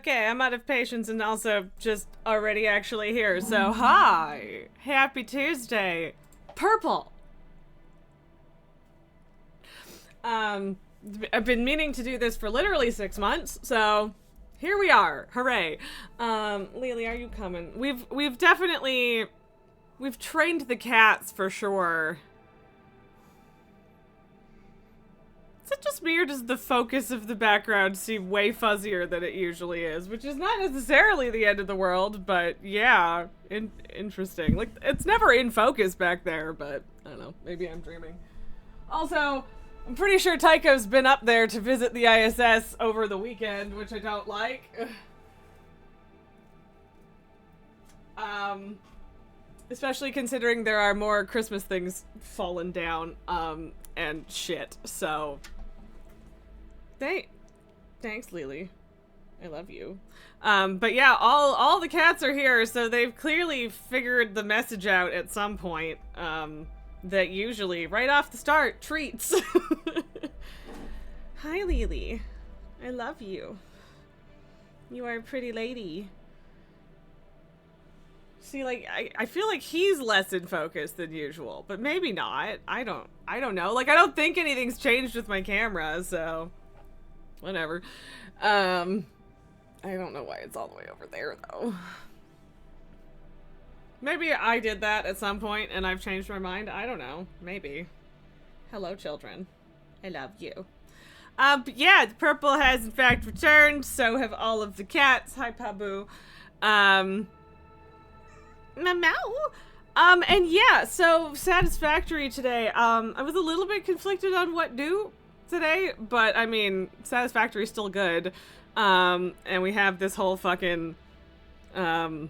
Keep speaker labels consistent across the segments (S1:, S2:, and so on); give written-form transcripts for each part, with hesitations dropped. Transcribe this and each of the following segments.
S1: Okay, I'm out of patience and also just already actually here. So, hi! Happy Tuesday! Purple! I've been meaning to do this for literally 6 months, so here we are. Hooray. Lily, are you coming? We've definitely... We've trained the cats for sure. Is it just me, or does the focus of the background seem way fuzzier than it usually is? Which is not necessarily the end of the world, but yeah, interesting. Like, it's never in focus back there, but I don't know, maybe I'm dreaming. Also, I'm pretty sure Tycho's been up there to visit the ISS over the weekend, which I don't like. Especially considering there are more Christmas things fallen down, and shit, so... Thanks, Lily. I love you. But yeah, all the cats are here, so they've clearly figured the message out at some point, that usually, right off the start, treats. Hi, Lily. I love you. You are a pretty lady. See, like, I feel like he's less in focus than usual, but maybe not. I don't know. Like, I don't think anything's changed with my camera, so whatever. I don't know why it's all the way over there, though. Maybe I did that at some point and I've changed my mind. I don't know. Maybe. Hello, children. I love you. But yeah, the purple has in fact returned. So have all of the cats. Hi, Pabu. Meow. And yeah, so Satisfactory today. I was a little bit conflicted on what do today, but I mean, Satisfactory is still good. And we have this whole fucking, turbo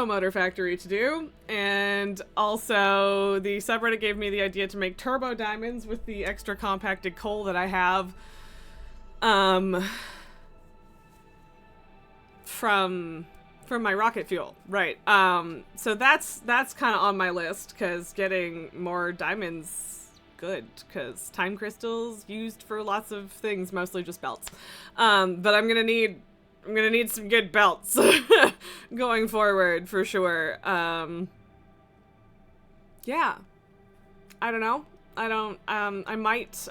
S1: motor factory to do. And also the subreddit gave me the idea to make turbo diamonds with the extra compacted coal that I have, from my rocket fuel, right? So that's kind of on my list, because getting more diamonds good, because time crystals used for lots of things, mostly just belts. But I'm gonna need some good belts going forward for sure. Yeah, I don't know. I might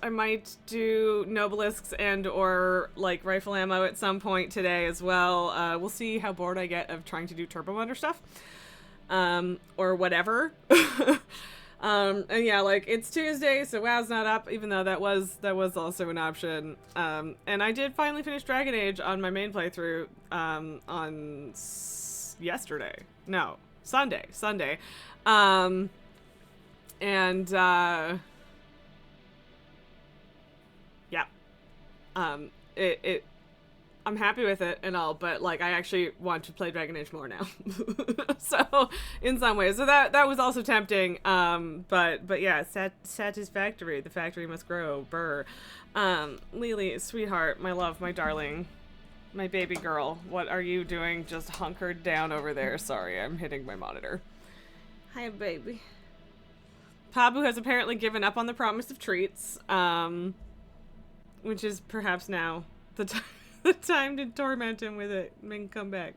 S1: do Nobelisks and or like rifle ammo at some point today as well. We'll see how bored I get of trying to do turbo motor stuff. Or whatever. And yeah, like, it's Tuesday, so WoW's not up, even though that was also an option. And I did finally finish Dragon Age on my main playthrough, on Sunday. Yeah. I'm happy with it and all, but like, I actually want to play Dragon Age more now. So, in some ways. So that was also tempting. But yeah, Satisfactory. The factory must grow. Burr. Lily, sweetheart, my love, my darling, my baby girl, what are you doing just hunkered down over there? Sorry, I'm hitting my monitor. Hi, baby. Pabu has apparently given up on the promise of treats, which is perhaps now the time to torment him with it and make him come back.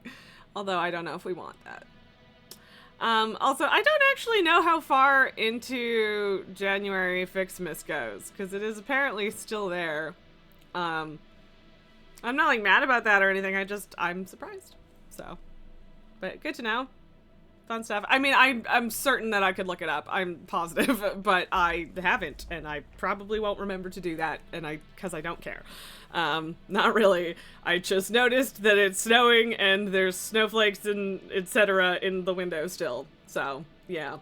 S1: Although I don't know if we want that. Also, I don't actually know how far into January Fixmas goes, because it is apparently still there. I'm not like mad about that or anything, I'm surprised. So, but good to know. Fun stuff. I mean, I'm certain that I could look it up. I'm positive, but I haven't, and I probably won't remember to do that, because I don't care. Not really. I just noticed that it's snowing and there's snowflakes and etc. in the window still. So, yeah.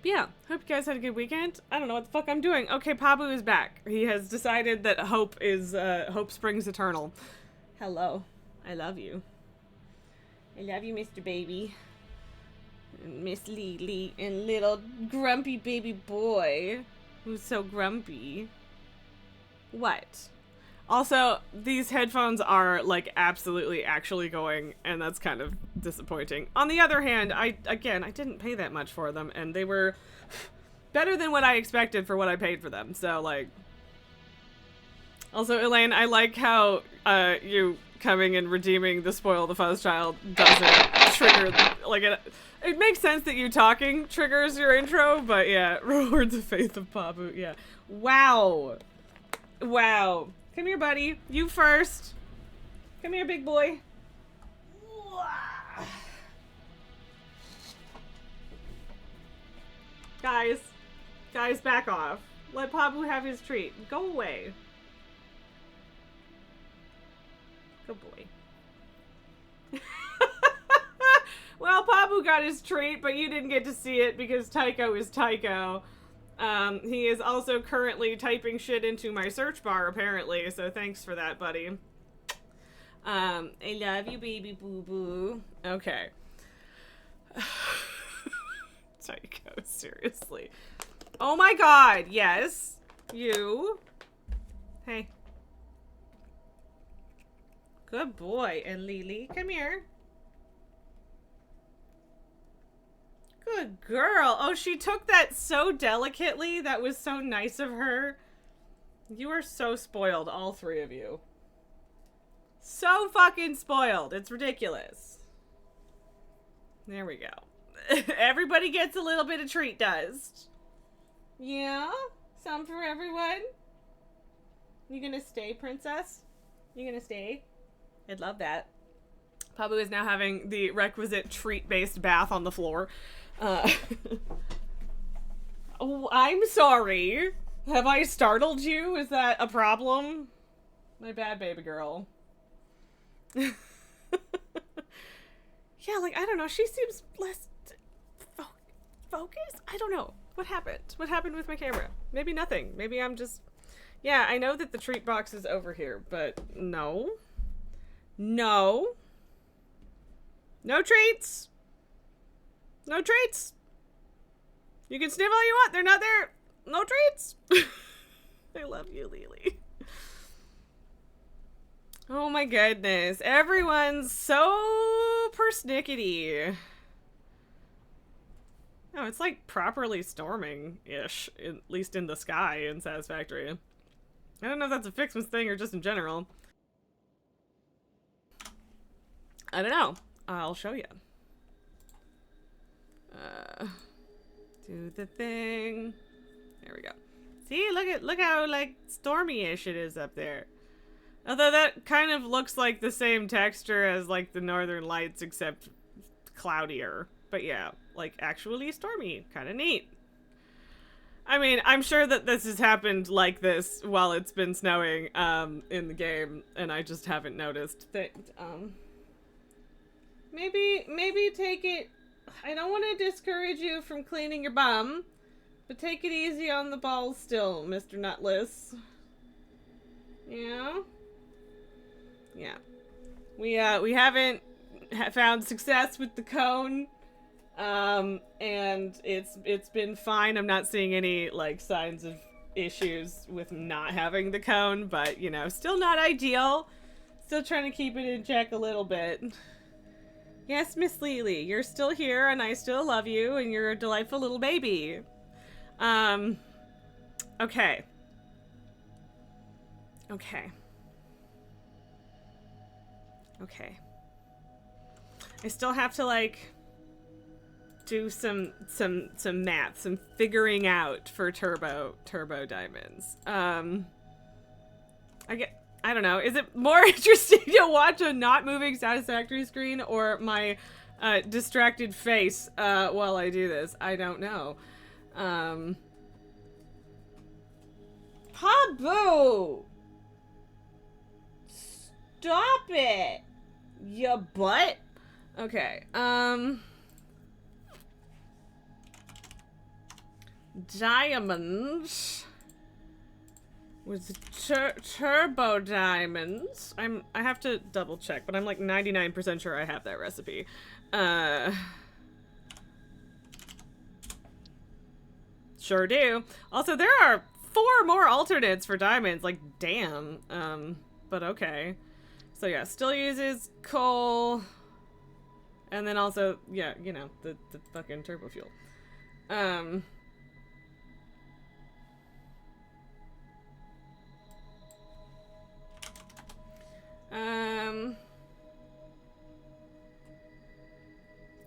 S1: Yeah, hope you guys had a good weekend. I don't know what the fuck I'm doing. Okay, Pabu is back. He has decided that hope springs eternal. Hello. I love you. I love you, Mr. Baby. And Miss Lily and little grumpy baby boy. Who's so grumpy. What? Also, these headphones are, like, absolutely actually going, and that's kind of disappointing. On the other hand, I didn't pay that much for them, and they were better than what I expected for what I paid for them, so, like... Also, Elaine, I like how, you coming and redeeming the Spoil the Fuzz Child doesn't trigger, like, it makes sense that you talking triggers your intro, but yeah, Reward the Faith of Pabu, yeah. Wow. Wow. Come here, buddy. You first. Come here, big boy. Guys, back off. Let Pabu have his treat. Go away. Good boy. Well, Pabu got his treat, but you didn't get to see it because Tycho is Tycho. He is also currently typing shit into my search bar, apparently, so thanks for that, buddy. I love you, baby boo-boo. Okay. Tycho, seriously. Oh my god, yes. You. Hey. Good boy. And Lily, come here. Good girl. Oh, she took that so delicately. That was so nice of her. You are so spoiled, all three of you. So fucking spoiled. It's ridiculous. There we go. Everybody gets a little bit of treat dust. Yeah? Some for everyone? You gonna stay, princess? You gonna stay? I'd love that. Pabu is now having the requisite treat-based bath on the floor. Oh, I'm sorry. Have I startled you? Is that a problem? My bad, baby girl. Yeah, like, I don't know. She seems less focused? I don't know. What happened? What happened with my camera? Maybe nothing. Maybe I'm just... Yeah, I know that the treat box is over here, but no. No. No treats. No treats. You can sniff all you want. They're not there. No treats. I love you, Lily. Oh my goodness. Everyone's so persnickety. Oh, it's like properly storming-ish, at least in the sky in Satisfactory. I don't know if that's a Fixmas thing or just in general. I don't know. I'll show you. Do the thing. There we go. See, look how, like, stormy-ish it is up there. Although that kind of looks like the same texture as, like, the Northern Lights, except cloudier. But yeah, like, actually stormy. Kind of neat. I mean, I'm sure that this has happened like this while it's been snowing, in the game, and I just haven't noticed that, Maybe take it... I don't want to discourage you from cleaning your bum, but take it easy on the balls still, Mr. Nutless. Yeah? Yeah. We haven't found success with the cone, and it's been fine. I'm not seeing any, like, signs of issues with not having the cone, but, you know, still not ideal. Still trying to keep it in check a little bit. Yes, Miss Lily, you're still here, and I still love you, and you're a delightful little baby. Okay. Okay. Okay. I still have to, like, do some math, some figuring out for turbo diamonds. I don't know. Is it more interesting to watch a not moving Satisfactory screen or my distracted face while I do this? I don't know. Pabu! Stop it! Ya butt? Okay, diamonds with turbo diamonds. I have to double check, but I'm like 99% sure I have that recipe. Sure do. Also, there are 4 more alternates for diamonds. Like, damn. But okay. So yeah, still uses coal. And then also, yeah, you know, the fucking turbo fuel.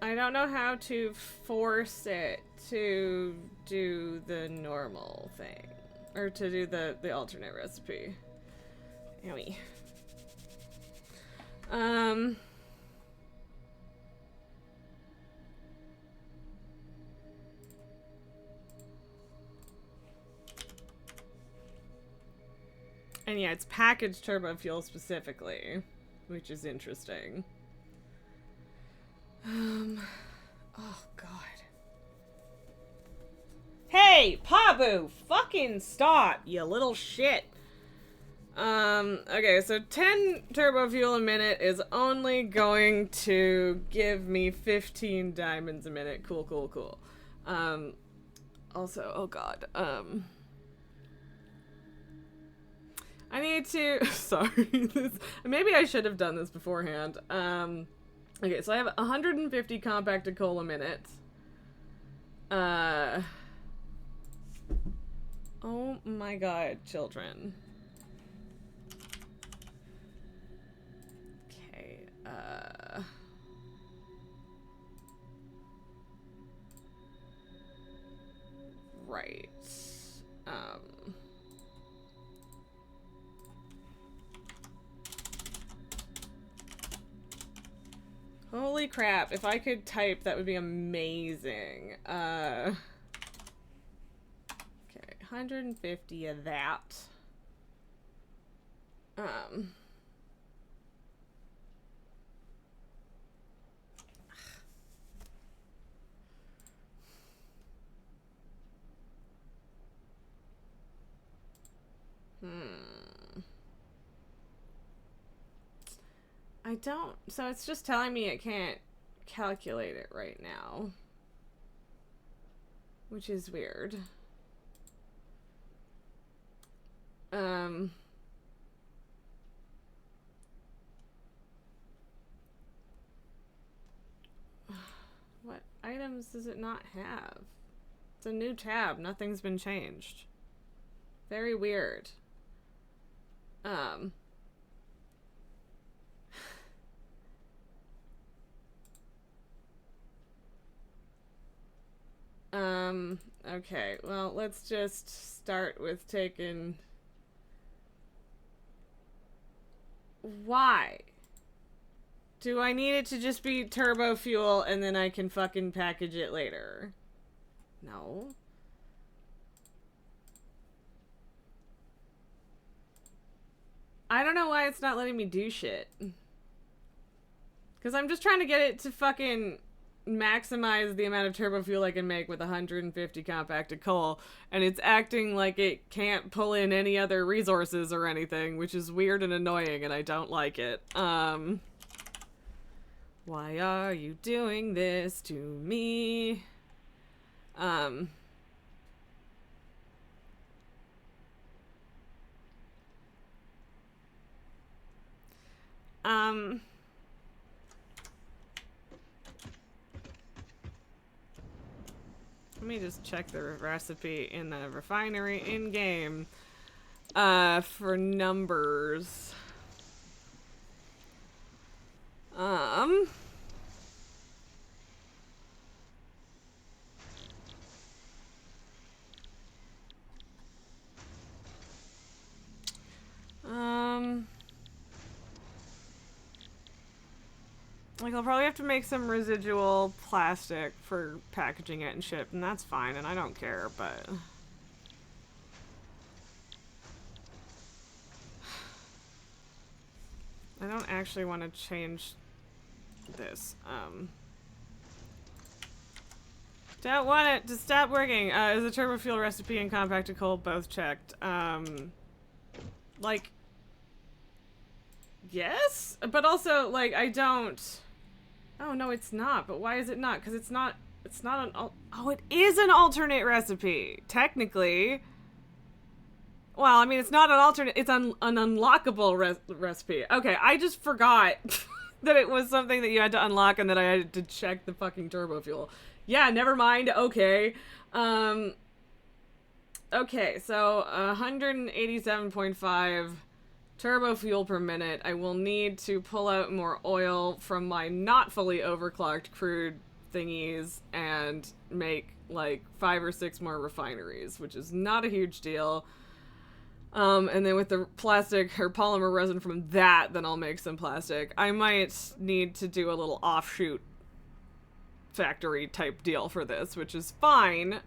S1: I don't know how to force it to do the normal thing. Or to do the alternate recipe. Owie. And yeah, it's packaged turbo fuel specifically, which is interesting. Oh god. Hey, Pabu, fucking stop, you little shit. Okay, so 10 turbo fuel a minute is only going to give me 15 diamonds a minute. Cool, cool, cool. Also, oh god, I need to, sorry, maybe I should have done this beforehand. Okay, so I have 150 compacted coal a minute. Oh my god, children. Okay, right. Holy crap, if I could type, that would be amazing. Okay, 150 of that. I don't, so it's just telling me it can't calculate it right now. Which is weird. What items does it not have? It's a new tab, nothing's been changed. Very weird. Okay, well, let's just start with taking... Why? Do I need it to just be turbo fuel and then I can fucking package it later? No. I don't know why it's not letting me do shit. Because I'm just trying to get it to fucking maximize the amount of turbo fuel I can make with 150 compacted coal, and it's acting like it can't pull in any other resources or anything, which is weird and annoying, and I don't like it. Why are you doing this to me? Let me just check the recipe in the refinery in-game for numbers. Like, I'll probably have to make some residual plastic for packaging it and ship, and that's fine, and I don't care, but... I don't actually want to change this. Don't want it to stop working. Is the turbo fuel recipe and compacted coal both checked? Like, yes, but also, like, I don't. Oh no, it's not. But why is it not? Because it's not an. Oh, it is an alternate recipe, technically. Well, I mean, it's not an alternate. It's an unlockable recipe. Okay, I just forgot that it was something that you had to unlock and that I had to check the fucking turbo fuel. Yeah, never mind. Okay. Okay, so 187.5 turbo fuel per minute. I will need to pull out more oil from my not fully overclocked crude thingies and make like 5 or 6 more refineries, which is not a huge deal. And then with the plastic or polymer resin from that, then I'll make some plastic. I might need to do a little offshoot factory type deal for this, which is fine.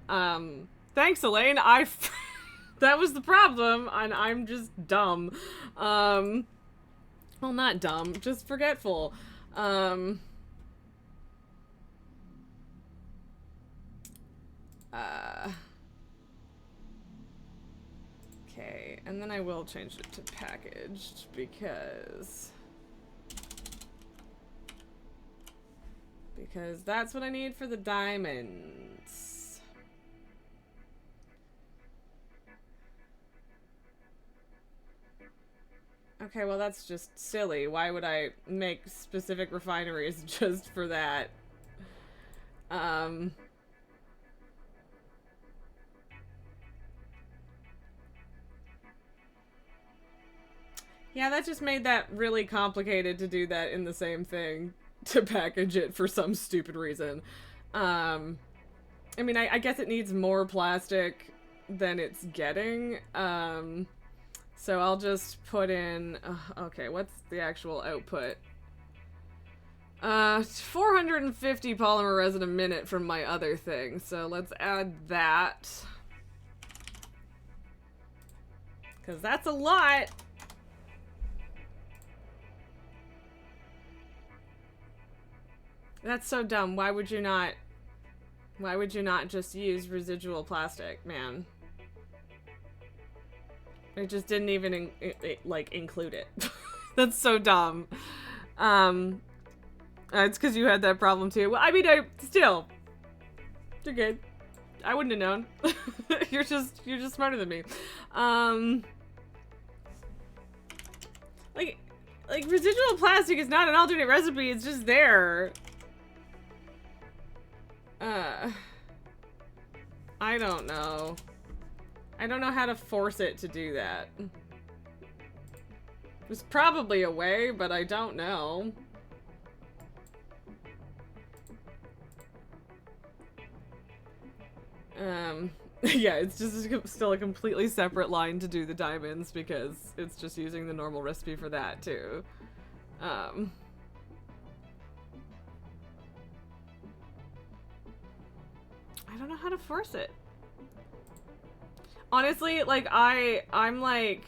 S1: Thanks, Elaine. That was the problem, and I'm just dumb. Well, not dumb, just forgetful. Okay, and then I will change it to packaged because that's what I need for the diamonds. Okay, well that's just silly. Why would I make specific refineries just for that? Yeah, that just made that really complicated to do that in the same thing, to package it for some stupid reason. I mean, I guess it needs more plastic than it's getting. So I'll just put in, okay, what's the actual output? 450 polymer resin a minute from my other thing. So let's add that. Because that's a lot. That's so dumb. Why would you not just use residual plastic, man? It just didn't even like include it. That's so dumb. It's because you had that problem too. Well, I mean, you're good. I wouldn't have known. You're just smarter than me. Like residual plastic is not an alternate recipe. It's just there. I don't know. I don't know how to force it to do that. There's probably a way, but I don't know. Yeah, it's just still a completely separate line to do the diamonds because it's just using the normal recipe for that too. I don't know how to force it. Honestly, like, I'm like...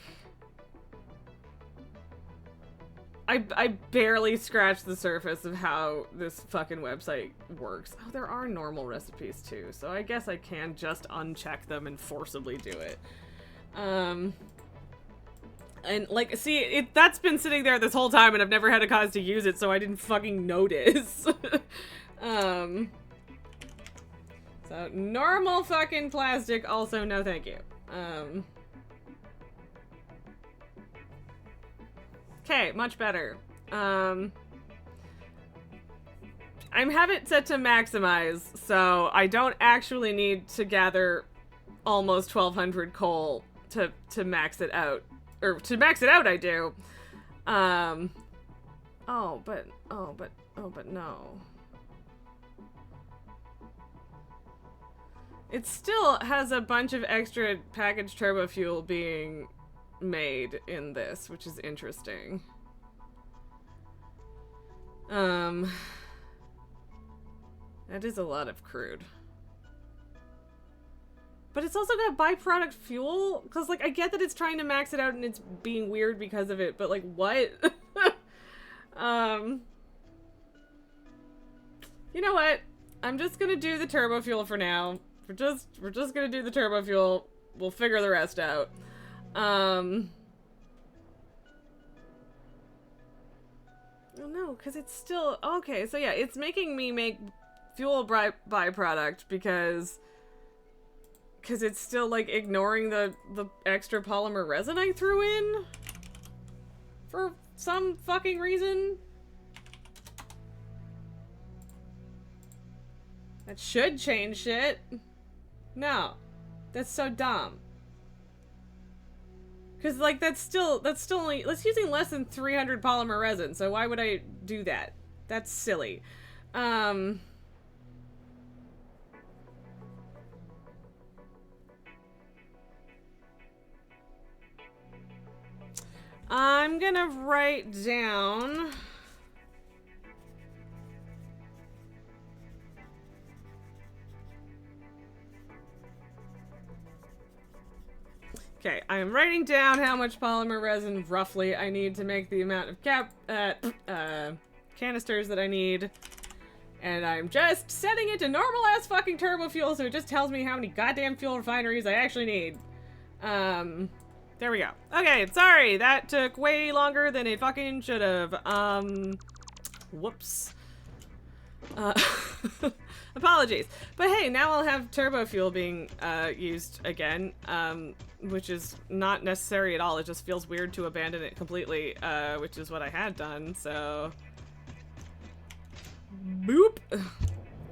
S1: I barely scratched the surface of how this fucking website works. Oh, there are normal recipes too, so I guess I can just uncheck them and forcibly do it. And like, see, that's been sitting there this whole time and I've never had a cause to use it, so I didn't fucking notice. So normal fucking plastic, also no thank you. Okay, much better. I have it set to maximize, so I don't actually need to gather almost 1,200 coal to max it out. Or, to max it out I do. Oh, but no. It still has a bunch of extra packaged turbo fuel being made in this, which is interesting. That is a lot of crude. But it's also got byproduct fuel? Because, like, I get that it's trying to max it out and it's being weird because of it, but, like, what? You know what? I'm just gonna do the turbo fuel for now. We're just gonna do the turbo fuel. We'll figure the rest out. Oh no, because it's still... Okay, so yeah, it's making me make fuel byproduct because it's still, like, ignoring the extra polymer resin I threw in for some fucking reason. That should change shit. No. That's so dumb. Because, like, that's still only... That's using less than 300 polymer resin, so why would I do that? That's silly. I'm gonna write down... Okay, I'm writing down how much polymer resin roughly I need to make the amount of canisters that I need. And I'm just setting it to normal ass fucking turbo fuel so it just tells me how many goddamn fuel refineries I actually need. There we go. Okay, sorry, that took way longer than it fucking should have. Whoops. Apologies. But hey, now I'll have turbo fuel being used again, which is not necessary at all. It just feels weird to abandon it completely, which is what I had done, so... Boop!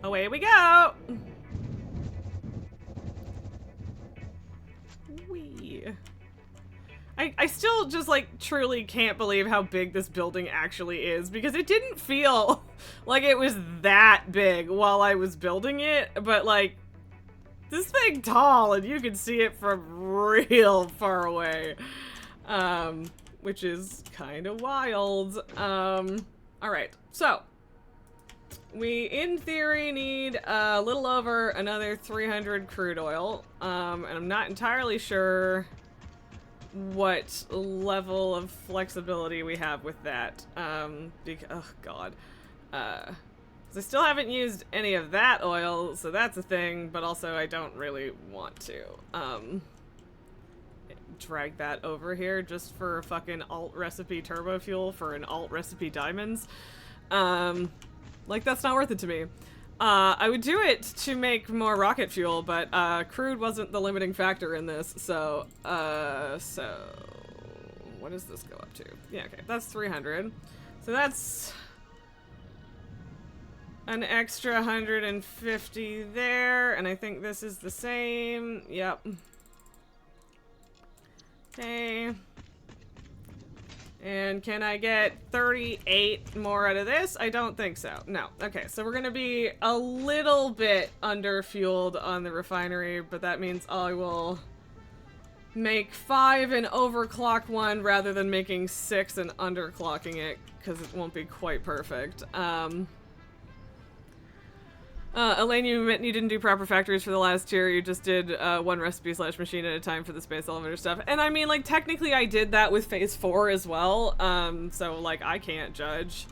S1: Away we go! Whee! I still just, like, truly can't believe how big this building actually is, because it didn't feel like it was that big while I was building it, but, like, this thing tall, and you can see it from real far away, which is kind of wild. Alright, so, we, in theory, need a little over another 300 crude oil, and I'm not entirely sure what level of flexibility we have with that, because, oh god, I still haven't used any of that oil, so that's a thing, but also I don't really want to, drag that over here just for a fucking alt recipe turbo fuel for an alt recipe diamonds, like, that's not worth it to me. I would do it to make more rocket fuel, but, crude wasn't the limiting factor in this, so, what does this go up to? Yeah, okay, that's 300. So that's an extra 150 there, and I think this is the same. Yep. Okay. And can I get 38 more out of this? I don't think so. No. Okay, so we're gonna be a little bit under-fueled on the refinery, but that means I will make 5 and overclock 1 rather than making 6 and underclocking it, because it won't be quite perfect. Elaine, you didn't do proper factories for the last tier, you just did one recipe / machine at a time for the space elevator stuff. And I mean, like, technically I did that with phase 4 as well, so, like, I can't judge.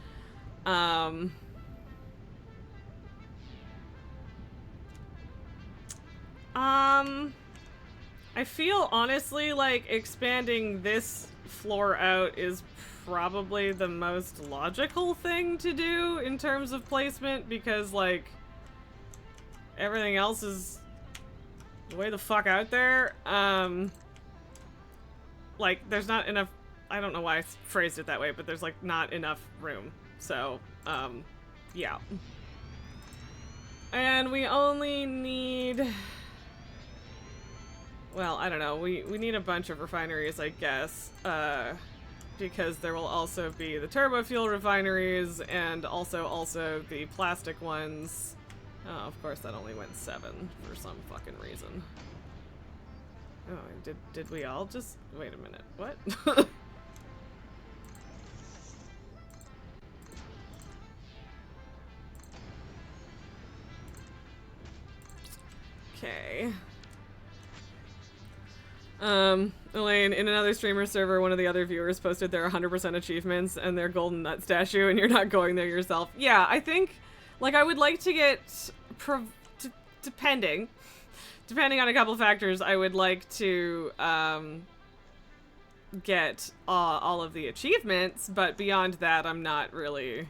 S1: I feel, honestly, like, expanding this floor out is probably the most logical thing to do in terms of placement, because, like, everything else is way the fuck out there. Like, there's not enough... I don't know why I phrased it that way, but there's, like, not enough room. So, yeah. And we only need... Well, I don't know. We need a bunch of refineries, I guess. Because there will also be the turbo fuel refineries and also the plastic ones. Oh, of course that only went 7 for some fucking reason. Oh, did we all just... Wait a minute. What? Okay. Elaine, in another streamer server, one of the other viewers posted their 100% achievements and their golden nut statue, and you're not going there yourself. Yeah, I think, like, I would like to get depending on a couple factors, I would like to get all of the achievements, but beyond that, I'm not really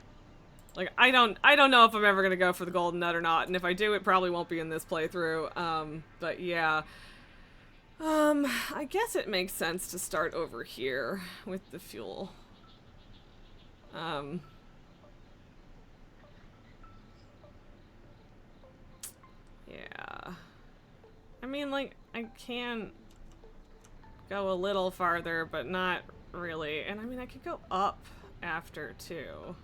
S1: like I don't know if I'm ever gonna go for the golden nut or not, and if I do, it probably won't be in this playthrough. But yeah, I guess it makes sense to start over here with the fuel. Yeah. I mean, like, I can go a little farther, but not really. And I mean, I could go up after, too.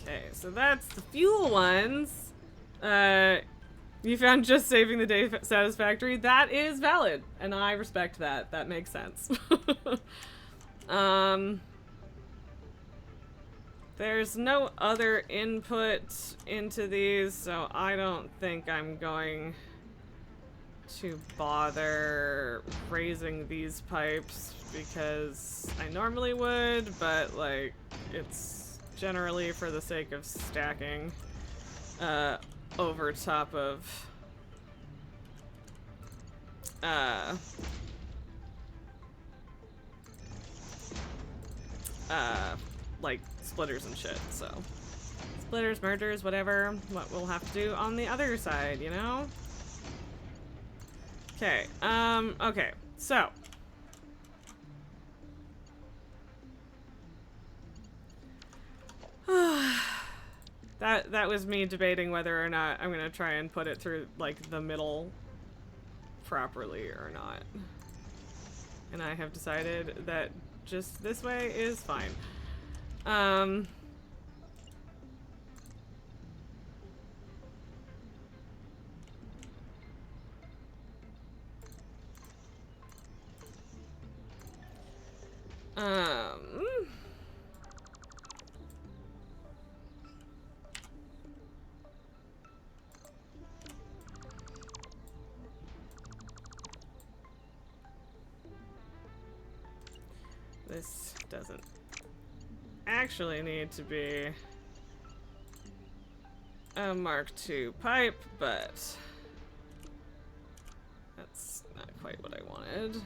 S1: Okay, so that's the fuel ones. You found just saving the day satisfactory. That is valid, and I respect that. That makes sense. There's no other input into these, so I don't think I'm going to bother raising these pipes because I normally would, but like it's generally for the sake of stacking over top of like splitters and shit, so splitters, mergers, whatever, what we'll have to do on the other side, you know? Okay, okay, so that was me debating whether or not I'm gonna try and put it through like the middle properly or not, and I have decided that just this way is fine. This doesn't actually need to be a Mark II pipe, but that's not quite what I wanted.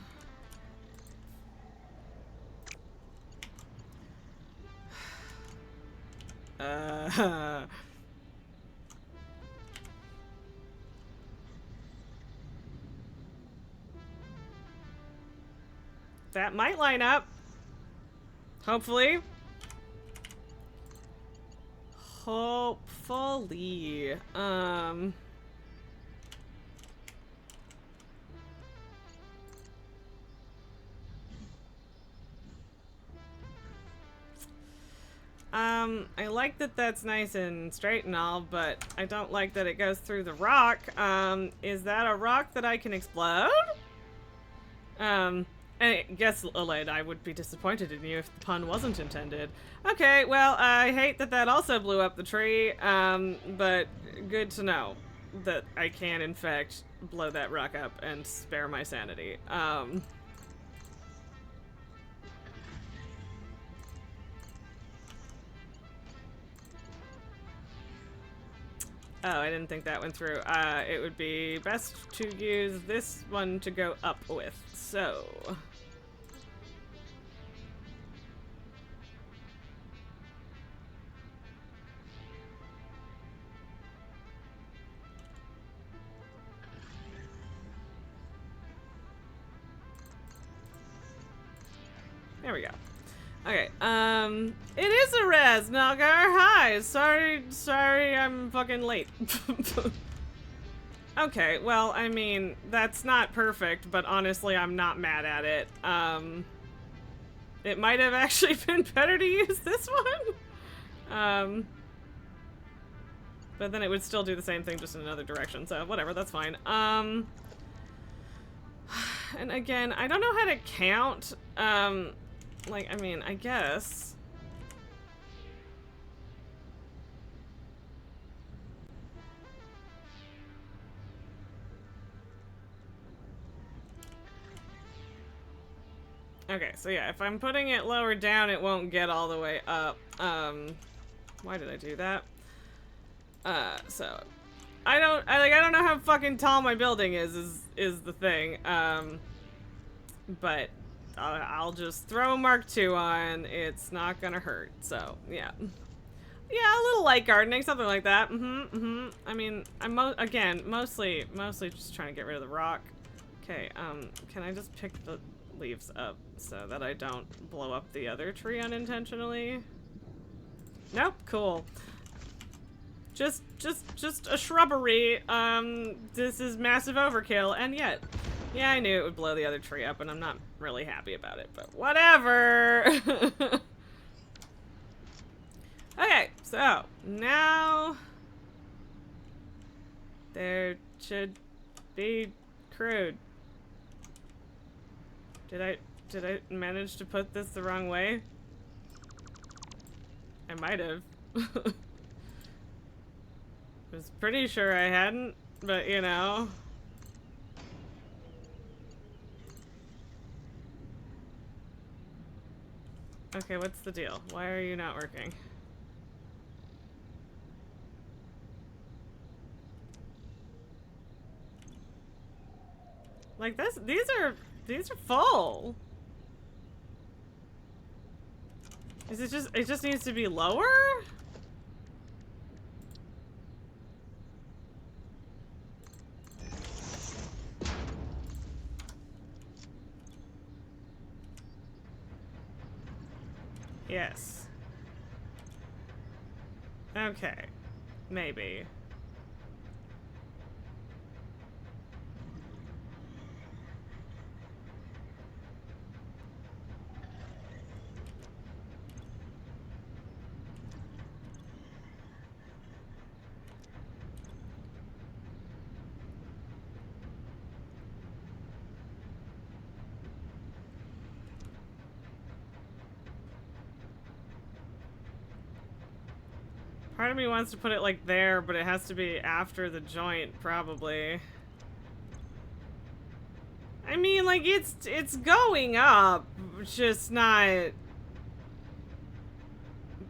S1: That might line up. Hopefully. Hopefully. I like that that's nice and straight and all, but I don't like that it goes through the rock. Is that a rock that I can explode? I guess, Aled, I would be disappointed in you if the pun wasn't intended. Okay, well, I hate that that also blew up the tree, but good to know that I can, in fact, blow that rock up and spare my sanity. Oh, I didn't think that went through. It would be best to use this one to go up with, so... There we go. Okay, it is a res, Nalgar. Hi, sorry I'm fucking late. Okay, well, I mean, that's not perfect, but honestly, I'm not mad at it. It might have actually been better to use this one. But then it would still do the same thing, just in another direction, so whatever, that's fine. And again, I don't know how to count, like, I mean, I guess. Okay, so yeah, if I'm putting it lower down, it won't get all the way up. Why did I do that? So I don't know how fucking tall my building is the thing. But I'll just throw a Mark II on. It's not gonna hurt. So yeah. Yeah, a little light gardening, something like that. I mean, I'm mostly just trying to get rid of the rock. Okay, can I just pick the leaves up so that I don't blow up the other tree unintentionally? Nope, cool. Just a shrubbery. This is massive overkill, and yet, yeah, I knew it would blow the other tree up, and I'm not really happy about it, but whatever. Okay, so now there should be crude. Did I manage to put this the wrong way? I might have. Was pretty sure I hadn't, but you know. Okay, what's the deal? Why are you not working? Like this, these are full. Is it just needs to be lower? Yes. Okay. Maybe. Part of me wants to put it like there, but it has to be after the joint, probably. I mean, like, it's going up, just not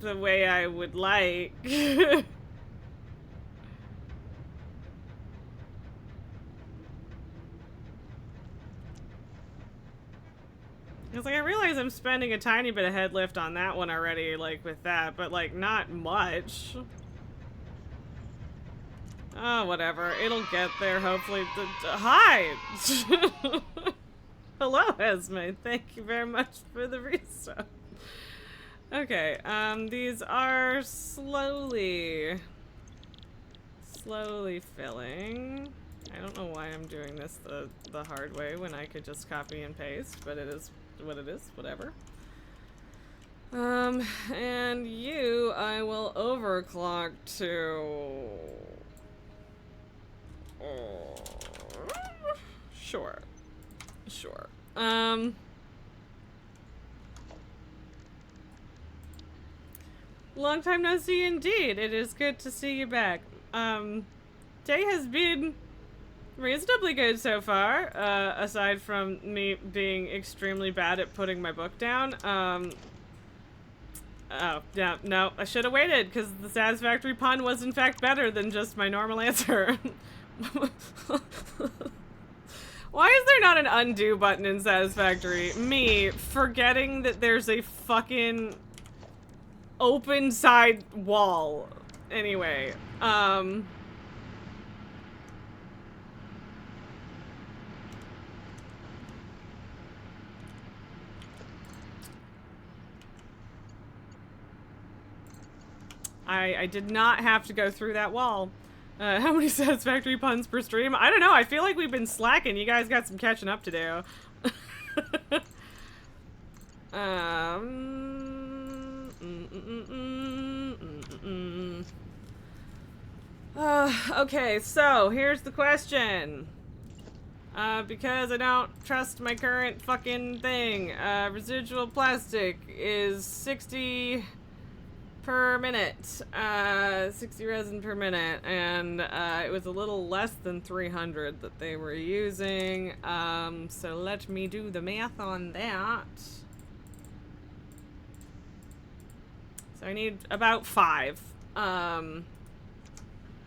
S1: the way I would like. It's like, I realize I'm spending a tiny bit of head lift on that one already, like, with that, but, like, not much. Oh, whatever. It'll get there, hopefully. Hi! Hello, Esme. Thank you very much for the resub. Okay, these are slowly filling. I don't know why I'm doing this the hard way when I could just copy and paste, but it is what it is, whatever. And you, I will overclock to... Sure. Long time no see indeed. It is good to see you back. Day has been reasonably good so far, aside from me being extremely bad at putting my book down. Oh, yeah, no, I should have waited, because the Satisfactory pun was in fact better than just my normal answer. Why is there not an undo button in Satisfactory? Me forgetting that there's a fucking open side wall. Anyway, I did not have to go through that wall. How many Satisfactory puns per stream? I don't know. I feel like we've been slacking. You guys got some catching up to do. Okay, so here's the question. Because I don't trust my current fucking thing. Residual plastic is 60 per minute. 60 resin per minute. And it was a little less than 300 that they were using. So let me do the math on that. So I need about 5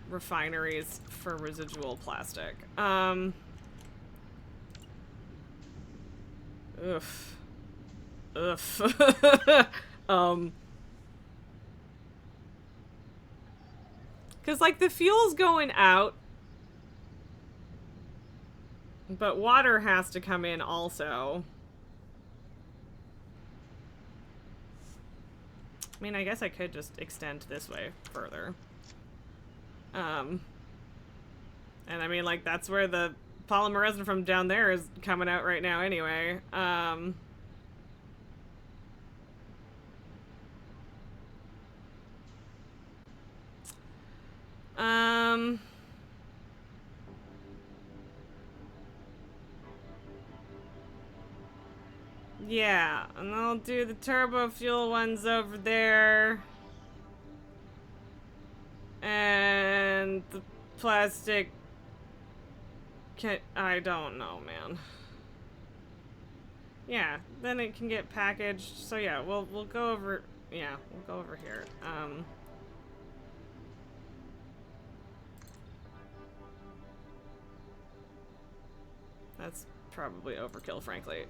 S1: refineries for residual plastic. Oof. Oof. Because, like, the fuel's going out, but water has to come in also. I mean, I guess I could just extend this way further. And I mean, like, that's where the polymer resin from down there is coming out right now anyway. Yeah, and I'll do the turbo fuel ones over there. And the plastic... I don't know, man. Yeah, then it can get packaged. So yeah, we'll go over... Yeah, we'll go over here. That's probably overkill, frankly.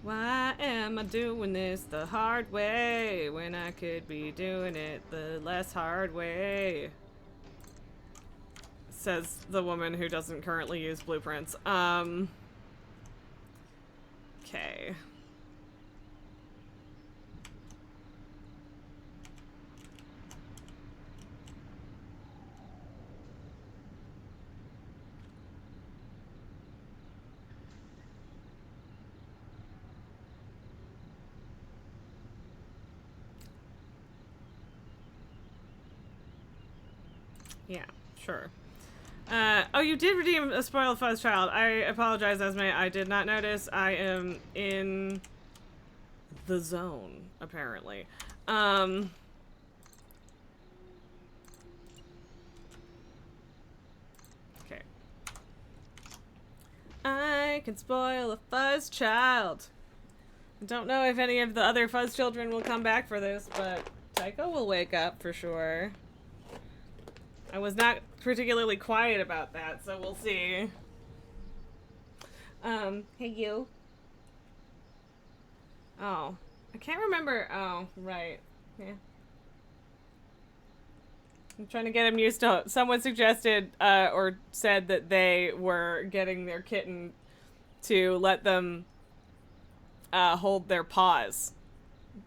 S1: Why am I doing this the hard way when I could be doing it the less hard way? Says the woman who doesn't currently use blueprints. Okay. Yeah, sure. Oh, you did redeem a spoiled fuzz child. I apologize, Esme. I did not notice. I am in the zone, apparently. Okay. I can spoil a fuzz child. I don't know if any of the other fuzz children will come back for this, but Tycho will wake up for sure. I was not particularly quiet about that, so we'll see. Hey you. Oh. I can't remember. Oh, right. Yeah. I'm trying to get him used to... Someone suggested, or said that they were getting their kitten to let them, hold their paws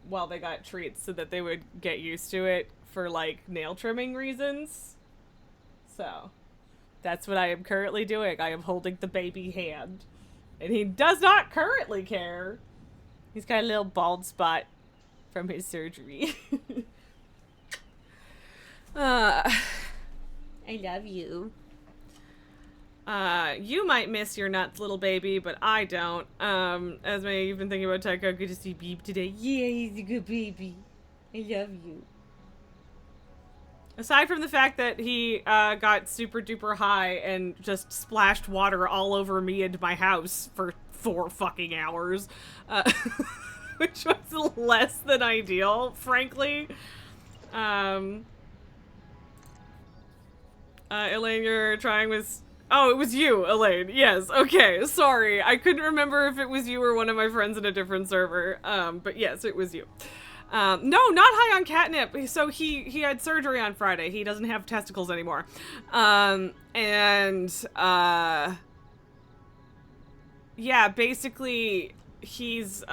S1: while they got treats so that they would get used to it for, like, nail trimming reasons. So, that's what I am currently doing. I am holding the baby hand. And he does not currently care. He's got a little bald spot from his surgery. I love you. You might miss your nuts, little baby, but I don't. Esme, you've been thinking about Tycho. Good to see Beep today. Yeah, he's a good baby. I love you. Aside from the fact that he got super duper high and just splashed water all over me and my house for 4 fucking hours, which was less than ideal, frankly. Elaine, you're trying with... Oh, it was you, Elaine. Yes, okay, sorry. I couldn't remember if it was you or one of my friends in a different server. But yes, it was you. No, not high on catnip. So he had surgery on Friday. He doesn't have testicles anymore. Yeah, basically he's,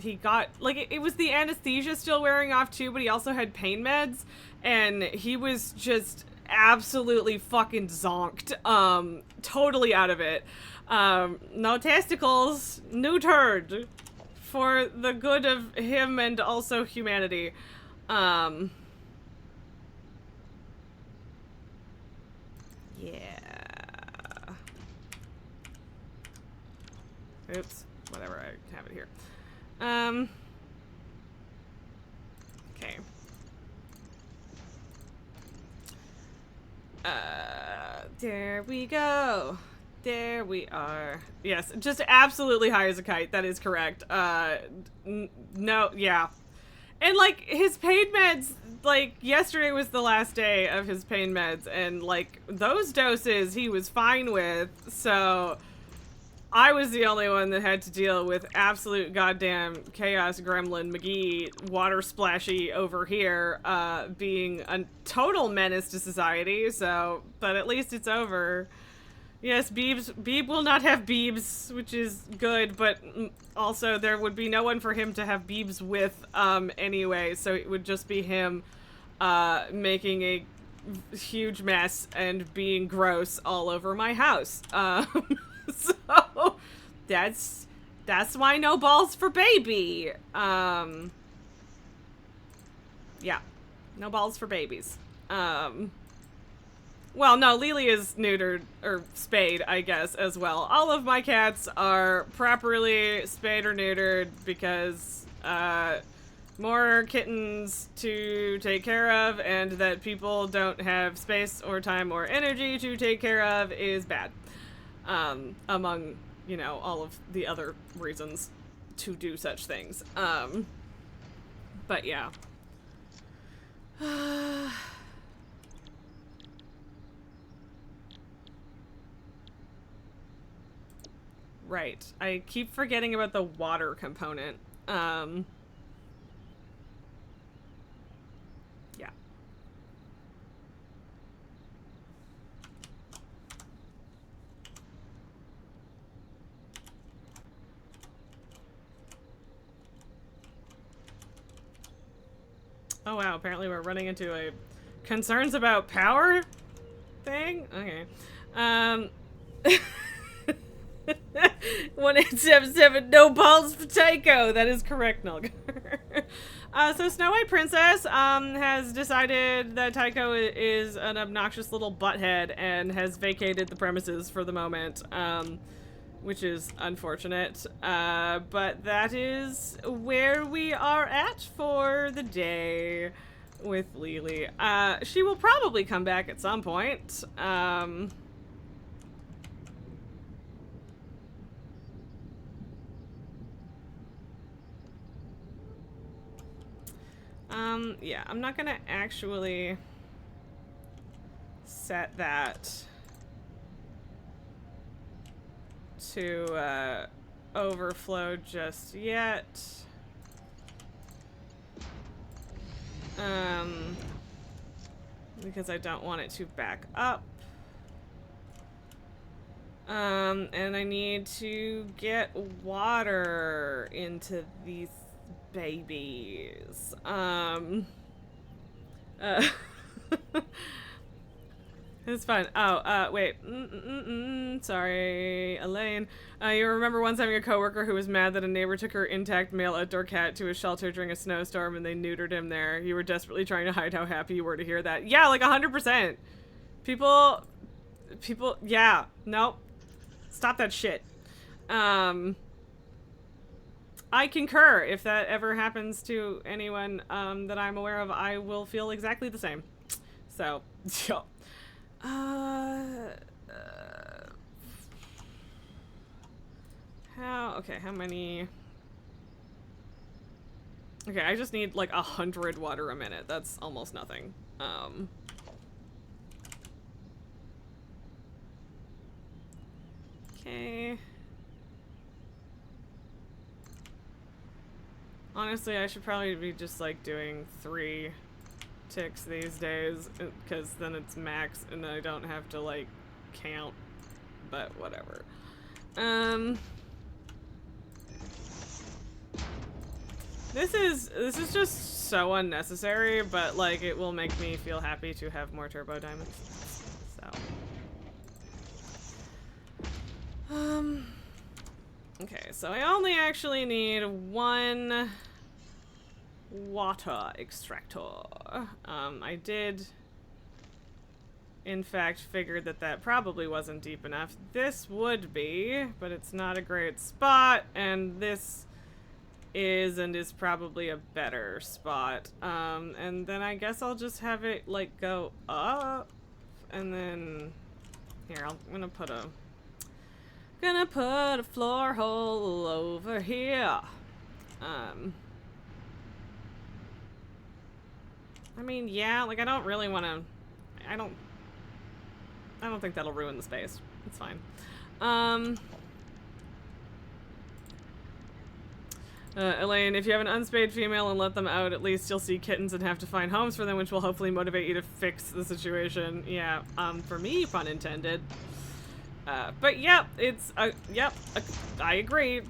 S1: he got, like, it was the anesthesia still wearing off too, but he also had pain meds, and he was just absolutely fucking zonked. Totally out of it. No testicles, neutered. For the good of him and also humanity. Yeah. Oops. Whatever, I have it here. Okay. There we go. There we are. Yes, just absolutely high as a kite. That is correct. No, yeah. And, like, his pain meds, like, yesterday was the last day of his pain meds, and, like, those doses he was fine with, so I was the only one that had to deal with absolute goddamn chaos gremlin McGee water splashy over here, being a total menace to society, so, but at least it's over. Yes, Beeb will not have Beebs, which is good, but also there would be no one for him to have Beebs with, anyway, so it would just be him, making a huge mess and being gross all over my house. So, that's why no balls for baby. Yeah, no balls for babies. Well, no, Lily is neutered, or spayed, I guess, as well. All of my cats are properly spayed or neutered because, more kittens to take care of and that people don't have space or time or energy to take care of is bad. Among, you know, all of the other reasons to do such things. But yeah. Right. I keep forgetting about the water component. Yeah. Oh wow, apparently we're running into a concerns about power thing? Okay. 1877, no balls for Tycho. That is correct, Nulgar. So Snow White Princess has decided that Tycho is an obnoxious little butthead and has vacated the premises for the moment, which is unfortunate. But that is where we are at for the day with Lily. She will probably come back at some point. Yeah, I'm not gonna actually set that to, overflow just yet. Because I don't want it to back up. And I need to get water into these babies. It's fun. Oh, wait. Sorry, Elaine. You remember once having a coworker who was mad that a neighbor took her intact male outdoor cat to a shelter during a snowstorm and they neutered him there. You were desperately trying to hide how happy you were to hear that. Yeah, like 100%. People, yeah, nope. Stop that shit. I concur. If that ever happens to anyone that I'm aware of, I will feel exactly the same. So, yeah. How many? Okay, I just need like 100 water a minute. That's almost nothing. Okay. Honestly, I should probably be just like doing 3 ticks these days, because then it's max and I don't have to like count, but whatever. This is just so unnecessary, but like it will make me feel happy to have more turbo diamonds. So okay, so I only actually need 1 water extractor. I did in fact figure that that probably wasn't deep enough. This would be, but it's not a great spot, and this is probably a better spot. And then I guess I'll just have it like go up, and then here I'm gonna put a Gonna put a floor hole over here. I mean, yeah, like I don't really want to. I don't think that'll ruin the space. It's fine. Elaine, if you have an unspayed female and let them out, at least you'll see kittens and have to find homes for them, which will hopefully motivate you to fix the situation. Yeah, for me, pun intended. But yep, I agree.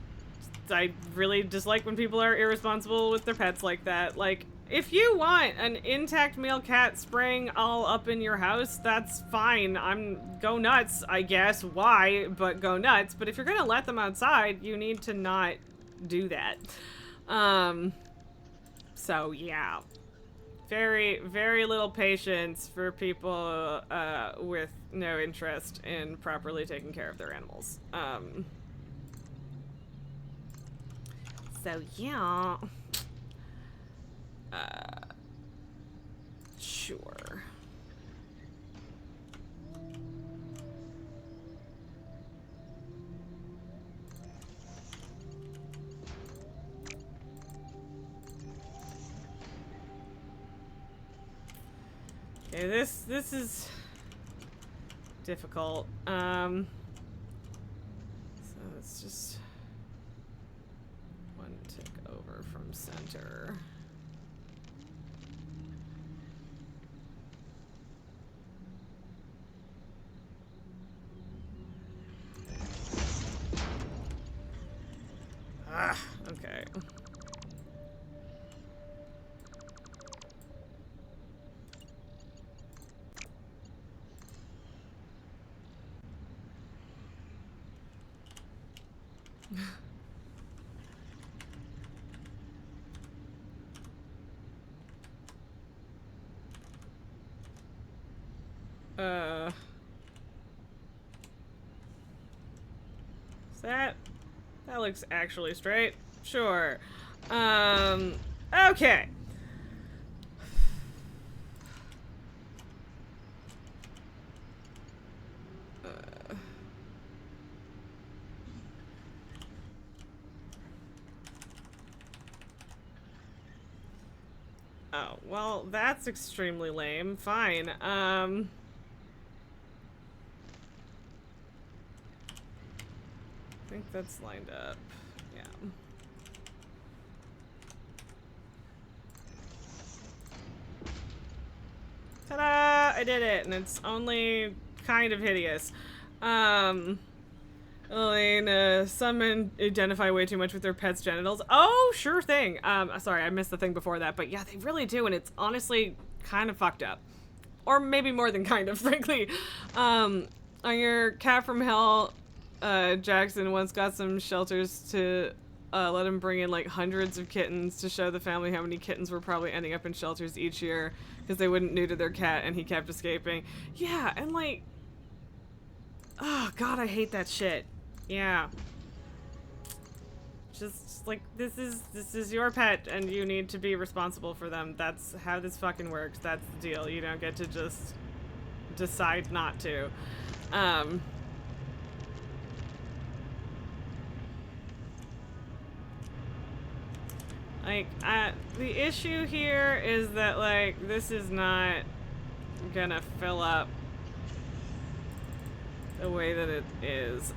S1: I really dislike when people are irresponsible with their pets like that. Like, if you want an intact male cat spraying all up in your house, that's fine. Go nuts, I guess. Why? But go nuts. But if you're gonna let them outside, you need to not do that. So yeah. Very, very little patience for people with no interest in properly taking care of their animals. So yeah. Sure. Okay, this is difficult. So let's just one tick over from center. Okay. That looks actually straight. Sure. Okay. Oh, well, that's extremely lame. Fine. I think that's lined up. Yeah. Ta-da! I did it, and it's only kind of hideous. Elaine, some men identify way too much with their pets' genitals. Oh, sure thing. Sorry, I missed the thing before that, but yeah, they really do, and it's honestly kind of fucked up. Or maybe more than kind of, frankly. On your Cat from Hell, Jackson once got some shelters to let him bring in like hundreds of kittens to show the family how many kittens were probably ending up in shelters each year because they wouldn't neuter their cat and he kept escaping. Yeah, and like, oh god, I hate that shit. Yeah. Just like, this is your pet and you need to be responsible for them. That's how this fucking works. That's the deal. You don't get to just decide not to. Like, the issue here is that, like, this is not gonna fill up the way that it is.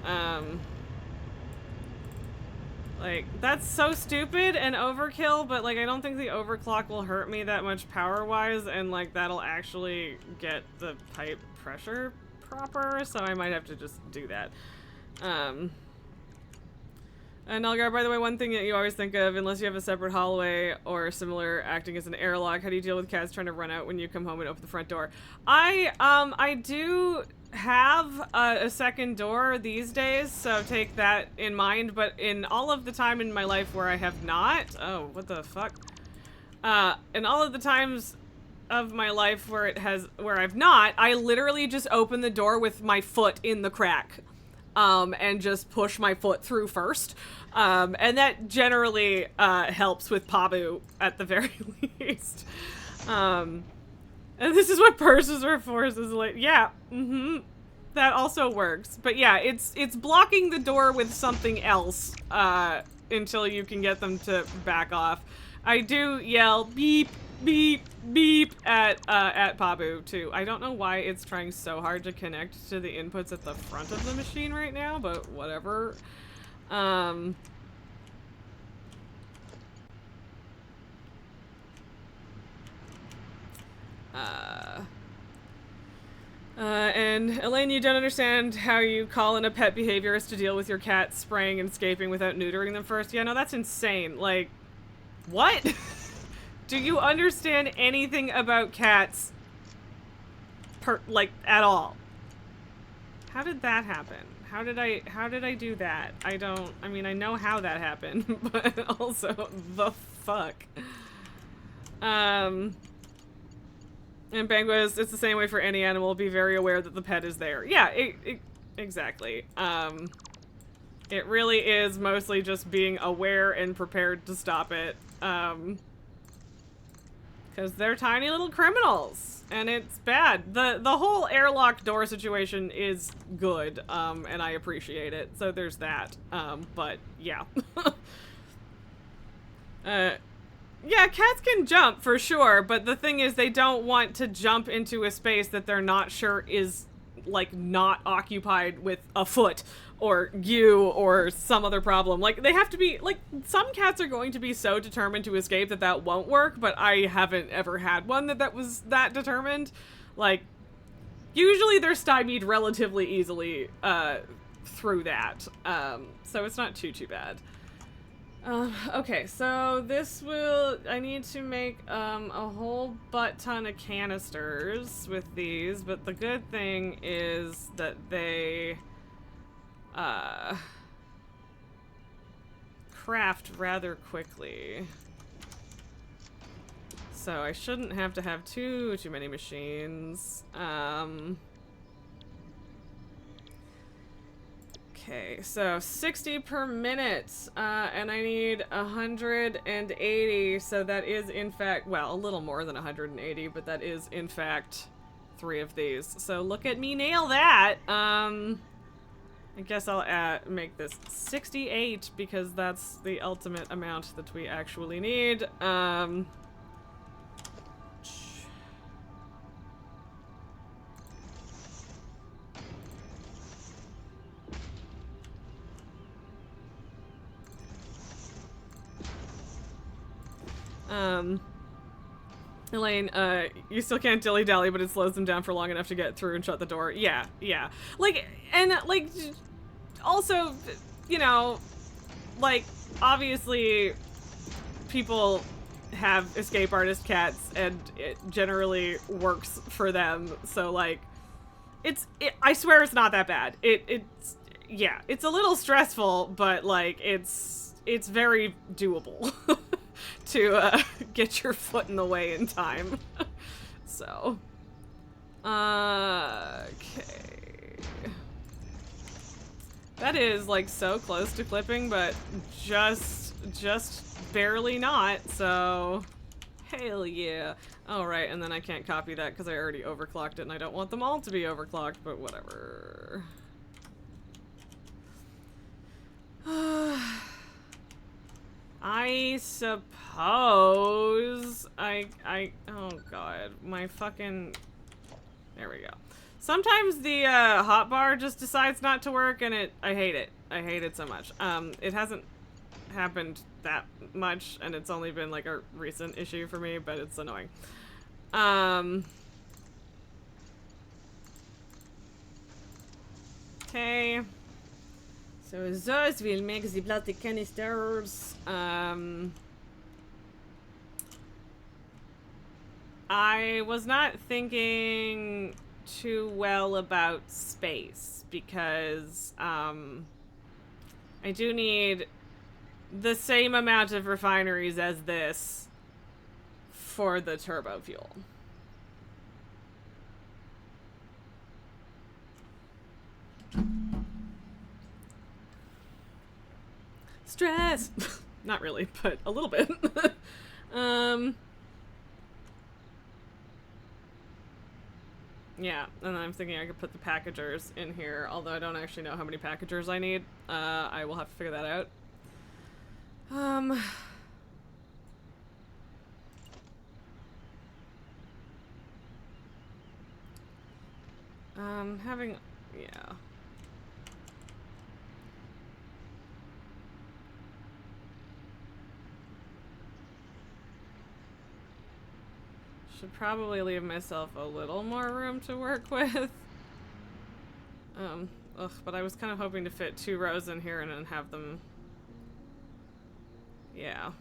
S1: Like, that's so stupid and overkill, but, like, I don't think the overclock will hurt me that much power-wise, and, like, that'll actually get the pipe pressure proper, so I might have to just do that. And Nalgar, by the way, one thing that you always think of, unless you have a separate hallway or similar acting as an airlock, how do you deal with cats trying to run out when you come home and open the front door? I do have a second door these days, so take that in mind, but in all of the time in my life where I have not, oh, what the fuck? In all of the times of my life where I've not, I literally just open the door with my foot in the crack. And just push my foot through first. And that generally helps with Pabu at the very least. And this is what purses are for, is like, yeah, that also works. But yeah, it's blocking the door with something else until you can get them to back off. I do yell beep, beep, beep at Pabu too. I don't know why it's trying so hard to connect to the inputs at the front of the machine right now, but whatever. And Elaine, you don't understand how you call in a pet behaviorist to deal with your cat spraying and escaping without neutering them first. Yeah, no, that's insane. Like, what? Do you understand anything about cats? Like, at all? How did that happen? How did I do that? I mean, I know how that happened, but also, the fuck? And Banguas, it's the same way for any animal. Be very aware that the pet is there. Yeah, exactly. It really is mostly just being aware and prepared to stop it. Because they're tiny little criminals. And it's bad. The whole airlock door situation is good. And I appreciate it. So there's that. But, yeah. Yeah, cats can jump, for sure, but the thing is they don't want to jump into a space that they're not sure is, like, not occupied with a foot, or you, or some other problem. Like, they have to be, like, some cats are going to be so determined to escape that that won't work, but I haven't ever had one that was that determined. Like, usually they're stymied relatively easily, through that, so it's not too bad. Okay, so this will, I need to make, a whole butt ton of canisters with these, but the good thing is that they, craft rather quickly. So I shouldn't have to have too many machines. Okay, so 60 per minute, and I need 180, so that is in fact, well, a little more than 180, but that is in fact 3 of these. So look at me nail that. I guess I'll make this 68 because that's the ultimate amount that we actually need. Elaine, you still can't dilly-dally, but it slows them down for long enough to get through and shut the door. Yeah. Like, and, like, also, you know, like, obviously, people have escape artist cats, and it generally works for them, so, like, I swear it's not that bad. Yeah, it's a little stressful, but, like, it's very doable. To get your foot in the way in time. So. Okay. That is, like, so close to clipping, but just barely not, so. Hell yeah. Alright, and then I can't copy that because I already overclocked it, and I don't want them all to be overclocked, but whatever. I suppose oh god, my fucking, there we go. Sometimes the hotbar just decides not to work, and I hate it. I hate it so much. It hasn't happened that much, and it's only been like a recent issue for me, but it's annoying. Okay. So those will make the plastic canisters. I was not thinking too well about space because I do need the same amount of refineries as this for the turbo fuel. Stress! Not really, but a little bit. Yeah, and then I'm thinking I could put the packagers in here, although I don't actually know how many packagers I need. I will have to figure that out. Having, yeah. Should probably leave myself a little more room to work with. But I was kind of hoping to fit 2 rows in here and then have them... Yeah.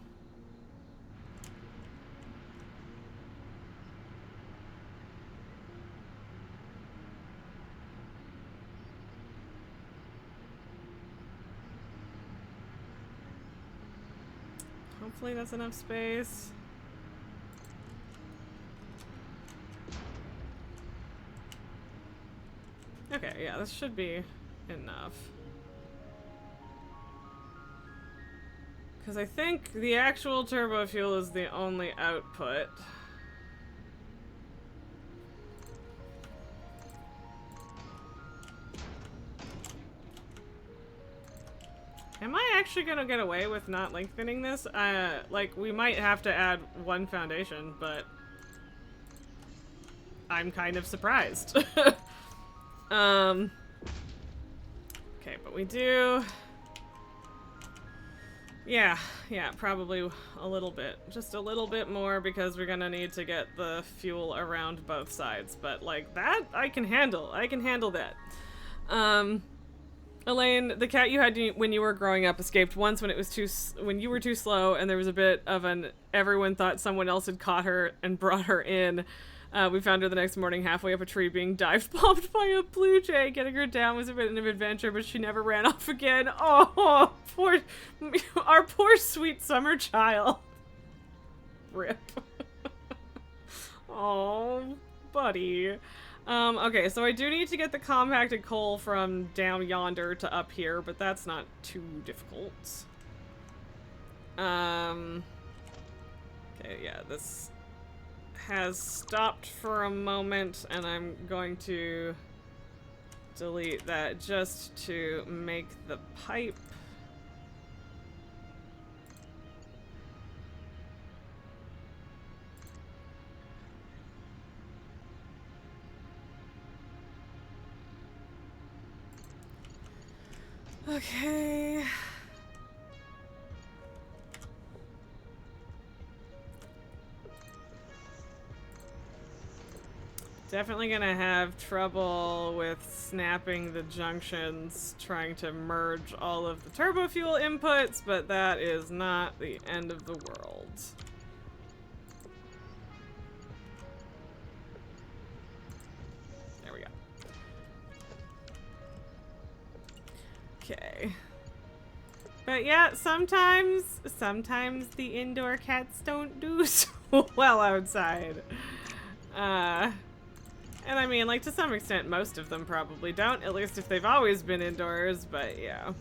S1: Hopefully that's enough space. Okay, yeah, this should be enough. Because I think the actual turbo fuel is the only output. Am I actually gonna get away with not lengthening this? Like, we might have to add 1 foundation, but I'm kind of surprised. Okay, but we do... Yeah, probably a little bit. Just a little bit more because we're gonna need to get the fuel around both sides. But, like, that I can handle. I can handle that. Elaine, the cat you had when you were growing up escaped once when you were too slow, and there was a bit of an everyone thought someone else had caught her and brought her in. We found her the next morning halfway up a tree being dive bombed by a blue jay. Getting her down was a bit of an adventure, but she never ran off again. Oh, our poor sweet summer child. Rip. Oh, buddy. Okay, so I do need to get the compacted coal from down yonder to up here, but that's not too difficult. Okay, yeah, this has stopped for a moment, and I'm going to delete that just to make the pipe. Okay. Definitely gonna have trouble with snapping the junctions, trying to merge all of the turbo fuel inputs, but that is not the end of the world. There we go. Okay. But yeah, sometimes the indoor cats don't do so well outside. And I mean, like, to some extent, most of them probably don't, at least if they've always been indoors, but yeah.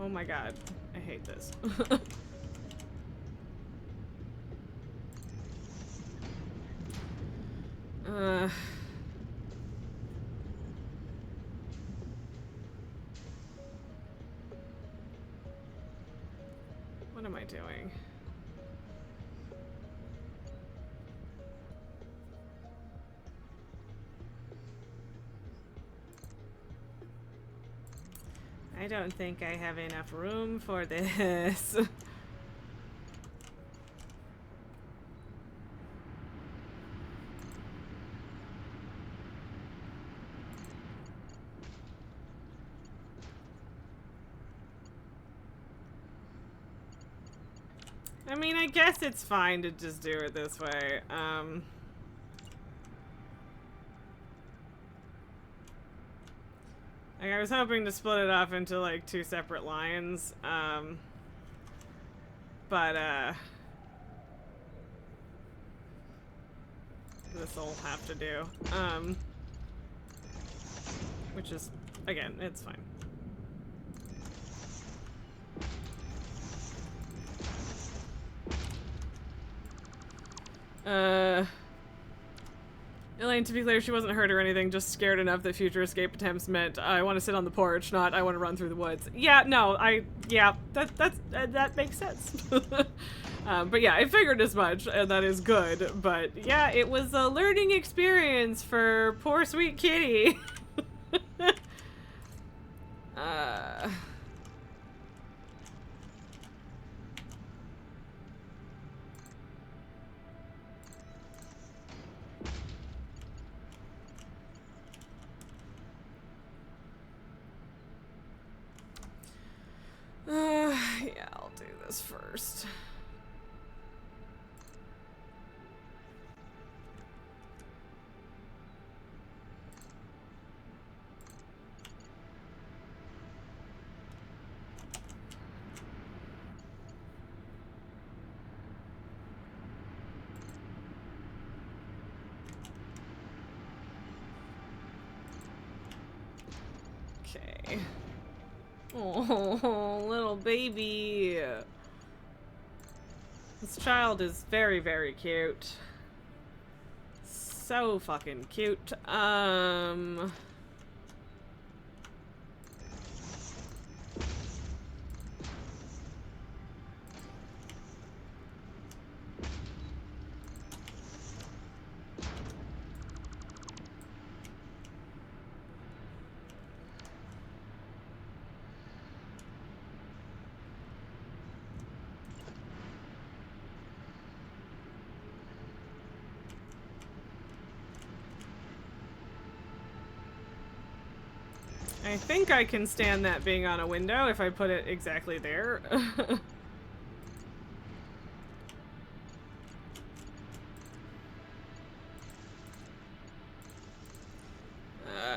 S1: Oh my god, I hate this. What am I doing? I don't think I have enough room for this. I mean, I guess it's fine to just do it this way. Like, I was hoping to split it off into, like, 2 separate lines, but, this'll have to do, which is, again, it's fine. Elaine, to be clear, she wasn't hurt or anything, just scared enough that future escape attempts meant I want to sit on the porch, not I want to run through the woods. Yeah, no, that makes sense. But yeah, I figured as much, and that is good. But yeah, it was a learning experience for poor sweet kitty. Yeah, I'll do this first. Okay. Oh, little baby. This child is very, very cute. So fucking cute. I think I can stand that being on a window if I put it exactly there.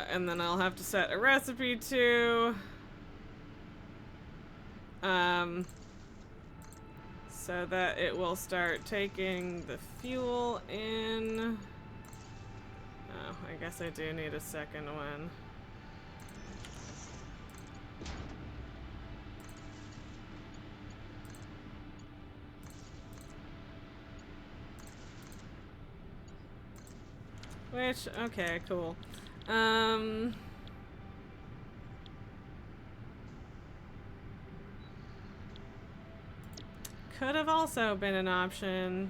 S1: And then I'll have to set a recipe to so that it will start taking the fuel in. Oh, I guess I do need a second one. Which, okay, cool. Could have also been an option.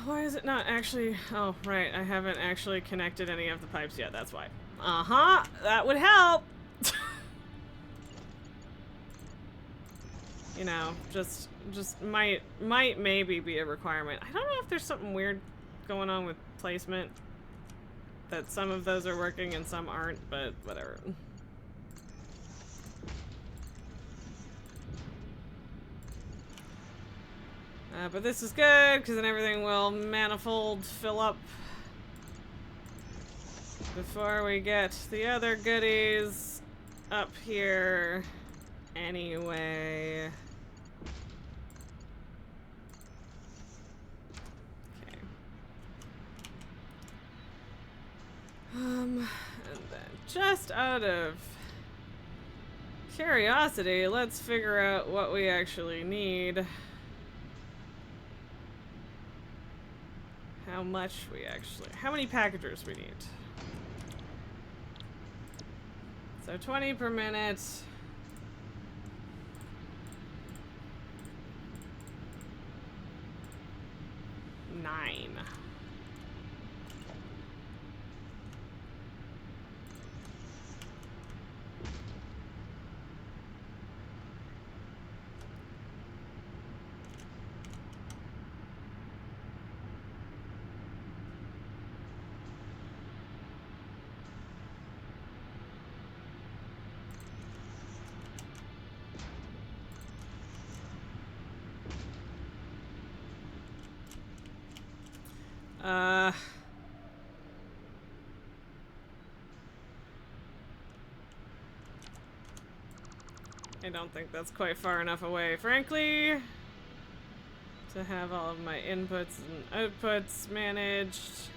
S1: Why is it not actually... Oh, right. I haven't actually connected any of the pipes yet. That's why. Uh-huh. That would help. You know, just might maybe be a requirement. I don't know if there's something weird going on with placement. That some of those are working and some aren't, but whatever. But this is good, because then everything will manifold fill up before we get the other goodies up here anyway. Okay. And then just out of curiosity, let's figure out what we actually need. How much we actually... How many packagers we need. So 20 per minute. 9. I don't think that's quite far enough away, frankly, to have all of my inputs and outputs managed.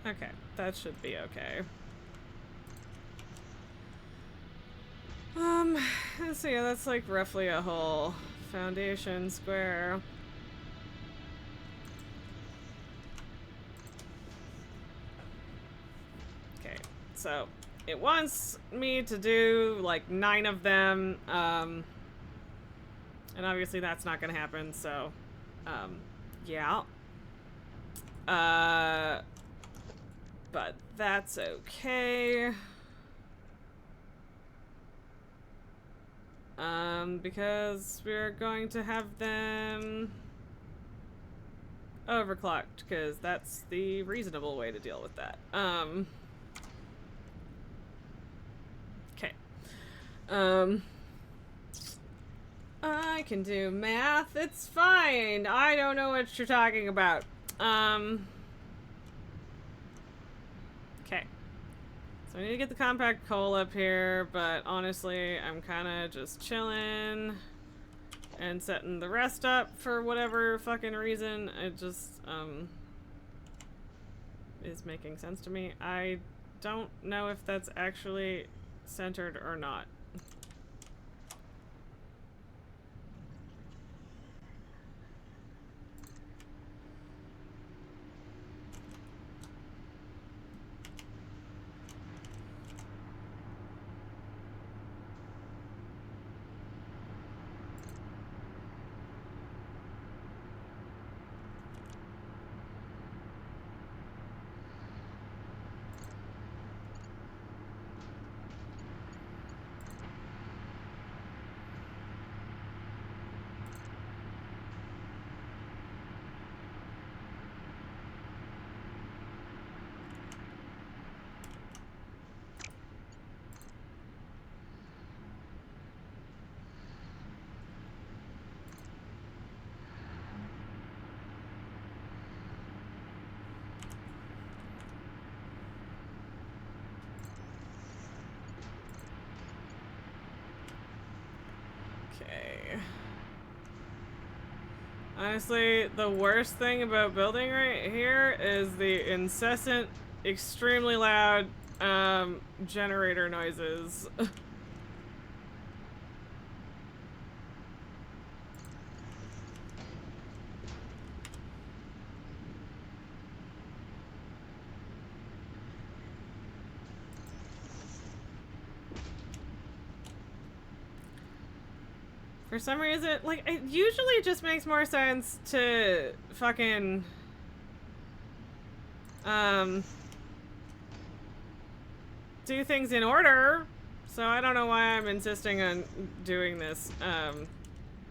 S1: Okay, that should be okay. So yeah, that's like roughly a whole foundation square. Okay, so it wants me to do like 9 of them, and obviously that's not gonna happen, so, yeah. But that's okay. Because we're going to have them overclocked, because that's the reasonable way to deal with that. Okay. I can do math. It's fine. I don't know what you're talking about. Okay. So I need to get the compact coal up here, but honestly, I'm kind of just chilling and setting the rest up for whatever fucking reason. It just, is making sense to me. I don't know if that's actually centered or not. Okay. Honestly, the worst thing about building right here is the incessant, extremely loud, generator noises. For some reason, like, it usually just makes more sense to fucking, do things in order. So I don't know why I'm insisting on doing this,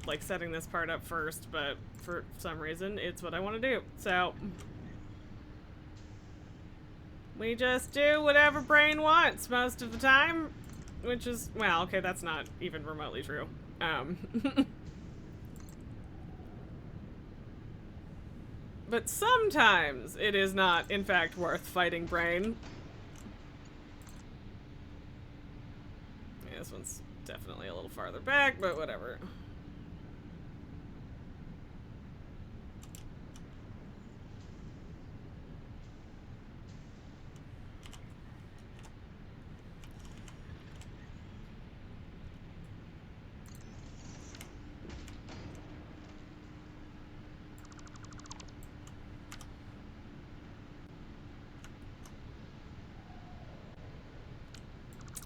S1: like setting this part up first, but for some reason, it's what I want to do. So we just do whatever brain wants most of the time, which is, well, okay, that's not even remotely true. But sometimes it is not, in fact, worth fighting brain. Yeah, this one's definitely a little farther back, but whatever.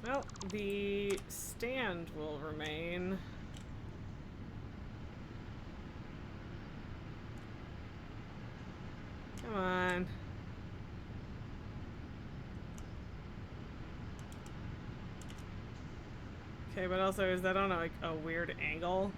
S1: Well, the stand will remain. Come on. Okay, but also, is that on like a weird angle?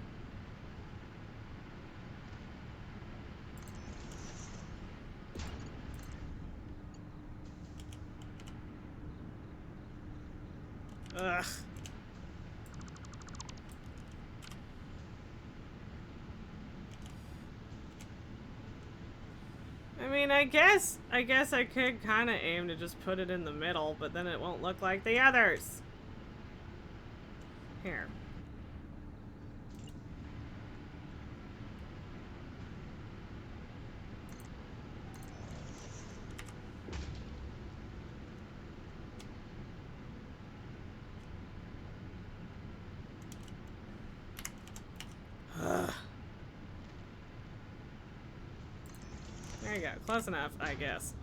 S1: I mean, I guess I could kind of aim to just put it in the middle, but then it won't look like the others. Here. There you go. Close enough, I guess.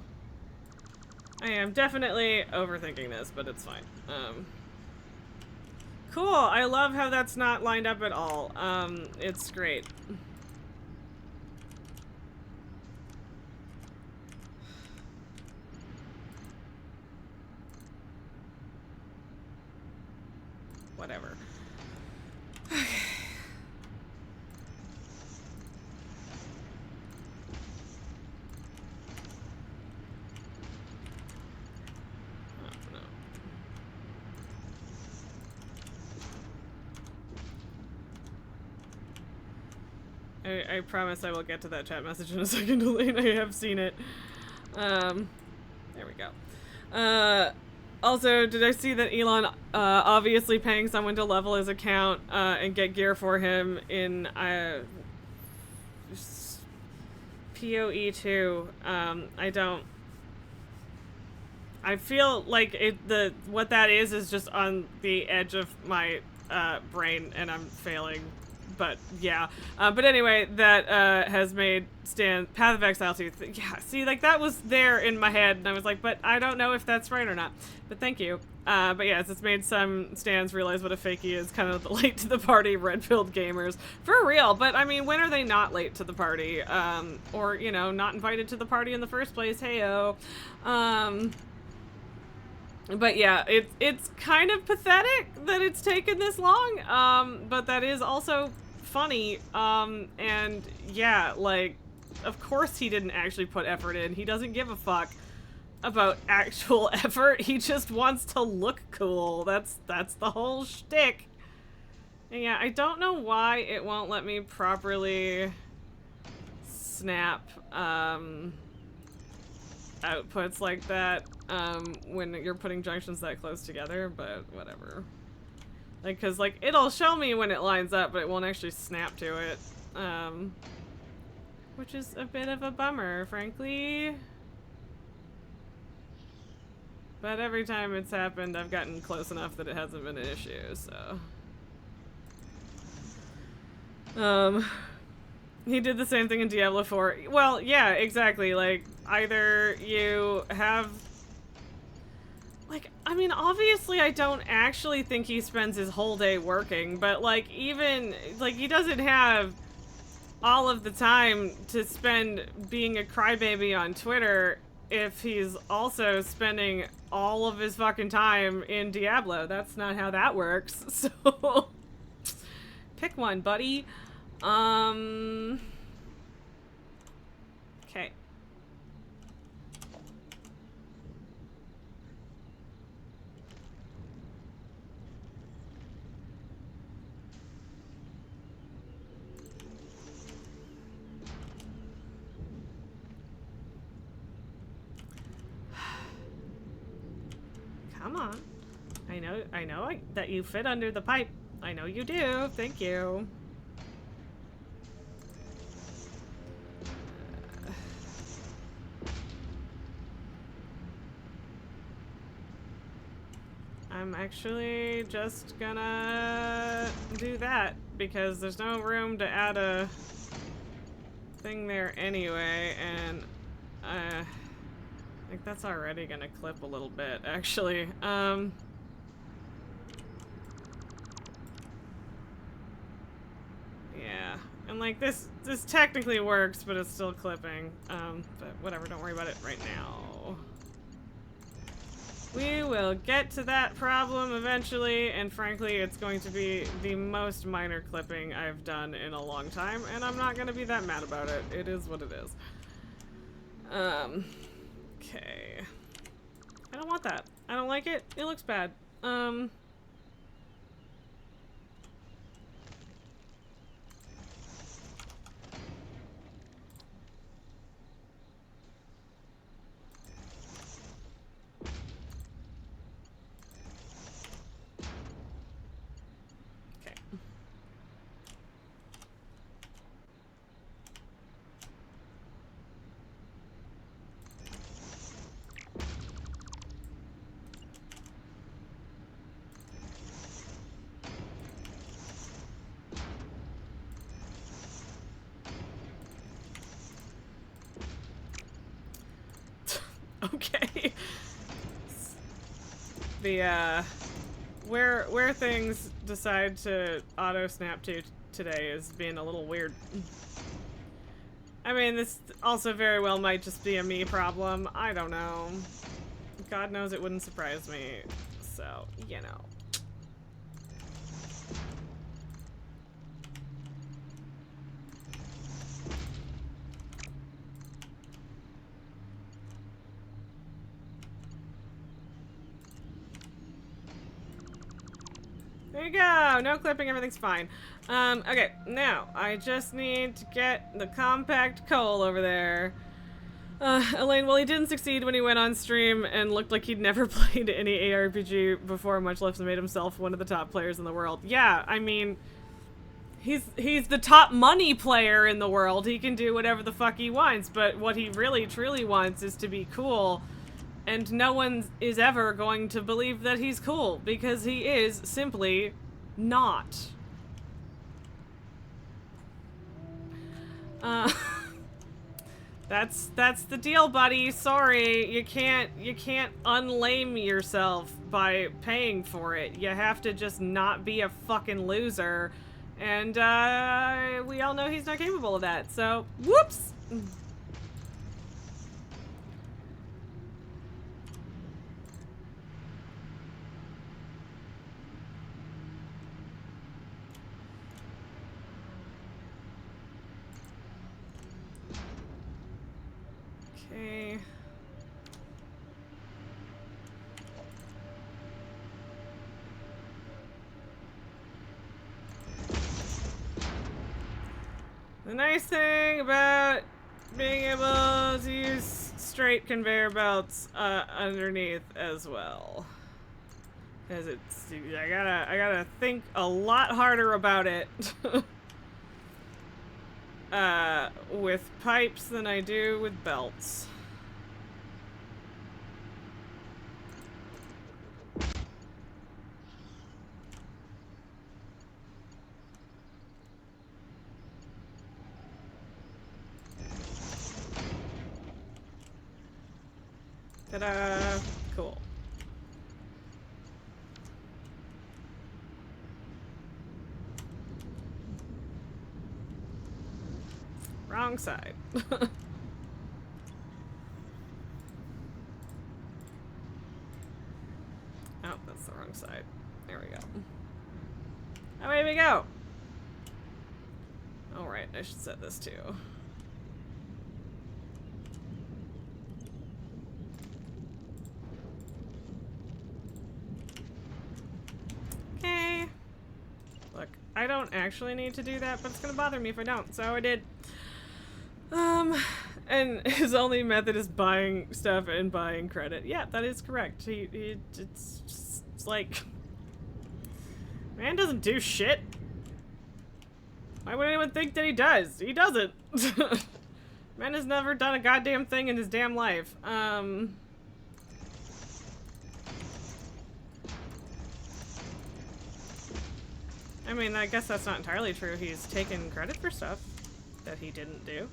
S1: I am definitely overthinking this, but it's fine. Cool. I love how that's not lined up at all. It's great. Whatever. Okay. I promise I will get to that chat message in a second, Elaine. I have seen it. There we go. Also, did I see that Elon obviously paying someone to level his account and get gear for him in PoE2? I feel like what that is just on the edge of my brain, and I'm failing. But yeah, but anyway, that has made Path of Exile 2. Yeah, see, like that was there in my head, and I was like, but I don't know if that's right or not. But thank you. But yes, it's made some stands realize what a fake he is, kind of the late to the party red-pilled gamers for real. But I mean, when are they not late to the party, or you know, not invited to the party in the first place? Heyo. But yeah, it's kind of pathetic that it's taken this long, but that is also funny, and yeah, like, of course he didn't actually put effort in. He doesn't give a fuck about actual effort. He just wants to look cool. That's the whole shtick. And yeah, I don't know why it won't let me properly snap, outputs like that when you're putting junctions that close together, but whatever. Like, cause like it'll show me when it lines up, but it won't actually snap to it, which is a bit of a bummer, frankly. But every time it's happened, I've gotten close enough that it hasn't been an issue, so. He did the same thing in Diablo 4. Well, yeah, exactly. Like, either you have... Like, I mean, obviously I don't actually think he spends his whole day working, but, like, even... Like, he doesn't have all of the time to spend being a crybaby on Twitter if he's also spending all of his fucking time in Diablo. That's not how that works, so... Pick one, buddy. Okay. Come on. I know that you fit under the pipe. I know you do. Thank you. I'm actually just gonna do that because there's no room to add a thing there anyway, and like that's already gonna clip a little bit, actually. Yeah, and like this technically works, but it's still clipping. But whatever, don't worry about it right now. We will get to that problem eventually, and frankly, it's going to be the most minor clipping I've done in a long time, and I'm not gonna be that mad about it. It is what it is. Okay. I don't want that. I don't like it. It looks bad. The, where things decide to auto-snap to today is being a little weird. I mean, this also very well might just be a me problem. I don't know. God knows it wouldn't surprise me. So, you know. There you go! No clipping, everything's fine. Okay, now, I just need to get the compact coal over there. Elaine, well, he didn't succeed when he went on stream and looked like he'd never played any ARPG before, much less made himself one of the top players in the world. Yeah, I mean, he's the top money player in the world. He can do whatever the fuck he wants, but what he really, truly wants is to be cool. And no one is ever going to believe that he's cool, because he is simply not. That's the deal, buddy. Sorry, you can't unlame yourself by paying for it. You have to just not be a fucking loser. And we all know he's not capable of that. So, whoops. Okay. The nice thing about being able to use straight conveyor belts underneath as well, because it's I gotta think a lot harder about it with pipes than I do with belts. Ta-da! Cool. Wrong side. Oh, that's the wrong side. There we go. Away we go! Alright, I should set this too. Okay. Look, I don't actually need to do that, but it's gonna bother me if I don't, so I did. And his only method is buying stuff and buying credit. Yeah, that is correct. It's just like... Man doesn't do shit. Why would anyone think that he does? He doesn't. Man has never done a goddamn thing in his damn life. I mean, I guess that's not entirely true. He's taken credit for stuff that he didn't do.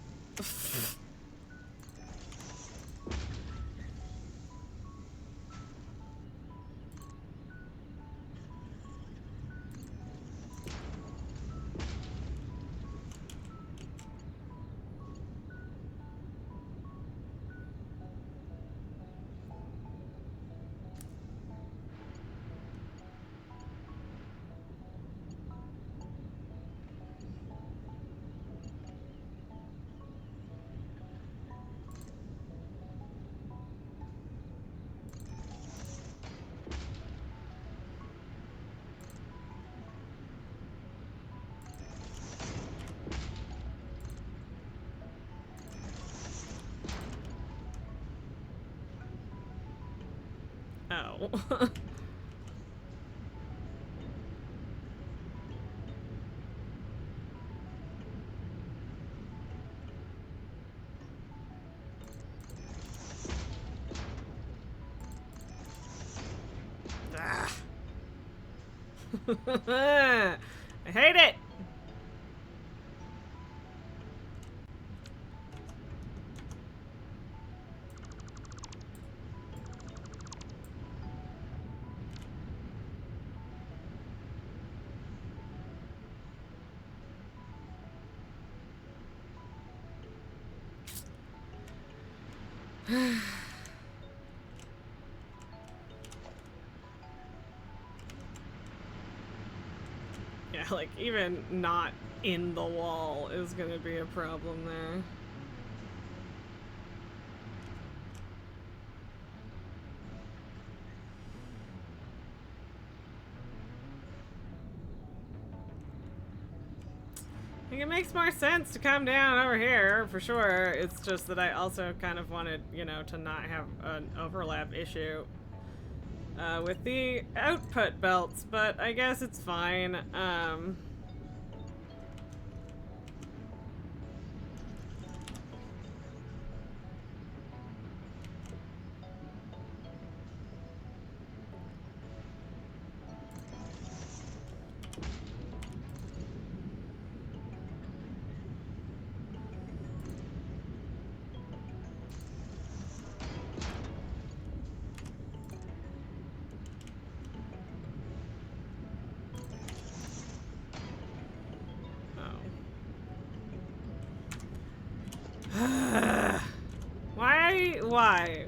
S1: Oh. Ah. I hate it. Yeah, like, even not in the wall is gonna be a problem there. I think it makes more sense to come down over here, for sure. It's just that I also kind of wanted, you know, to not have an overlap issue with the output belts, but I guess it's fine.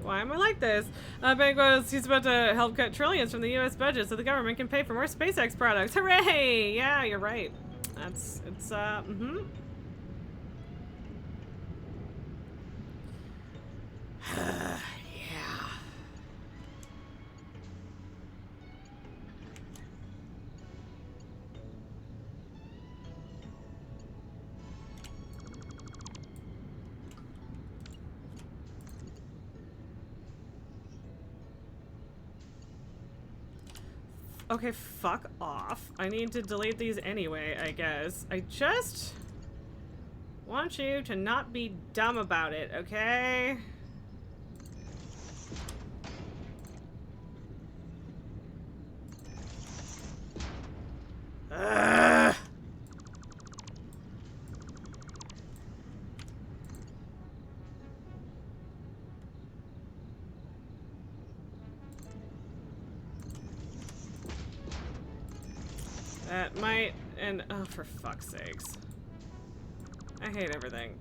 S1: Why am I like this? Bank goes, he's about to help cut trillions from the US budget so the government can pay for more SpaceX products. Hooray! Yeah, you're right. Mm-hmm. Yeah. Okay, fuck off. I need to delete these anyway, I guess. I just want you to not be dumb about it, okay? Ugh. That might, and oh, for fuck's sakes. I hate everything.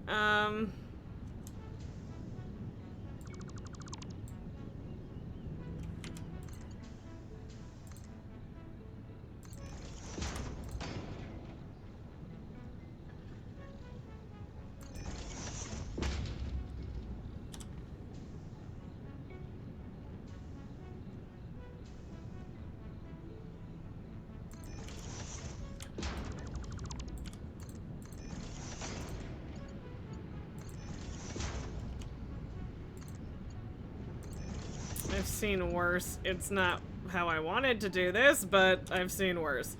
S1: I've seen worse. It's not how I wanted to do this, but I've seen worse.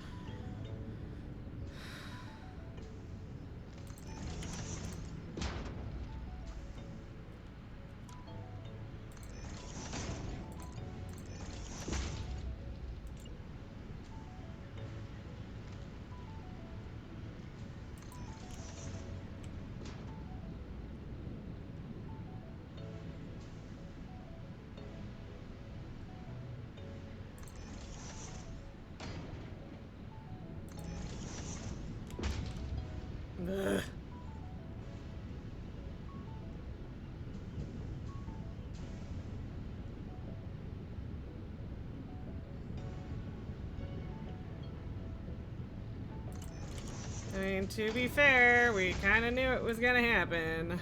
S1: Ugh. I mean, to be fair, we kind of knew it was gonna happen.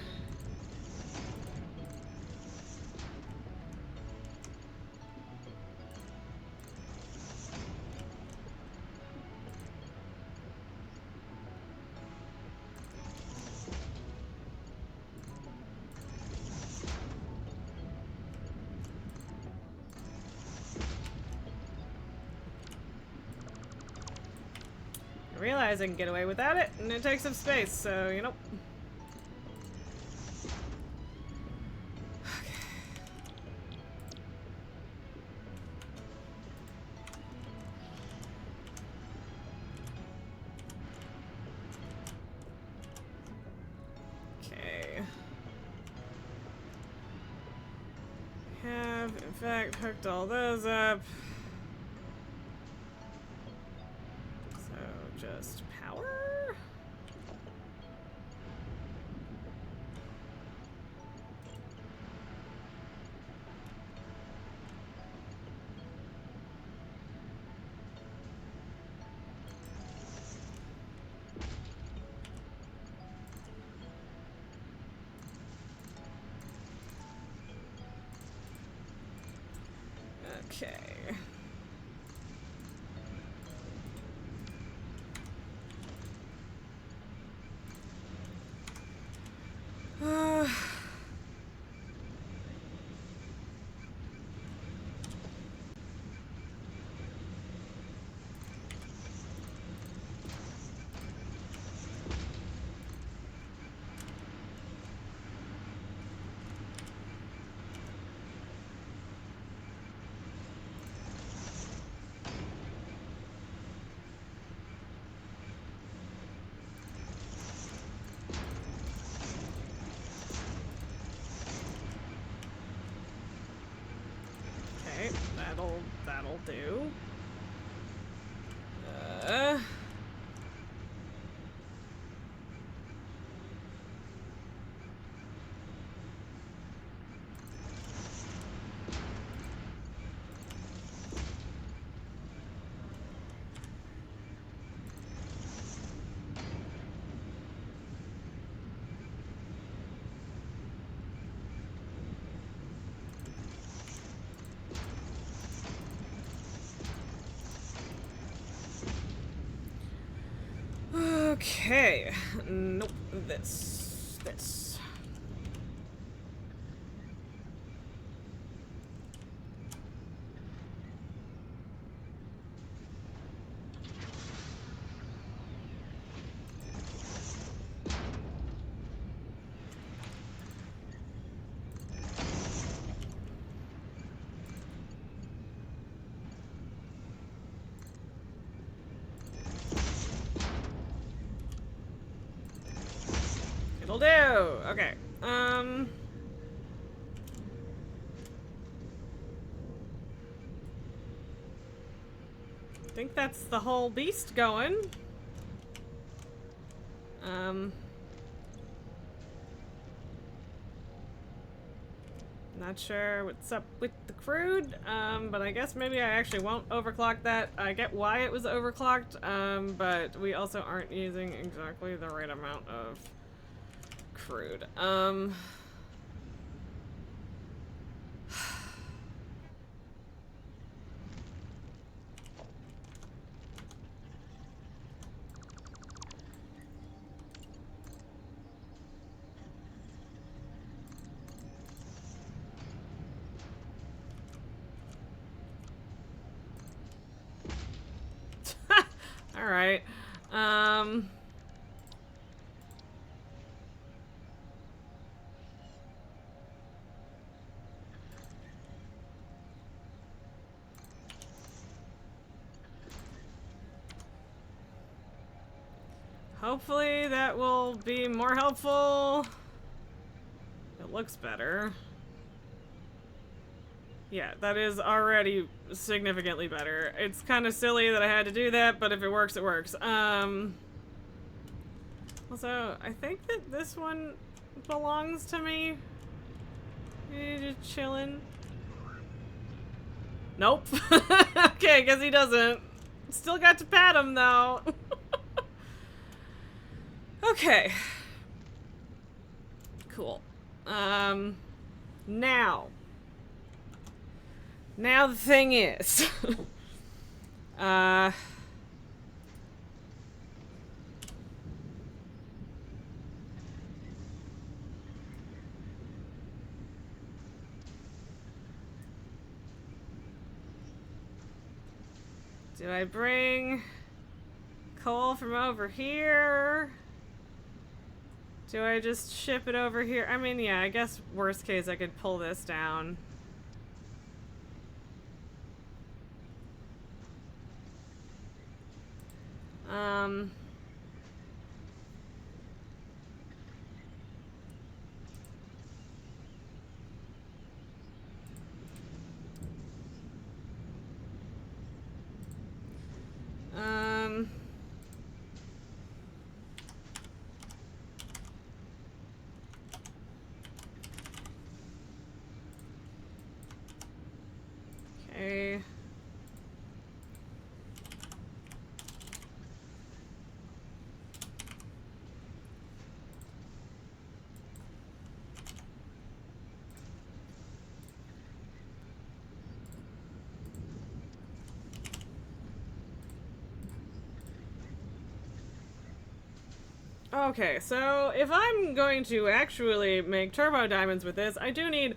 S1: I realize I can get away without it, and it takes up space, so, you know. Okay. Have, in fact, hooked all those up. So, just power? that'll do. Okay. Nope. This. It'll do. Okay. I think that's the whole beast going. Not sure what's up with the crude, but I guess maybe I actually won't overclock that. I get why it was overclocked, but we also aren't using exactly the right amount of crude. All right. Hopefully that will be more helpful. It looks better. Yeah, that is already significantly better. It's kind of silly that I had to do that, but if it works, it works. Also, I think that this one belongs to me. You're just chilling. Nope. Okay, I guess he doesn't. Still got to pat him, though. Okay. Cool. Now the thing is, do I bring coal from over here? Do I just ship it over here? I mean, yeah, I guess worst case I could pull this down. Okay. Okay, so if I'm going to actually make turbo diamonds with this, I do need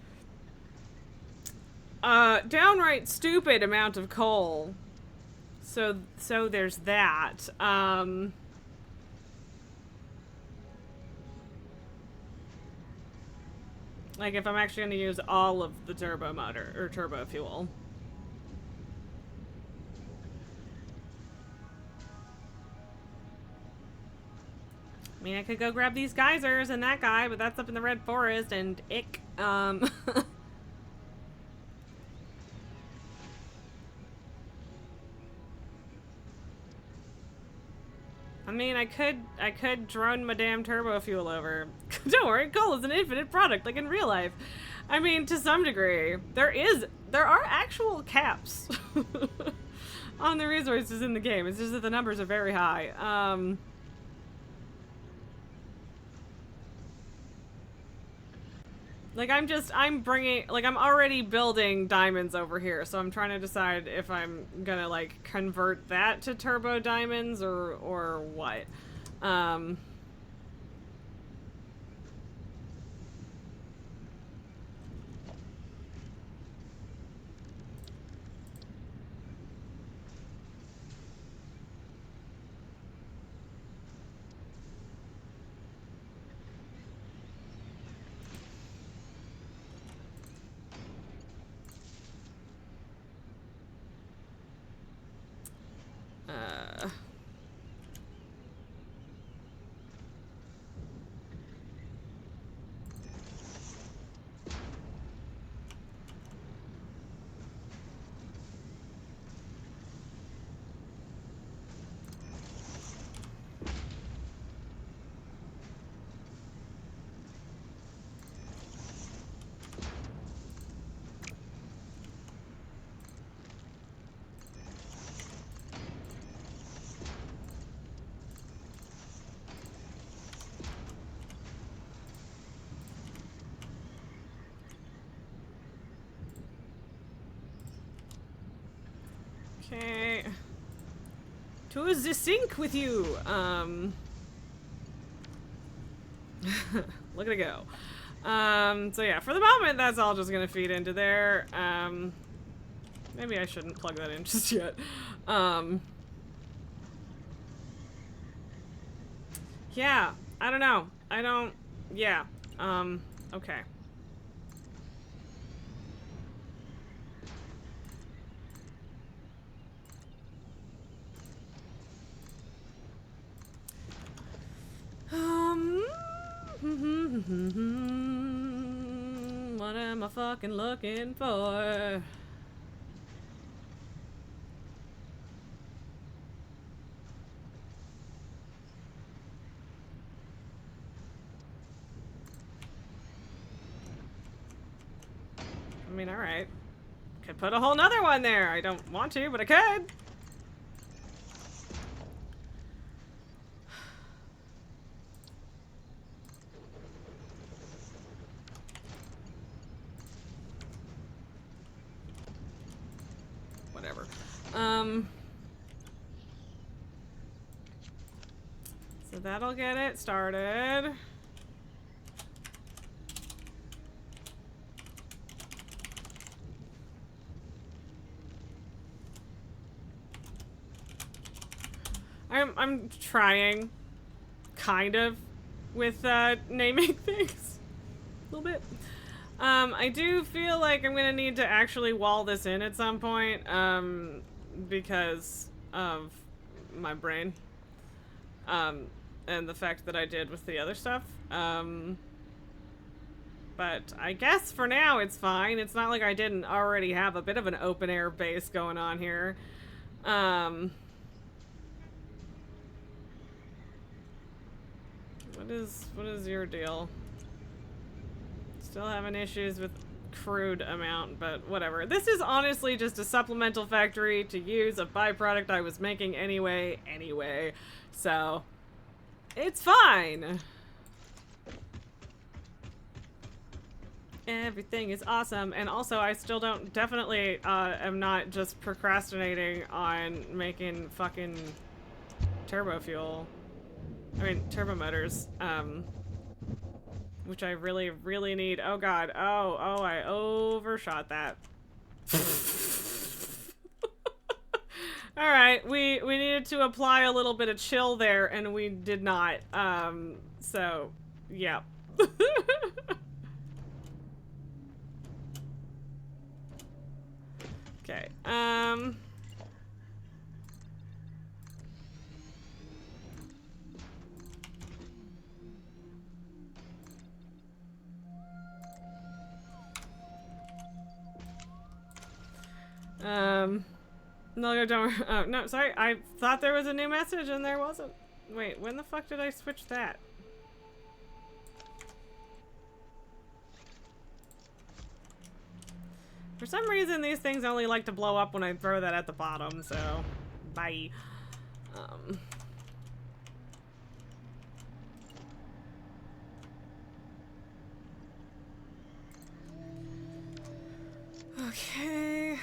S1: a downright stupid amount of coal. So there's that. Like if I'm actually going to use all of the turbo motor or turbo fuel. I mean, I could go grab these geysers and that guy, but that's up in the red forest and ick. mean, I could drone my damn turbo fuel over. Don't worry, coal is an infinite product, like in real life. I mean, to some degree, there are actual caps on the resources in the game. It's just that the numbers are very high. Like, I'm already building diamonds over here, so I'm trying to decide if I'm gonna, like, convert that to turbo diamonds or what. Okay. To the sink with you. Look at it go. So yeah, for the moment, that's all just gonna feed into there. Maybe I shouldn't plug that in just yet. Yeah, I don't know. Yeah, okay. What am I fucking looking for? I mean, alright. Could put a whole nother one there. I don't want to, but I could. Whatever. So that'll get it started. I'm trying, kind of, with naming things a little bit. I do feel like I'm gonna need to actually wall this in at some point, because of my brain, and the fact that I did with the other stuff. But I guess for now it's fine. It's not like I didn't already have a bit of an open air base going on here. What is your deal? Still having issues with crude amount, but whatever. This is honestly just a supplemental factory to use a byproduct I was making anyway. So it's fine. Everything is awesome. And also I still definitely am not just procrastinating on making fucking turbo fuel. I mean, turbo motors, which I really, really need. Oh god. Oh, I overshot that. Alright, we needed to apply a little bit of chill there, and we did not. So, yeah. Okay, no, don't. Oh, no, sorry. I thought there was a new message and there wasn't. Wait, when the fuck did I switch that? For some reason, these things only like to blow up when I throw that at the bottom, so... Bye. Okay...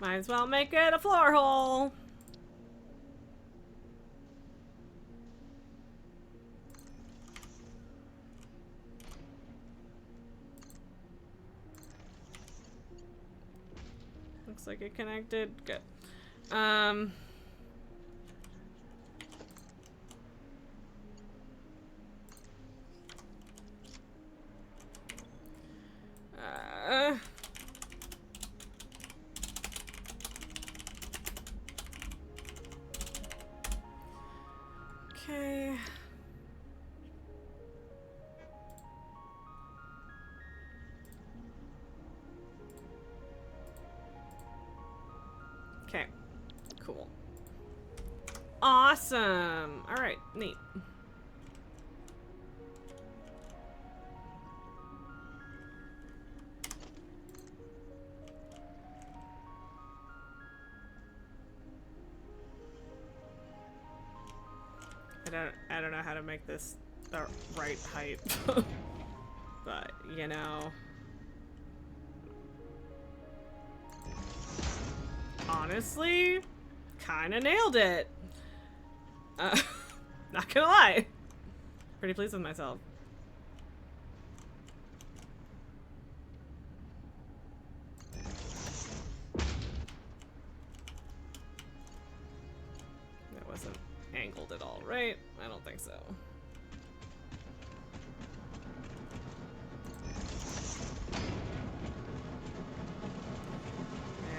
S1: Might as well make it a floor hole. Looks like it connected. Good. Okay. Okay. Cool. Awesome. All right. Neat. I don't know how to make this the right height. But, you know. Honestly, kinda nailed it. Not gonna lie. Pretty pleased with myself. That wasn't angled at all, right? I don't think so.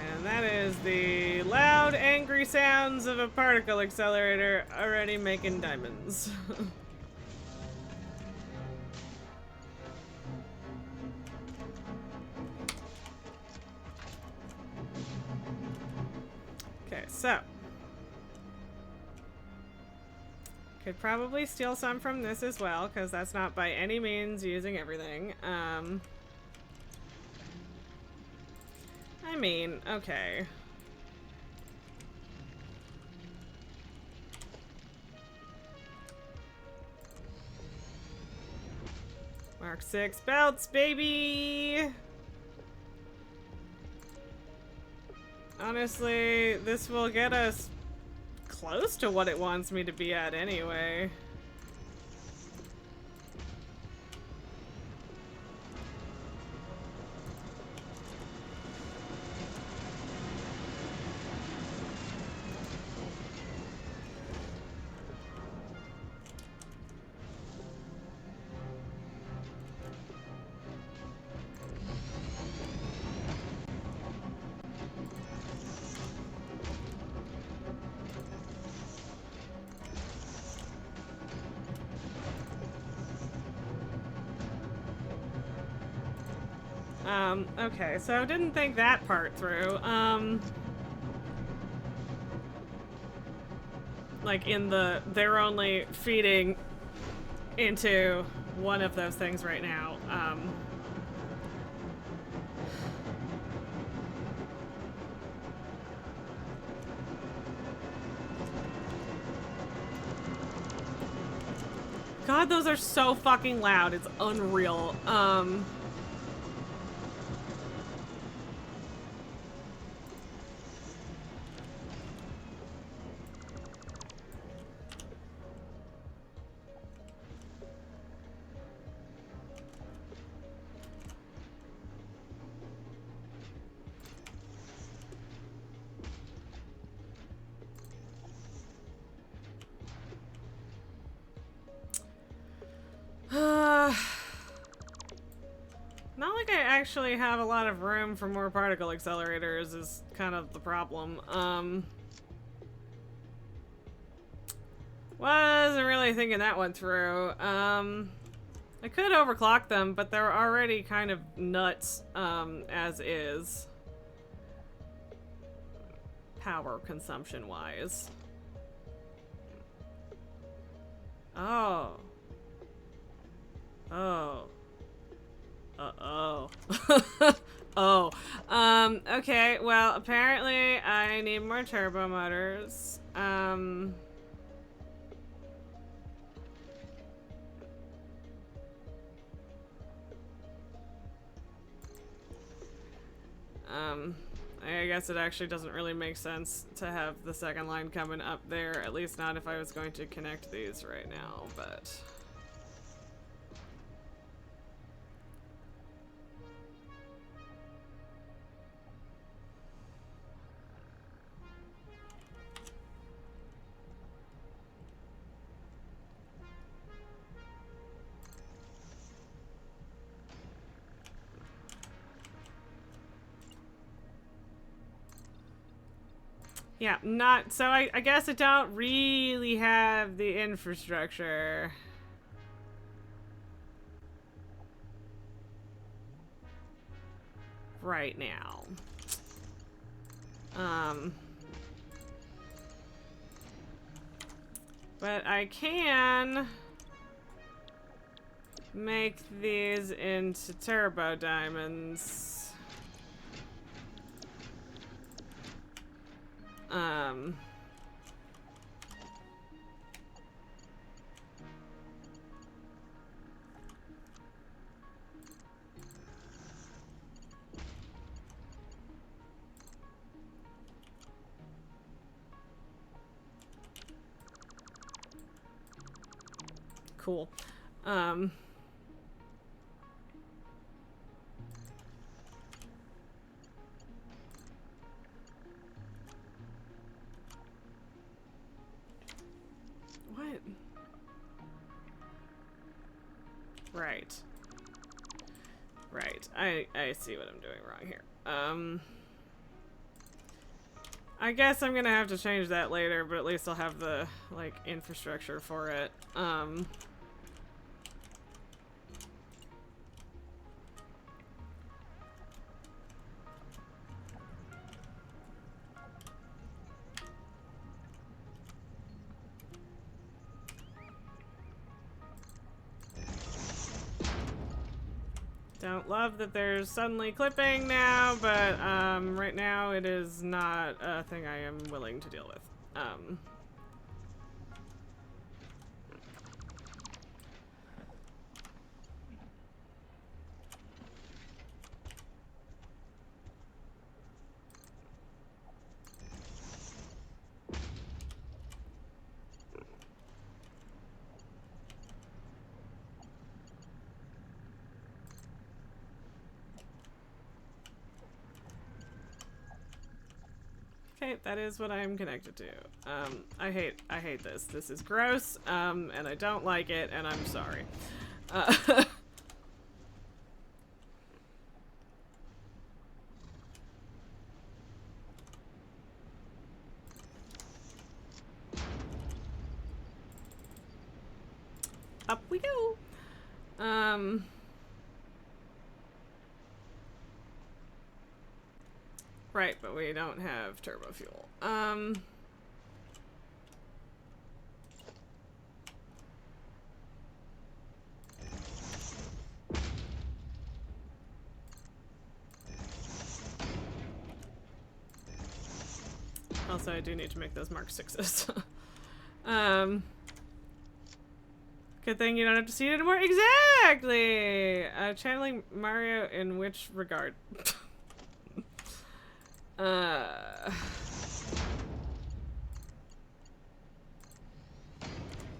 S1: And that is the loud, angry sounds of a particle accelerator already making diamonds. Okay, so. Could probably steal some from this as well, because that's not by any means using everything. I mean, okay. Mark 6 belts, baby! Honestly, this will get us close to what it wants me to be at anyway. Okay, so didn't think that part through. Like in they're only feeding into one of those things right now. God, those are so fucking loud. It's unreal. Not like I actually have a lot of room for more particle accelerators is kind of the problem. Wasn't really thinking that one through. I could overclock them, but they're already kind of nuts, as is. Power consumption wise. Oh. Oh. Uh-oh. Oh. Okay, well, apparently I need more turbo motors. I guess it actually doesn't really make sense to have the second line coming up there, at least not if I was going to connect these right now, but... Yeah, not so I guess I don't really have the infrastructure. Right now. But I can make these into turbo diamonds. Cool. What? Right. Right. I see what I'm doing wrong here. I guess I'm gonna have to change that later, but at least I'll have the, like, infrastructure for it. Don't love that there's suddenly clipping now, but right now it is not a thing I am willing to deal with. Okay, that is what I'm connected to. I hate this. This is gross, and I don't like it, and I'm sorry. Up we go. Right, but we don't have turbo fuel. Also, I do need to make those Mark 6s. Good thing you don't have to see it anymore. Exactly! Channeling Mario in which regard?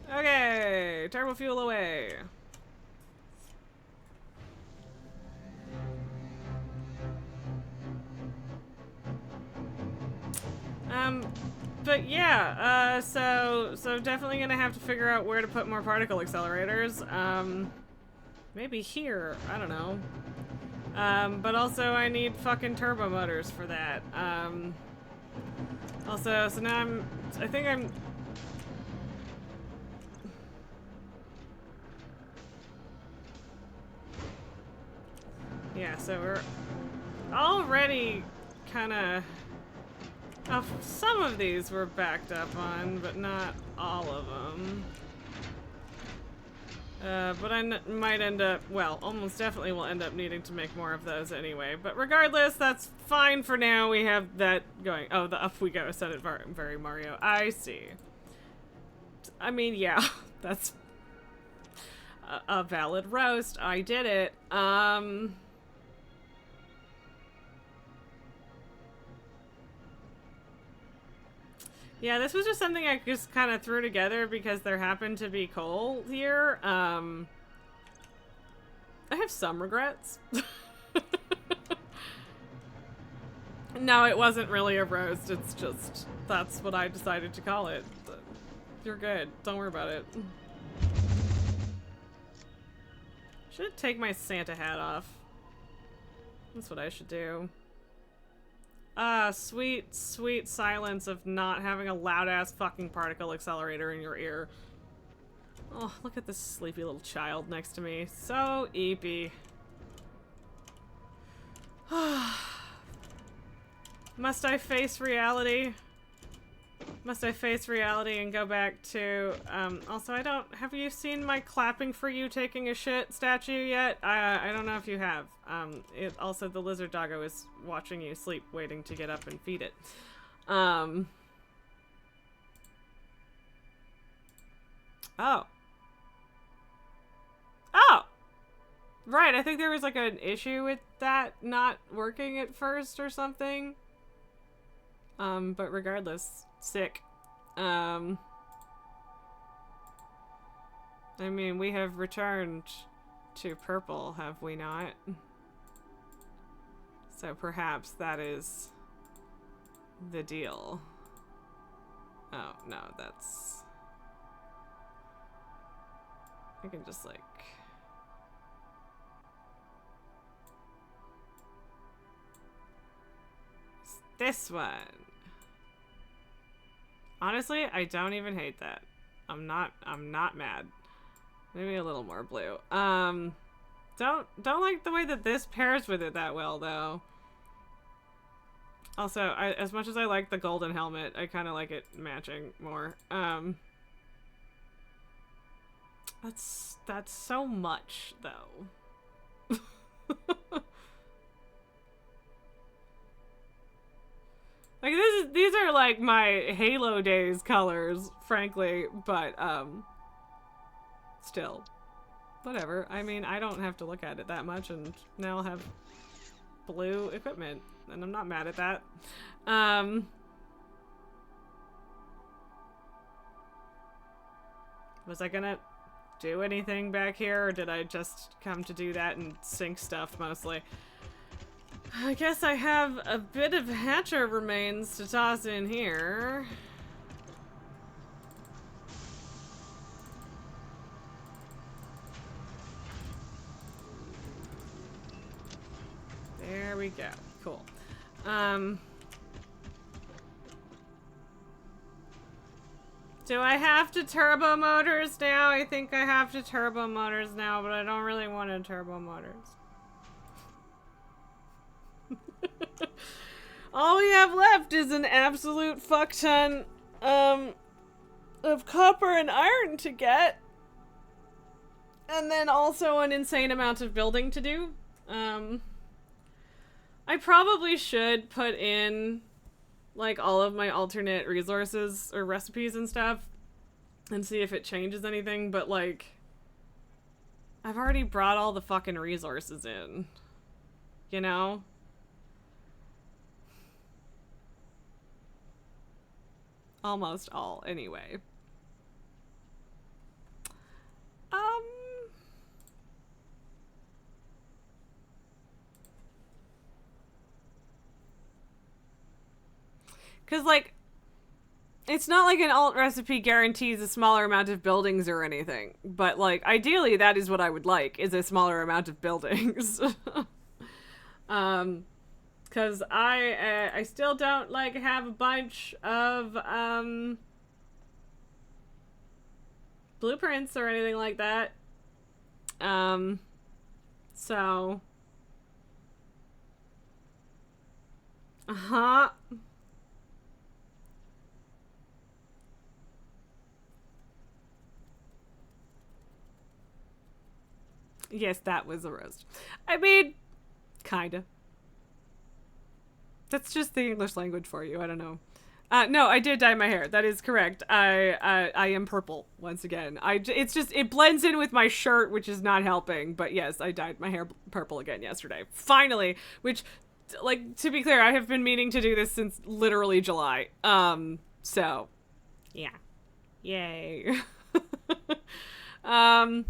S1: Okay, turbo fuel away. But yeah, so definitely gonna have to figure out where to put more particle accelerators. Maybe here, I don't know. But also I need fucking turbo motors for that. Also, so now I think I'm... Yeah, so we're already kind of... some of these we're backed up on, but not all of them. But I might end up, well, almost definitely will end up needing to make more of those anyway. But regardless, that's fine for now. We have that going. Oh, the up we go, said it very Mario. I see. I mean, yeah, that's a valid roast. I did it. Yeah, this was just something I just kind of threw together because there happened to be coal here. I have some regrets. No, it wasn't really a roast. It's just, that's what I decided to call it. But you're good. Don't worry about it. Should take my Santa hat off. That's what I should do. Sweet, sweet silence of not having a loud-ass fucking particle accelerator in your ear. Oh, look at this sleepy little child next to me. So eepy. Must I face reality? Must I face reality and go back to, also have you seen my clapping for you taking a shit statue yet? I don't know if you have. Also the lizard doggo is watching you sleep, waiting to get up and feed it. Oh. Oh! Right, I think there was like an issue with that not working at first or something. But regardless, sick. I mean, we have returned to purple, have we not? So perhaps that is the deal. Oh, no, that's... I can just, like... This one. Honestly, I don't even hate that. I'm not mad. Maybe a little more blue. Don't like the way that this pairs with it that well, though. Also, as much as I like the golden helmet, I kind of like it matching more. That's so much, though. Like, these are like my Halo days colors, frankly, but still, whatever. I mean, I don't have to look at it that much, and now I'll have blue equipment, and I'm not mad at that. Was I gonna do anything back here, or did I just come to do that and sink stuff mostly? I guess I have a bit of hatcher remains to toss in here. There we go. Cool. Do I have to turbo motors now? I think I have to turbo motors now, but I don't really want to turbo motors. All we have left is an absolute fuck ton of copper and iron to get. And then also an insane amount of building to do. I probably should put in like all of my alternate resources or recipes and stuff and see if it changes anything, but like I've already brought all the fucking resources in, you know? Almost all, anyway. Because, like, it's not like an alt recipe guarantees a smaller amount of buildings or anything. But, like, ideally that is what I would like, is a smaller amount of buildings. Because I still don't like have a bunch of blueprints or anything like that. So uh-huh. Yes, that was a roast. I mean, kinda. That's just the English language for you. I don't know. No, I did dye my hair. That is correct. I am purple once again. It's just it blends in with my shirt, which is not helping. But yes, I dyed my hair purple again yesterday. Finally, which, like, to be clear, I have been meaning to do this since literally July. So yeah, yay. um,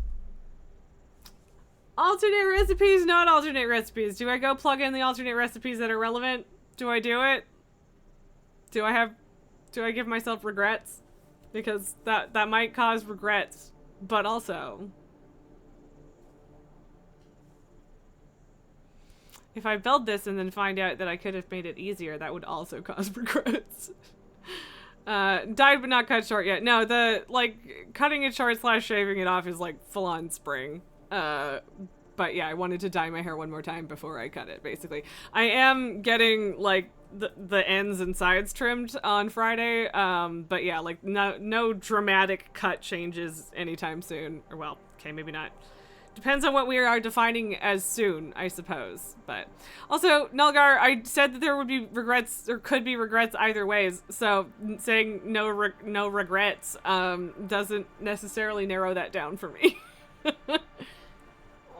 S1: alternate recipes, not alternate recipes. Do I go plug in the alternate recipes that are relevant? Do I do it? Do I give myself regrets? Because that might cause regrets, but also if I build this and then find out that I could have made it easier, that would also cause regrets. Dyed but not cut short yet. No, the, like, cutting it short / shaving it off is like full on spring. But yeah, I wanted to dye my hair one more time before I cut it, basically. I am getting, like, the ends and sides trimmed on Friday, but yeah, like, no dramatic cut changes anytime soon. Or, well, okay, maybe not. Depends on what we are defining as soon, I suppose. But also, Nulgar, I said that there would be regrets, or could be regrets either ways, so saying no regrets doesn't necessarily narrow that down for me.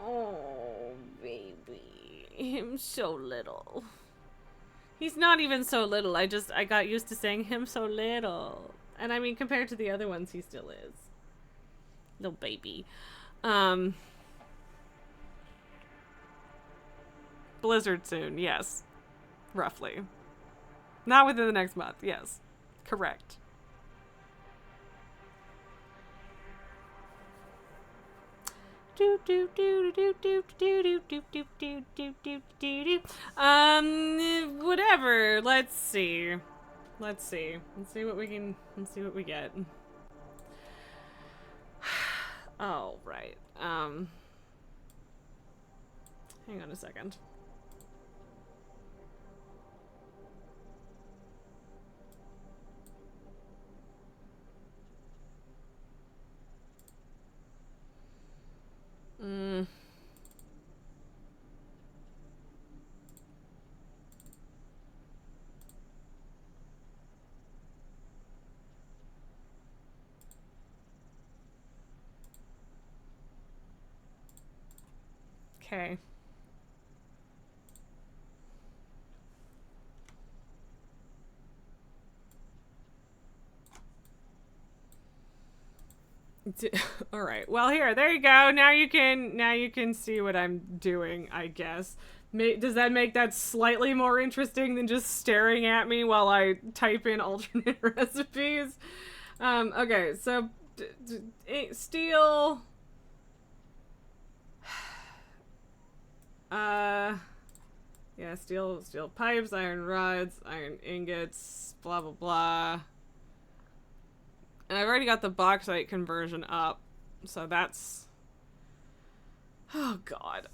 S1: Oh, baby. Him so little. He's not even so little. I got used to saying him so little. And I mean, compared to the other ones, he still is. Little baby. Blizzard soon, yes. Roughly. Not within the next month, yes. Correct. Whatever. Let's see what we get. Oh, right. Hang on a second. Okay. All right. Well, there you go. Now you can see what I'm doing, I guess. Does that make that slightly more interesting than just staring at me while I type in alternate recipes? Okay, so steel. Yeah, steel pipes, iron rods, iron ingots, blah blah blah. And I've already got the bauxite conversion up, so that's... Oh, God.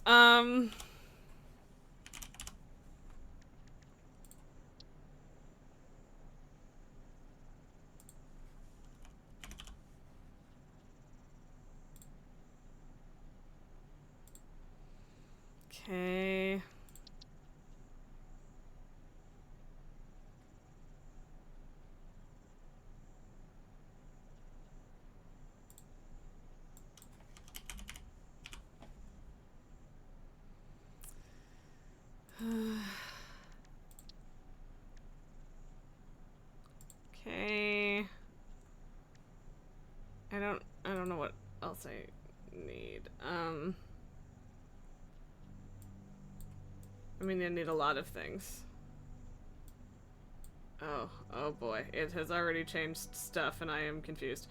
S1: Okay. Okay. I don't know what else I need. I mean, I need a lot of things. Oh boy. It has already changed stuff and I am confused.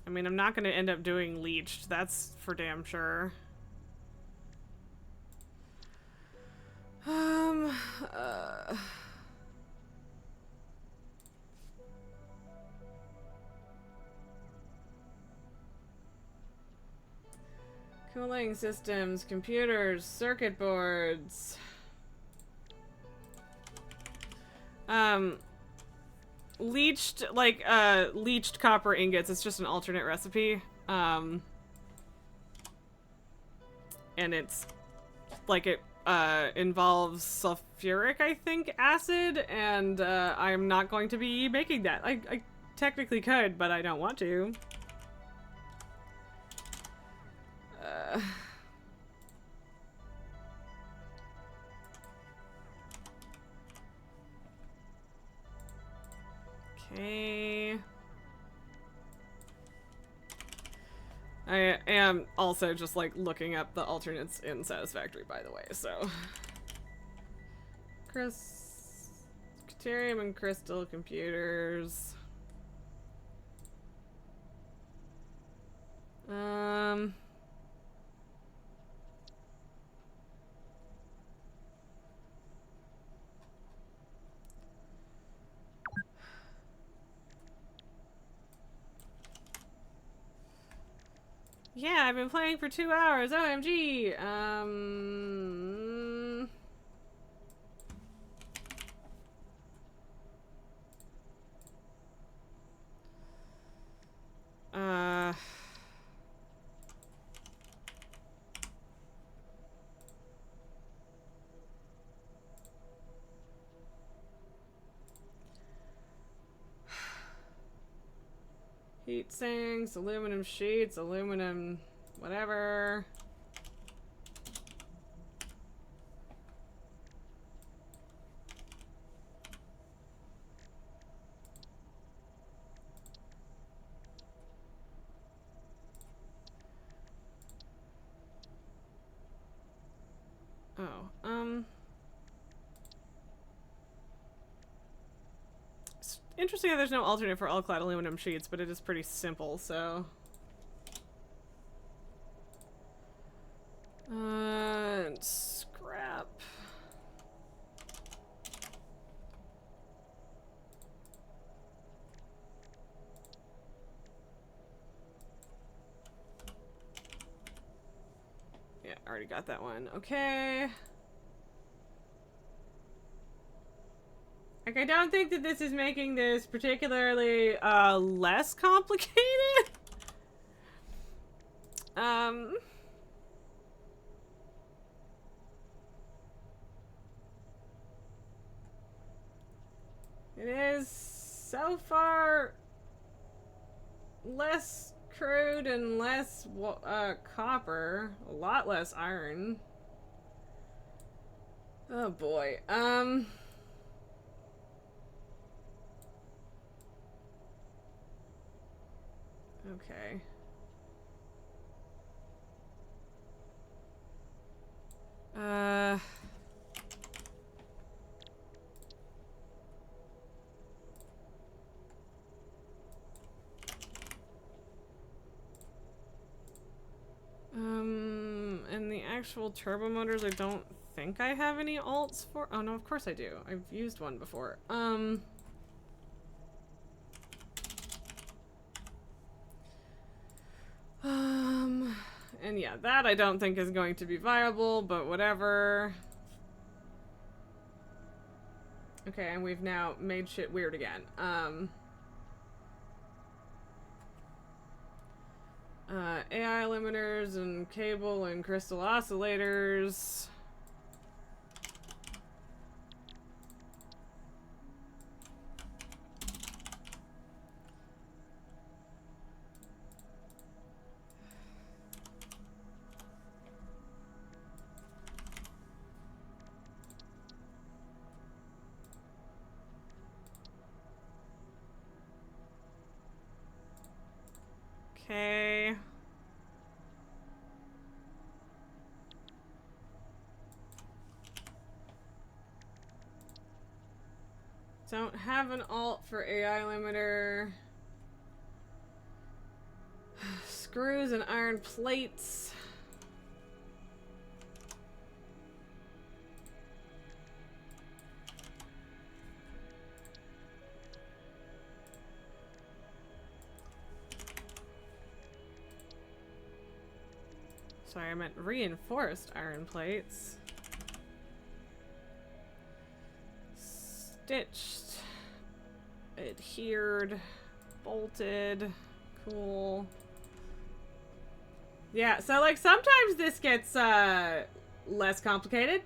S1: I mean, I'm not going to end up doing leeched. That's for damn sure. Um, uh... Cooling systems, computers, circuit boards. Leached, like, leached copper ingots. It's just an alternate recipe. And it's, like, it, involves sulfuric, I think, acid, and, I'm not going to be making that. I technically could, but I don't want to. Okay. I am also just like looking up the alternates in Satisfactory, by the way, so. Deuterium and crystal computers. Yeah, I've been playing for 2 hours. OMG. Heat sinks, aluminum sheets, aluminum whatever. Oh, it's interesting that there's no alternate for all-clad aluminum sheets, but it is pretty simple, so. Scrap. Yeah, already got that one. Okay. Like, I don't think that this is making this particularly, less complicated. It is so far less crude and less, copper. A lot less iron. Oh boy. Okay. And the actual turbo motors, I don't think I have any alts for. Oh no, of course I do. I've used one before. And yeah, that I don't think is going to be viable, but whatever. Okay, and we've now made shit weird again. AI limiters and cable and crystal oscillators. Okay. Don't have an alt for AI limiter. Screws and iron plates. Sorry, I meant reinforced iron plates. Stitched. Adhered. Bolted. Cool. Yeah, so like sometimes this gets less complicated.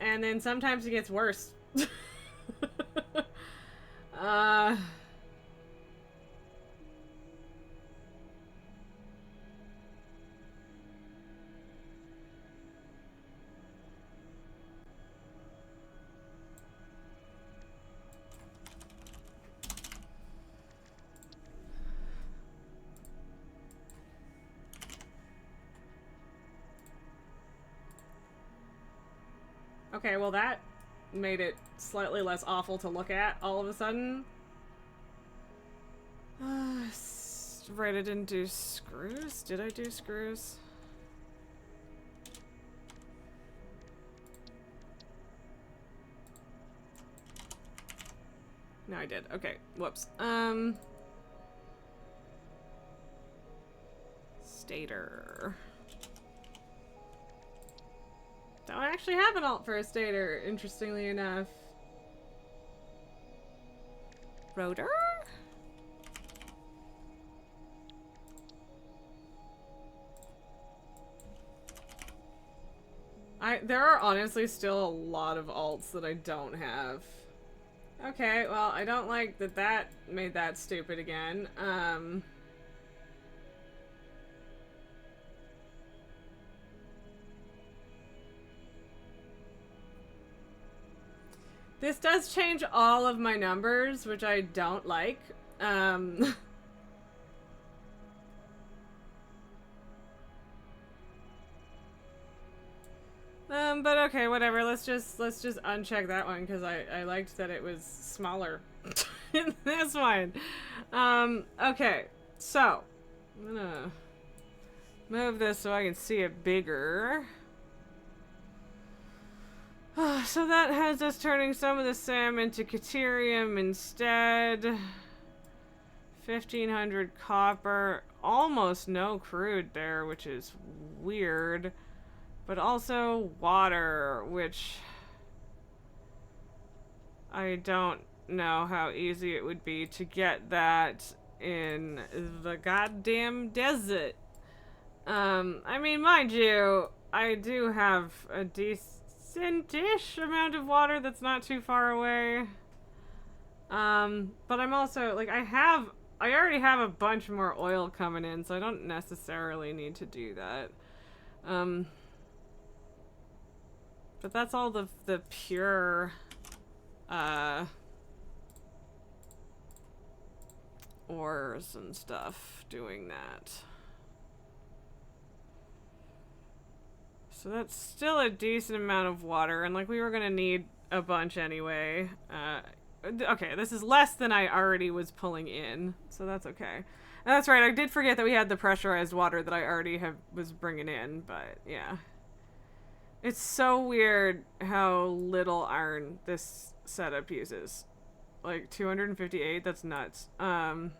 S1: And then sometimes it gets worse. Okay, well that made it slightly less awful to look at all of a sudden. Right, I didn't do screws? Did I do screws? No, I did. Okay, whoops. Stator. Don't actually have an alt for a stator, interestingly enough. Rotor? There are honestly still a lot of alts that I don't have. Okay, well, I don't like that that made that stupid again. This does change all of my numbers, which I don't like. But okay, whatever. Let's just uncheck that one because I liked that it was smaller in this one. Okay, so I'm gonna move this so I can see it bigger. So that has us turning some of the SAM into Caterium instead. 1,500 copper. Almost no crude there, which is weird. But also water, which I don't know how easy it would be to get that in the goddamn desert. I mean, mind you, I do have a decent-ish amount of water that's not too far away. But I'm also, like, I already have a bunch more oil coming in, so I don't necessarily need to do that. But that's all the pure, ores and stuff doing that. So that's still a decent amount of water, and like we were gonna need a bunch anyway. Okay, this is less than I already was pulling in, so that's okay. And that's right, I did forget that we had the pressurized water that I already was bringing in, but yeah. It's so weird how little iron this setup uses. Like 258, that's nuts. And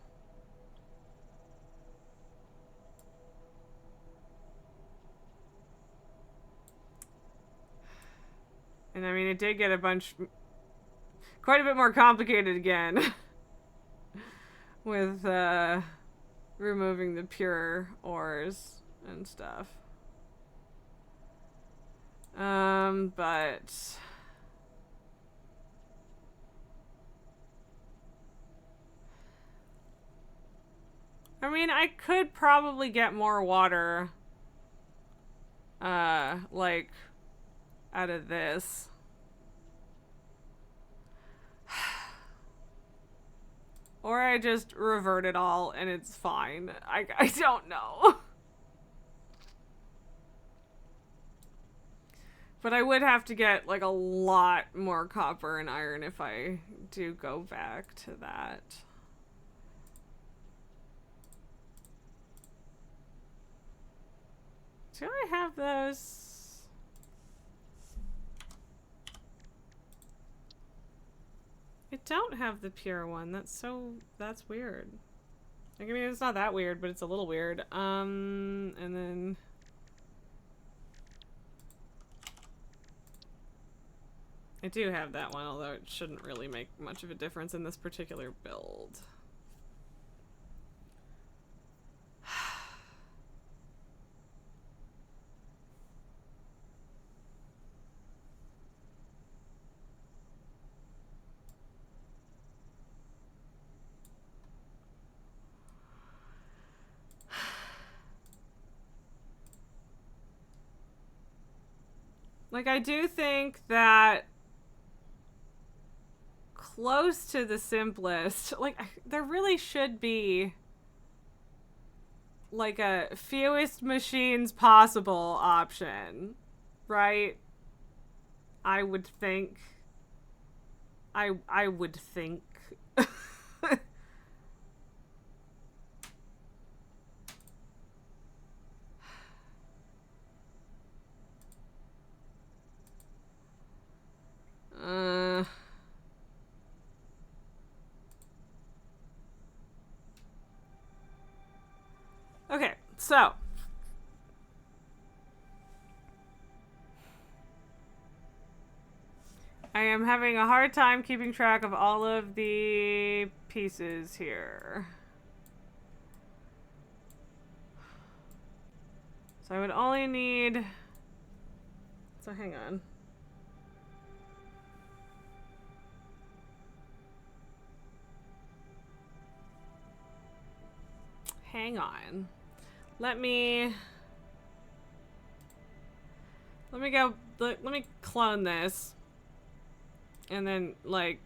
S1: I mean, it did get quite a bit more complicated again with removing the pure ores and stuff. But I mean, I could probably get more water, like, out of this. Or I just revert it all and it's fine. I don't know. But I would have to get, like, a lot more copper and iron if I do go back to that. Do I have those? I don't have the pure one. That's weird. I mean, it's not that weird, but it's a little weird. And then... I do have that one, although it shouldn't really make much of a difference in this particular build. Like, I do think that close to the simplest, like, there really should be like a fewest machines possible option, right? I would think. I would think. Okay, so I am having a hard time keeping track of all of the pieces here. So I would only need... So hang on. Hang on. Let me go, let me clone this. And then, like,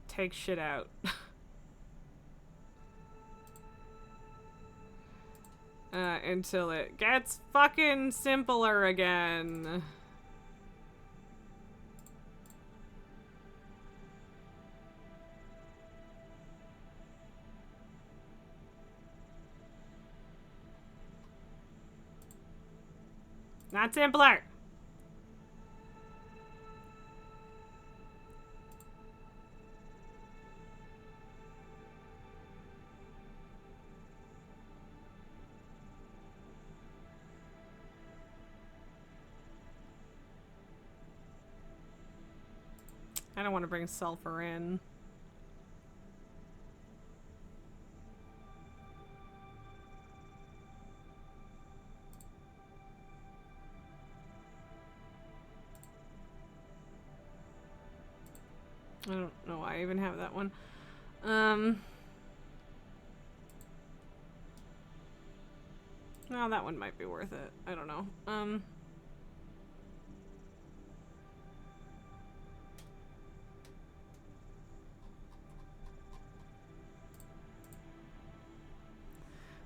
S1: take shit out. Until it gets fucking simpler again. Not simpler. I don't want to bring sulfur in. I don't know why I even have that one. No, that one might be worth it. I don't know.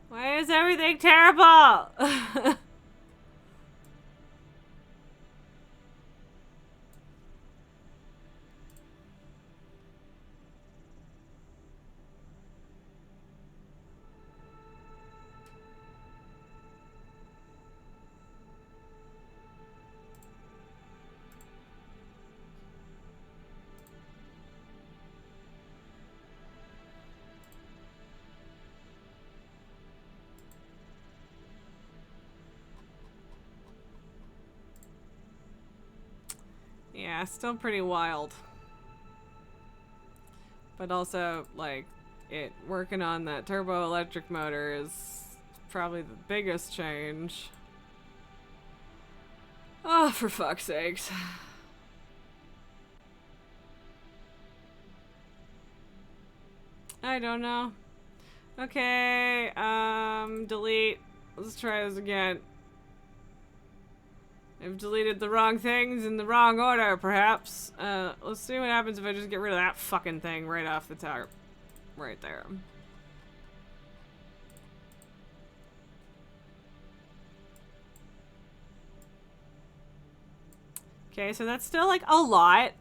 S1: Why is everything terrible? Yeah, still pretty wild. But also, like, it working on that turbo electric motor is probably the biggest change. Oh, for fuck's sakes. I don't know. Okay, delete. Let's try this again. I've deleted the wrong things in the wrong order, perhaps. Let's see what happens if I just get rid of that fucking thing right off the top. Right there. Okay, so that's still like a lot.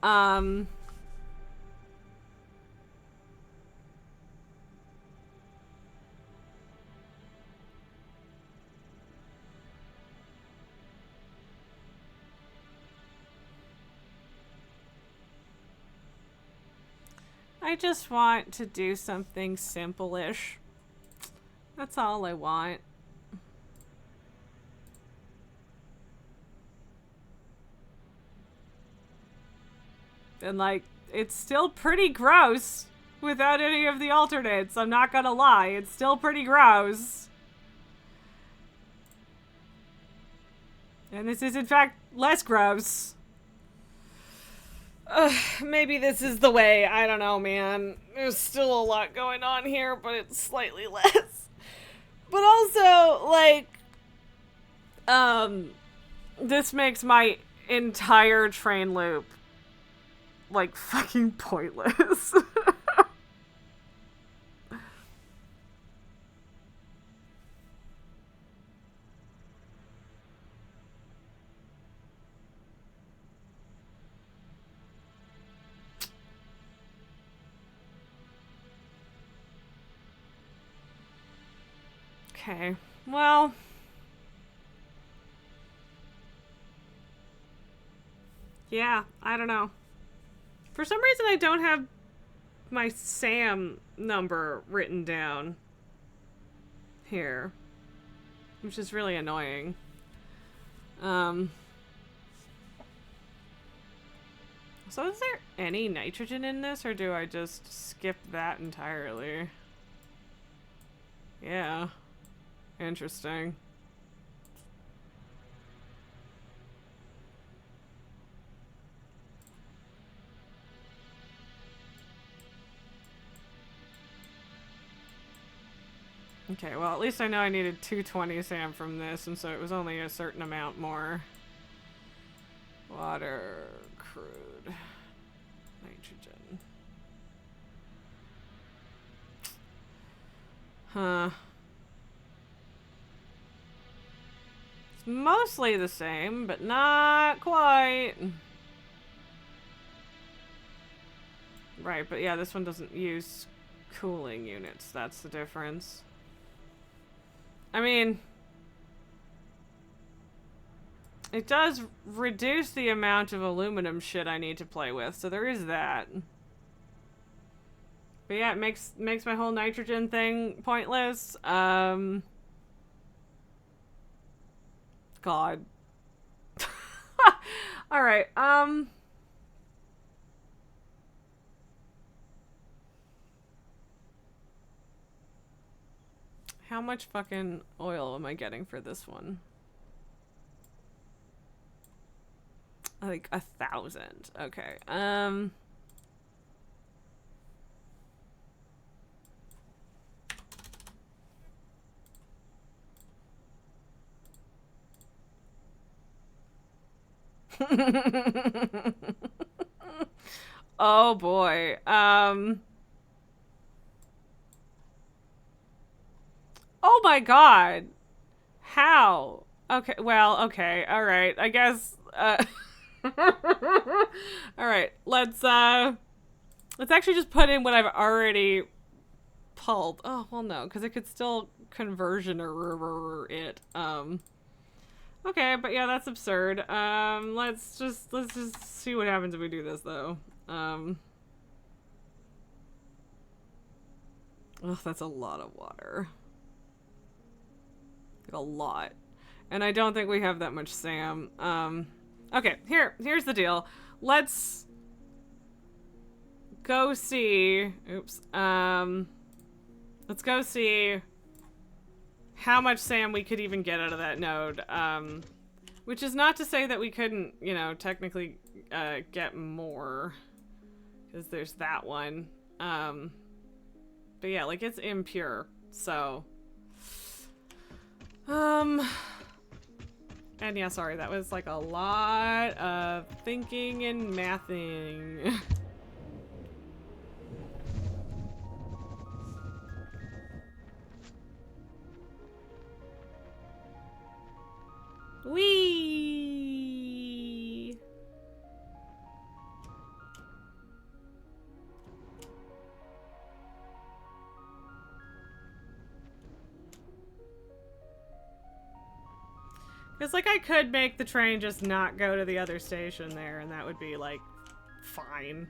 S1: I just want to do something simple-ish. That's all I want. And like, it's still pretty gross without any of the alternates. I'm not gonna lie, it's still pretty gross. And this is in fact less gross. Maybe this is the way. I don't know, man. There's still a lot going on here, but it's slightly less. But also, like, this makes my entire train loop, like, fucking pointless. Okay, well... yeah, I don't know. For some reason I don't have my SAM number written down here, which is really annoying. So is there any nitrogen in this, or do I just skip that entirely? Yeah. Interesting. Okay, well, at least I know I needed 220 SAM from this, and so it was only a certain amount more. Water, crude, nitrogen. Huh. It's mostly the same, but not quite. Right, but yeah, this one doesn't use cooling units. That's the difference. I mean, it does reduce the amount of aluminum shit I need to play with, so there is that. But yeah, it makes my whole nitrogen thing pointless. God. Alright, how much fucking oil am I getting for this one? Like 1,000. Okay. Oh boy. Oh my god. How? Okay, well, okay. All right. I guess all right. Let's actually just put in what I've already pulled. Oh, well no, cuz it could still conversion or it. Okay, but yeah, that's absurd. Let's just see what happens if we do this though. Oh, that's a lot of water. A lot. And I don't think we have that much SAM. Okay, here's the deal. Let's go see, oops, let's go see how much SAM we could even get out of that node. Which is not to say that we couldn't, you know, technically get more, because there's that one. But yeah, like, it's impure, so... And yeah, sorry, that was like a lot of thinking and mathing. Whee! It's like I could make the train just not go to the other station there, and that would be, like, fine.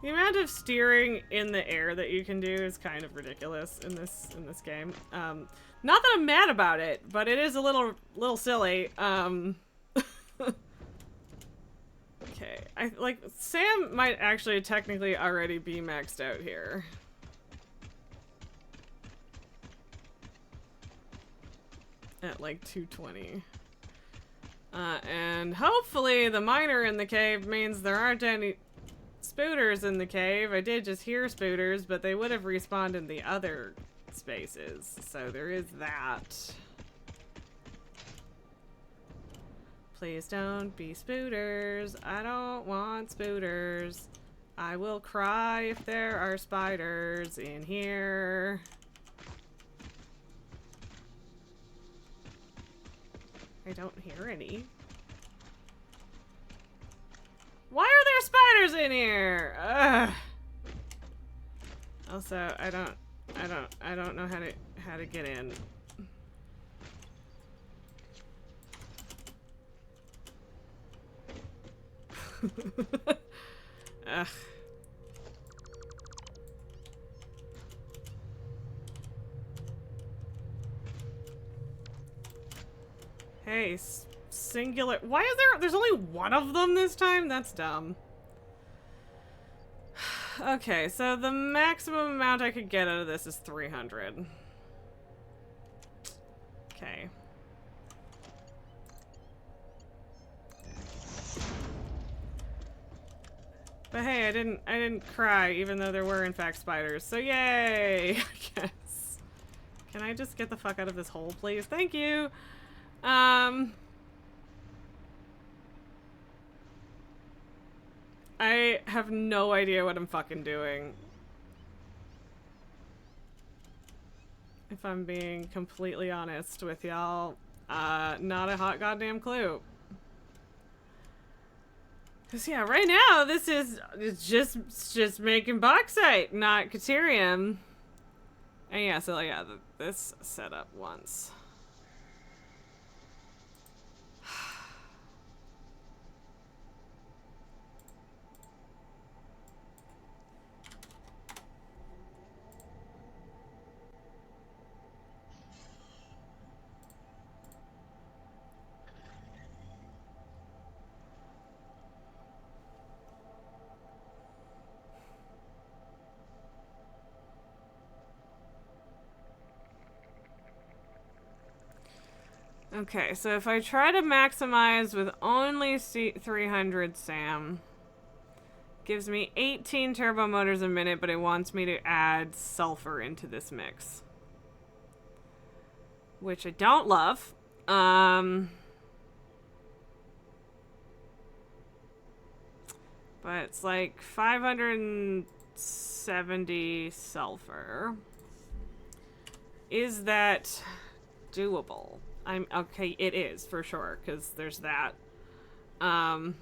S1: The amount of steering in the air that you can do is kind of ridiculous in this game. Not that I'm mad about it, but it is a little silly. Okay, Sam might actually technically already be maxed out here. At like 220. And hopefully the miner in the cave means there aren't any spooters in the cave. I did just hear spooters, but they would have respawned in the other spaces. So there is that. Please don't be spooters. I don't want spooters. I will cry if there are spiders in here. I don't hear any. Why are there spiders in here? Ugh. Also, I don't know how to get in. Ugh. Hey, singular. Why is there's only one of them this time? That's dumb. Okay, so the maximum amount I could get out of this is 300. Okay. But hey, I didn't cry, even though there were in fact spiders. So yay, I guess. Can I just get the fuck out of this hole, please? Thank you. I have no idea what I'm fucking doing. If I'm being completely honest with y'all, not a hot goddamn clue. Cause yeah, right now it's just making bauxite, not caterium. And yeah, so yeah, this setup once. Okay, so if I try to maximize with only 300 SAM, gives me 18 turbo motors a minute, but it wants me to add sulfur into this mix. Which I don't love. But it's like 570 sulfur. Is that doable? Okay, it is for sure, because there's that. And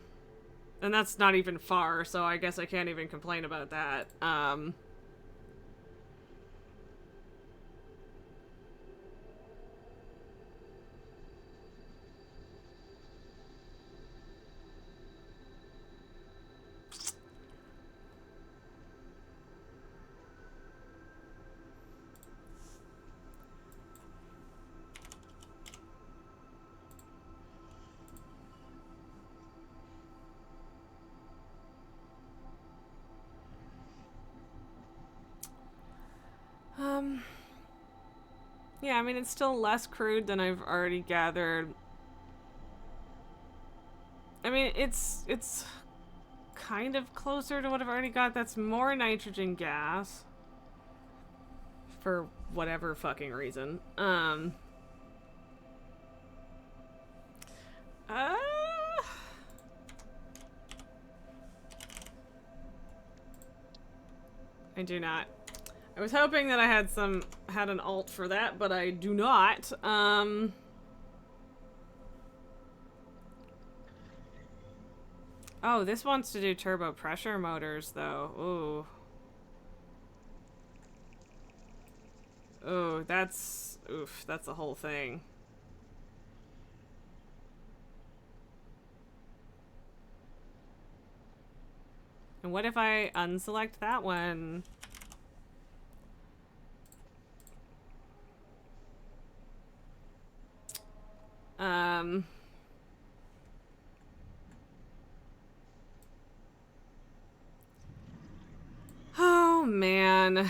S1: that's not even far, so I guess I can't even complain about that. Yeah, I mean, it's still less crude than I've already gathered. I mean, it's kind of closer to what I've already got. That's more nitrogen gas. For whatever fucking reason. I do not. I was hoping that I had an alt for that, but I do not. Oh, this wants to do turbo pressure motors, though. Ooh. Ooh, that's oof, that's the whole thing. And what if I unselect that one? Oh, man.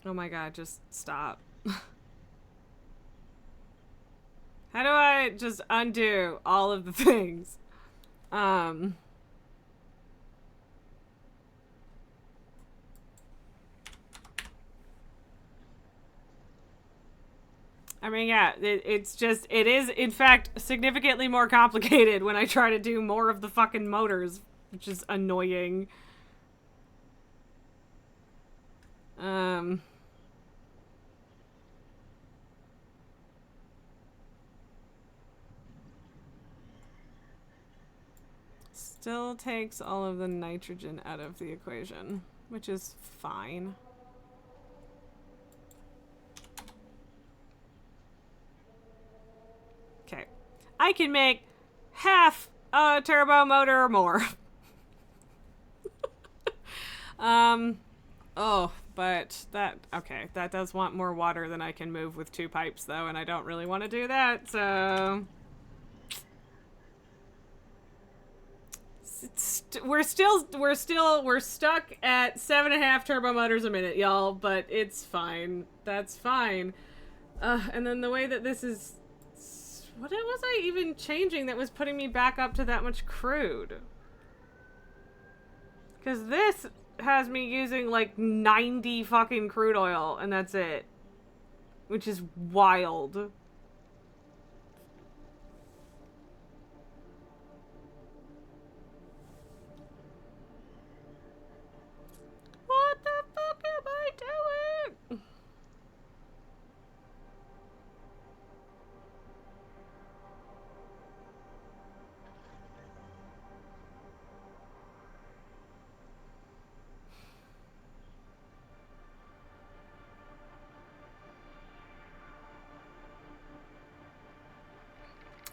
S1: Oh my god, just stop. How do I just undo all of the things? I mean, yeah, it is, in fact, significantly more complicated when I try to do more of the fucking motors, which is annoying. Still takes all of the nitrogen out of the equation, which is fine. Okay. I can make half a turbo motor or more. Oh, but okay, that does want more water than I can move with 2 pipes, though, and I don't really want to do that, so... We're stuck at 7.5 turbo motors a minute, y'all, but it's fine. That's fine. And then the way that this is... What was I even changing that was putting me back up to that much crude? Because this has me using like 90 fucking crude oil, and that's it. Which is wild. What the fuck am I doing?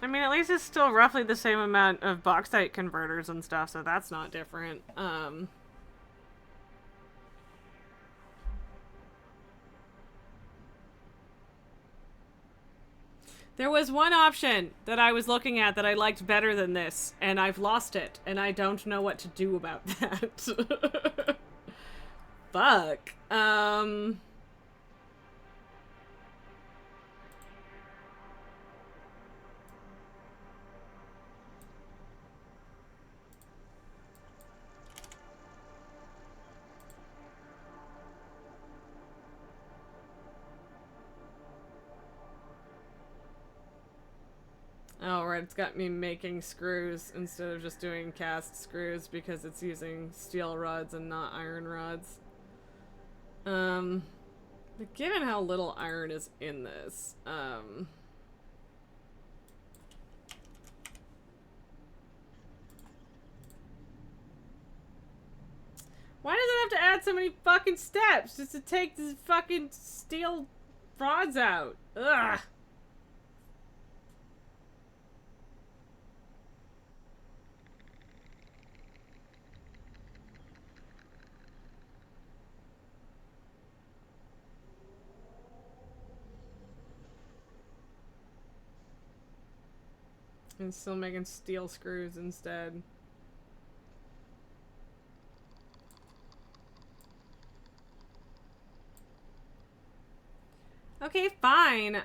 S1: I mean, at least it's still roughly the same amount of bauxite converters and stuff, so that's not different. There was one option that I was looking at that I liked better than this, and I've lost it, and I don't know what to do about that. Fuck. Oh, right, it's got me making screws instead of just doing cast screws because it's using steel rods and not iron rods. But given how little iron is in this, why does it have to add so many fucking steps just to take these fucking steel rods out? Ugh. And still making steel screws instead. Okay, fine.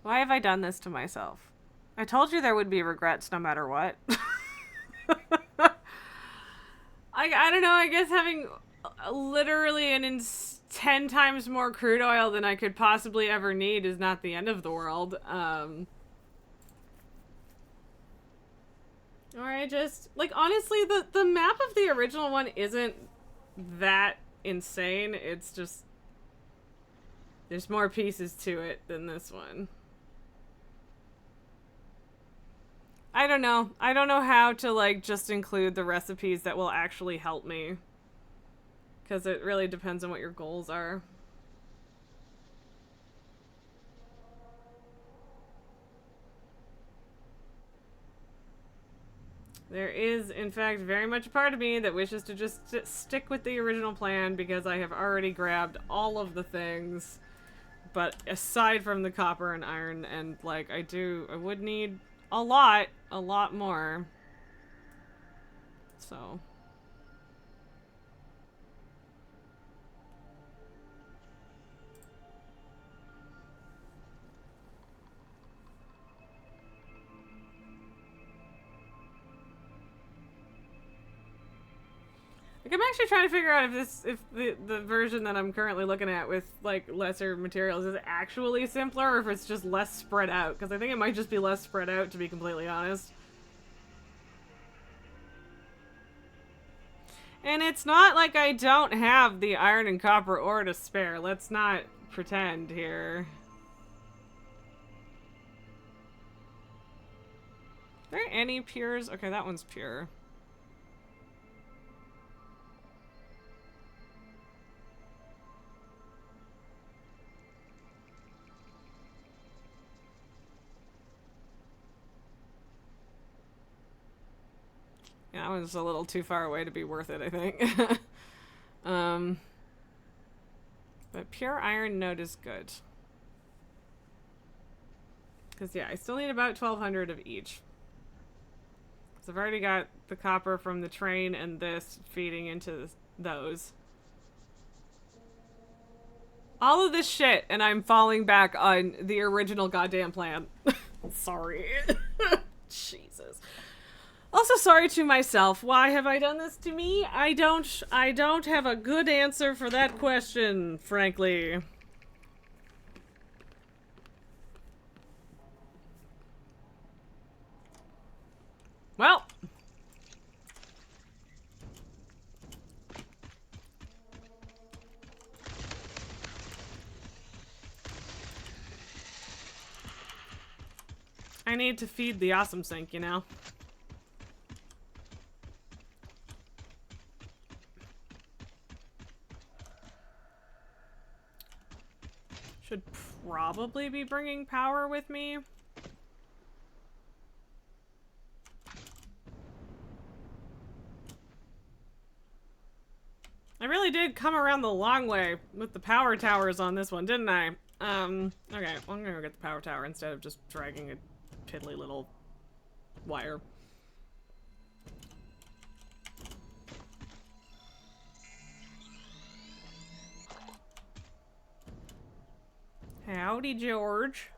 S1: Why have I done this to myself? I told you there would be regrets no matter what. I don't know, I guess having literally 10 times more crude oil than I could possibly ever need is not the end of the world. Or I just, like, honestly, the map of the original one isn't that insane. It's just, there's more pieces to it than this one. I don't know. I don't know how to, like, just include the recipes that will actually help me. Because it really depends on what your goals are. There is, in fact, very much a part of me that wishes to just stick with the original plan because I have already grabbed all of the things. But aside from the copper and iron, and, like, I would need a lot more. So... like, I'm actually trying to figure out if the version that I'm currently looking at with, like, lesser materials is actually simpler or if it's just less spread out. Because I think it might just be less spread out, to be completely honest. And it's not like I don't have the iron and copper ore to spare. Let's not pretend here. Are there any pures? Okay, that one's pure. Yeah, that one's a little too far away to be worth it, I think. But pure iron node is good. Because, yeah, I still need about 1,200 of each. So I've already got the copper from the train and this feeding into those. All of this shit, and I'm falling back on the original goddamn plan. Sorry. Jesus. Also, sorry to myself. Why have I done this to me? I don't have a good answer for that question, frankly. Well. I need to feed the awesome sink, you know? Should probably be bringing power with me. I really did come around the long way with the power towers on this one, didn't I? Okay, well, I'm gonna go get the power tower instead of just dragging a piddly little wire. Howdy, George.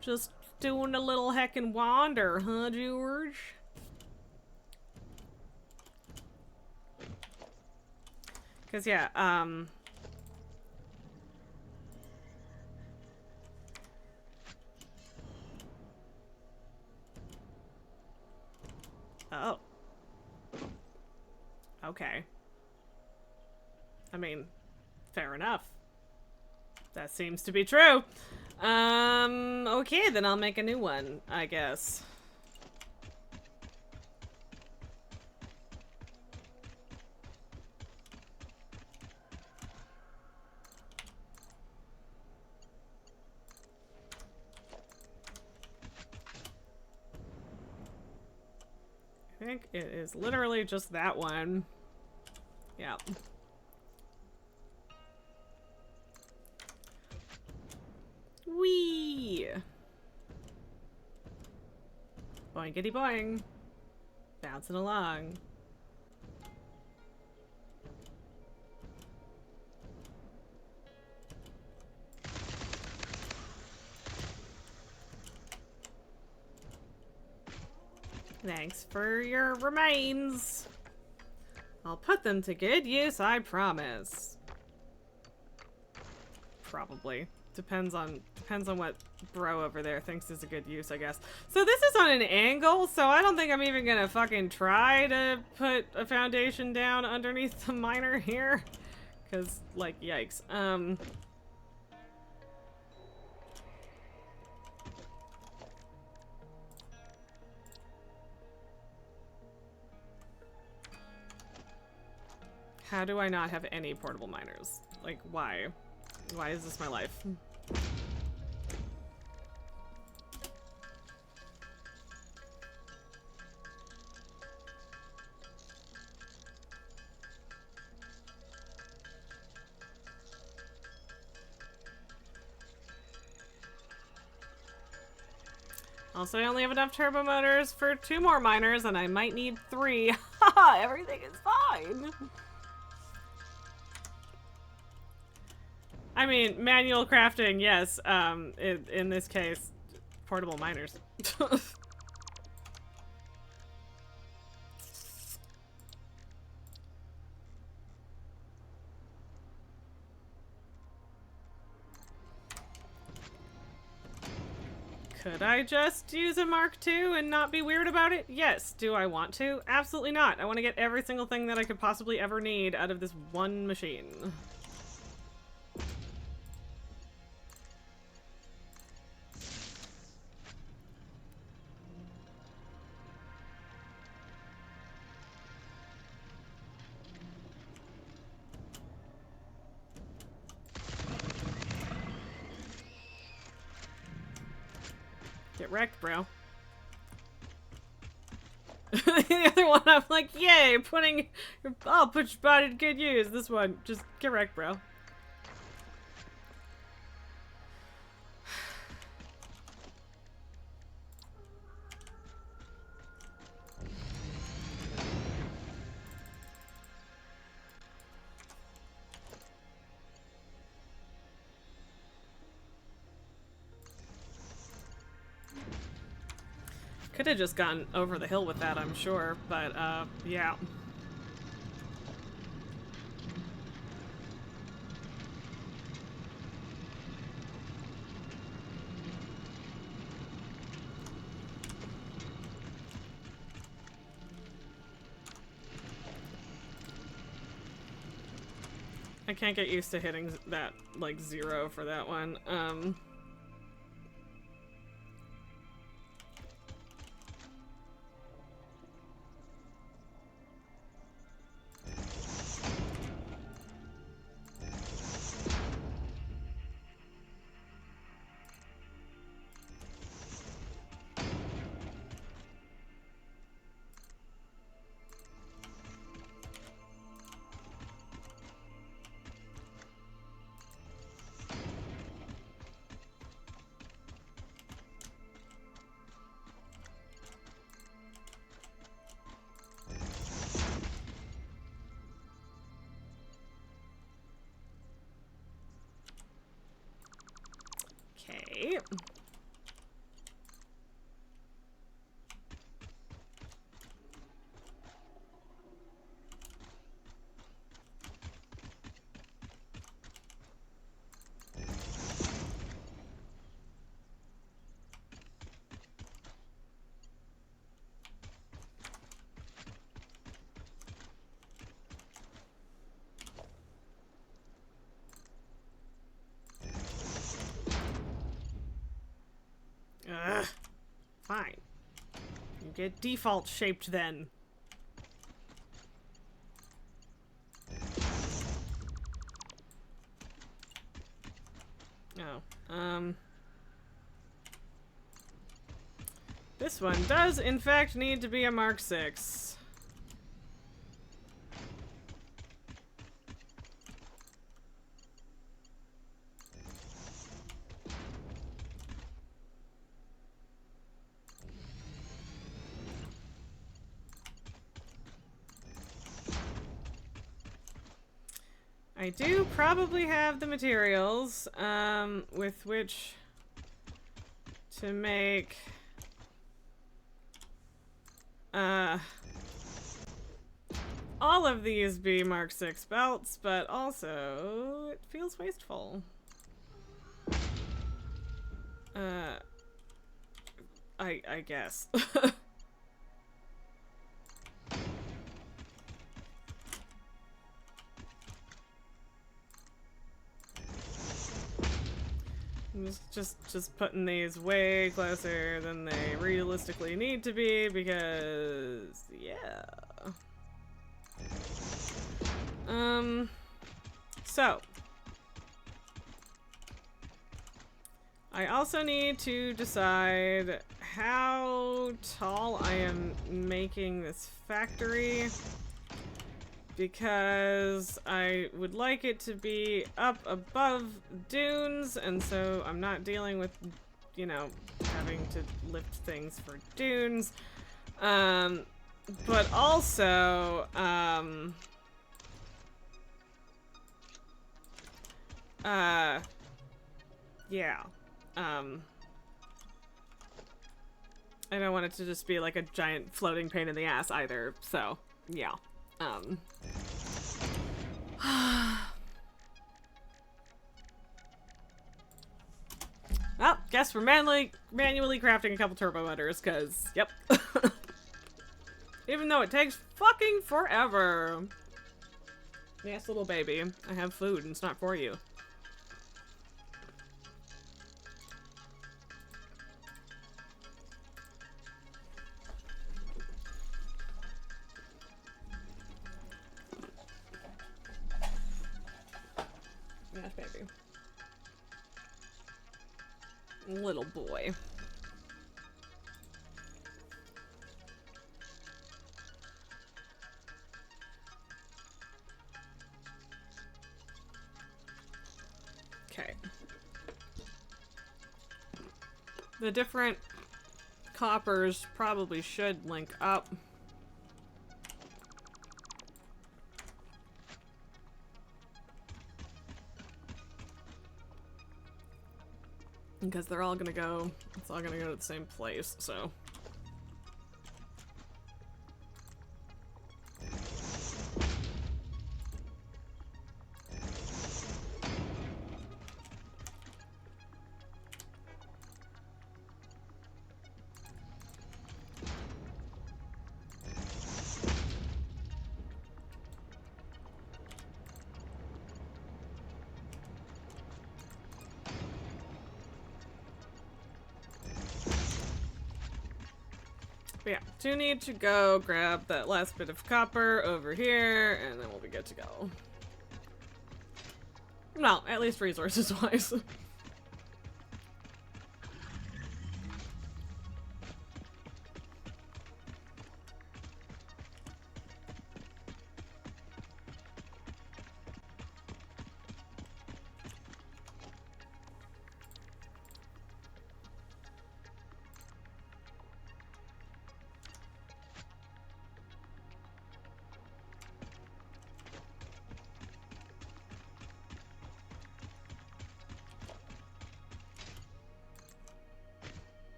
S1: Just doing a little heckin' wander, huh, George? Cause yeah, oh. Okay. I mean, fair enough. That seems to be true. Okay, then I'll make a new one, I guess. I think it is literally just that one. Yeah. Whee! Boingity boing. Bouncing along. Thanks for your remains. I'll put them to good use, I promise. Probably. depends on what bro over there thinks is a good use, I guess. So this is on an angle, so I don't think I'm even gonna fucking try to put a foundation down underneath the miner here. Cause, like, yikes. How do I not have any portable miners? Like, why? Why is this my life? Also, I only have enough turbo motors for 2 more miners, and I might need 3. Haha, everything is fine! I mean, manual crafting, yes. In this case, portable miners. Could I just use a Mark II and not be weird about it? Yes. Do I want to? Absolutely not. I want to get every single thing that I could possibly ever need out of this one machine. Get wrecked, bro. The other one, I'm like, yay, I'll put your body to good use. This one, just get wrecked, bro. Could have just gone over the hill with that, I'm sure, but, yeah. I can't get used to hitting that, like, 0 for that one. Okay. Ugh. Fine. You get default shaped then. Oh. This one does, in fact, need to be a Mark VI. I do probably have the materials, with which to make, all of these be Mark VI belts, but also it feels wasteful. I guess. I'm just putting these way closer than they realistically need to be because, yeah. So. I also need to decide how tall I am making this factory, because I would like it to be up above dunes, and so I'm not dealing with, you know, having to lift things for dunes. But also, yeah. I don't want it to just be like a giant floating pain in the ass either, so, yeah. Well, guess we're manually crafting a couple turbo motors, cause, yep. Even though it takes fucking forever. Yes, little baby, I have food and it's not for you. Yes, baby. Little boy. Okay. The different coppers probably should link up. Because they're all gonna go, it's all gonna go to the same place, so. But yeah, do need to go grab that last bit of copper over here, and then we'll be good to go. Well, at least resources-wise.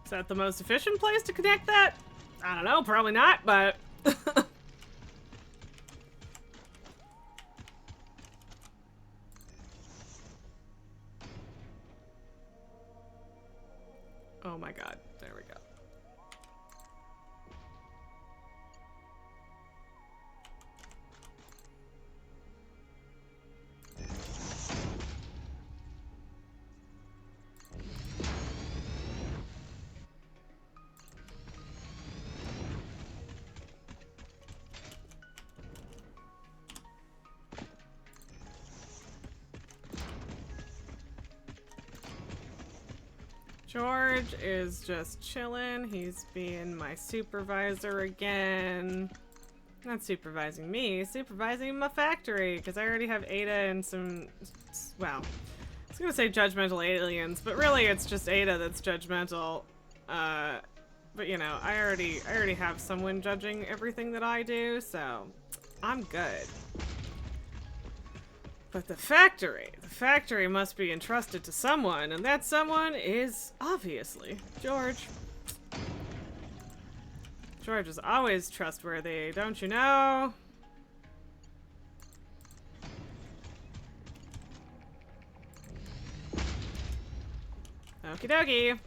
S1: Is that the most efficient place to connect that? I don't know, probably not, but... Oh my god, there we go. George is just chilling. He's being my supervisor again. Not supervising me, supervising my factory, because I already have Ada and some, well, I was gonna say judgmental aliens, but really it's just Ada that's judgmental. But you know, I already have someone judging everything that I do, so I'm good. But the factory must be entrusted to someone, and that someone is obviously George. George is always trustworthy, don't you know? Okie dokie.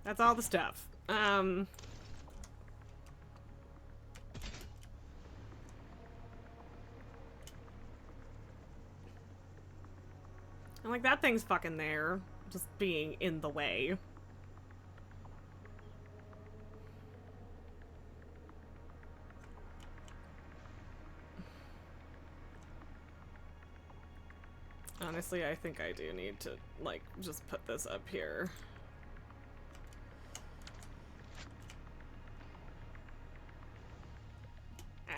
S1: That's all the stuff. And like, that thing's fucking there. Just being in the way. Honestly, I think I do need to, like, just put this up here. Ah!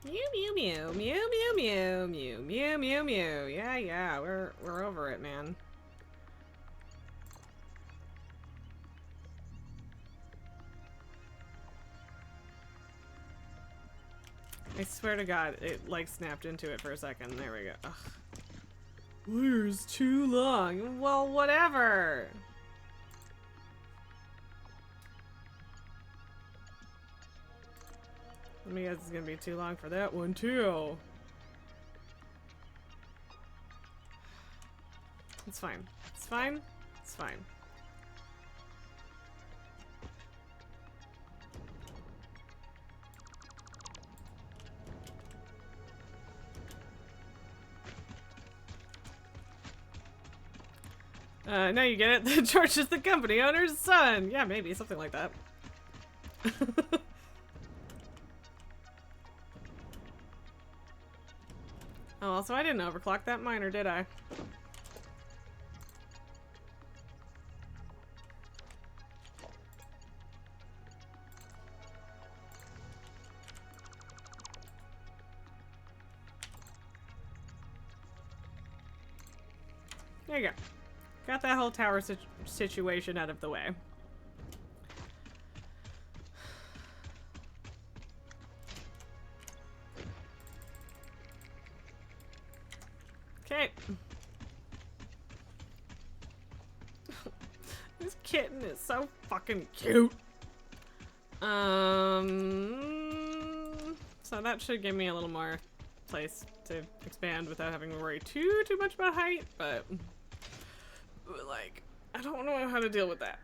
S1: Mew mew mew mew mew mew mew mew mew mew. Yeah, we're over it, man. I swear to God, it like snapped into it for a second. There we go. Ugh. Wire's too long. Well, whatever. Let me guess, it's gonna be too long for that one too. It's fine. It's fine. It's fine. Now you get it. The George is the company owner's son. Yeah, maybe something like that. Oh, also I didn't overclock that miner, did I? There you go. Got that whole tower situation out of the way. Okay. This kitten is so fucking cute. So that should give me a little more place to expand without having to worry too much about height, but like, I don't know how to deal with that.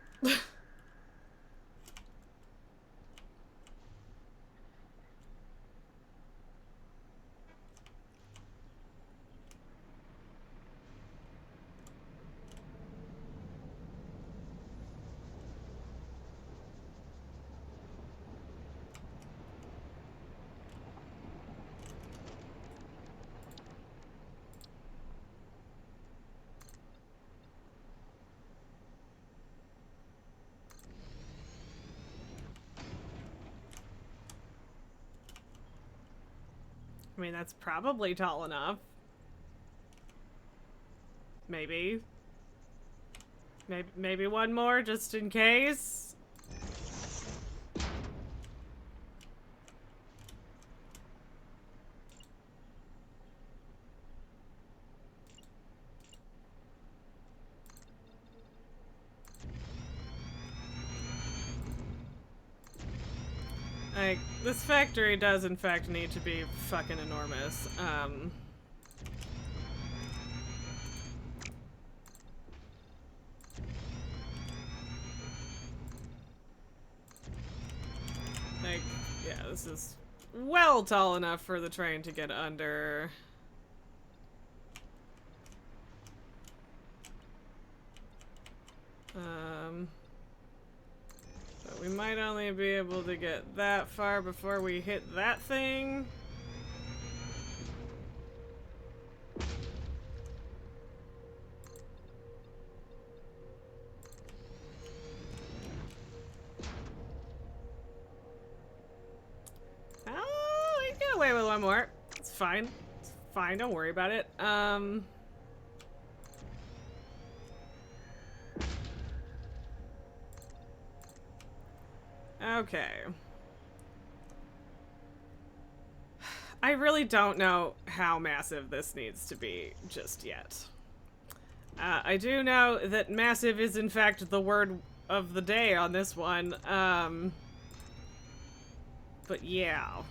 S1: I mean, that's probably tall enough. Maybe. Maybe one more, just in case. Like, this factory does in fact need to be fucking enormous. Like, yeah, this is well tall enough for the train to get under. But we might only be able to get that far before we hit that thing. Oh, we can get away with one more. It's fine. It's fine, don't worry about it. Okay. I really don't know how massive this needs to be just yet. I do know that massive is in fact the word of the day on this one. But yeah.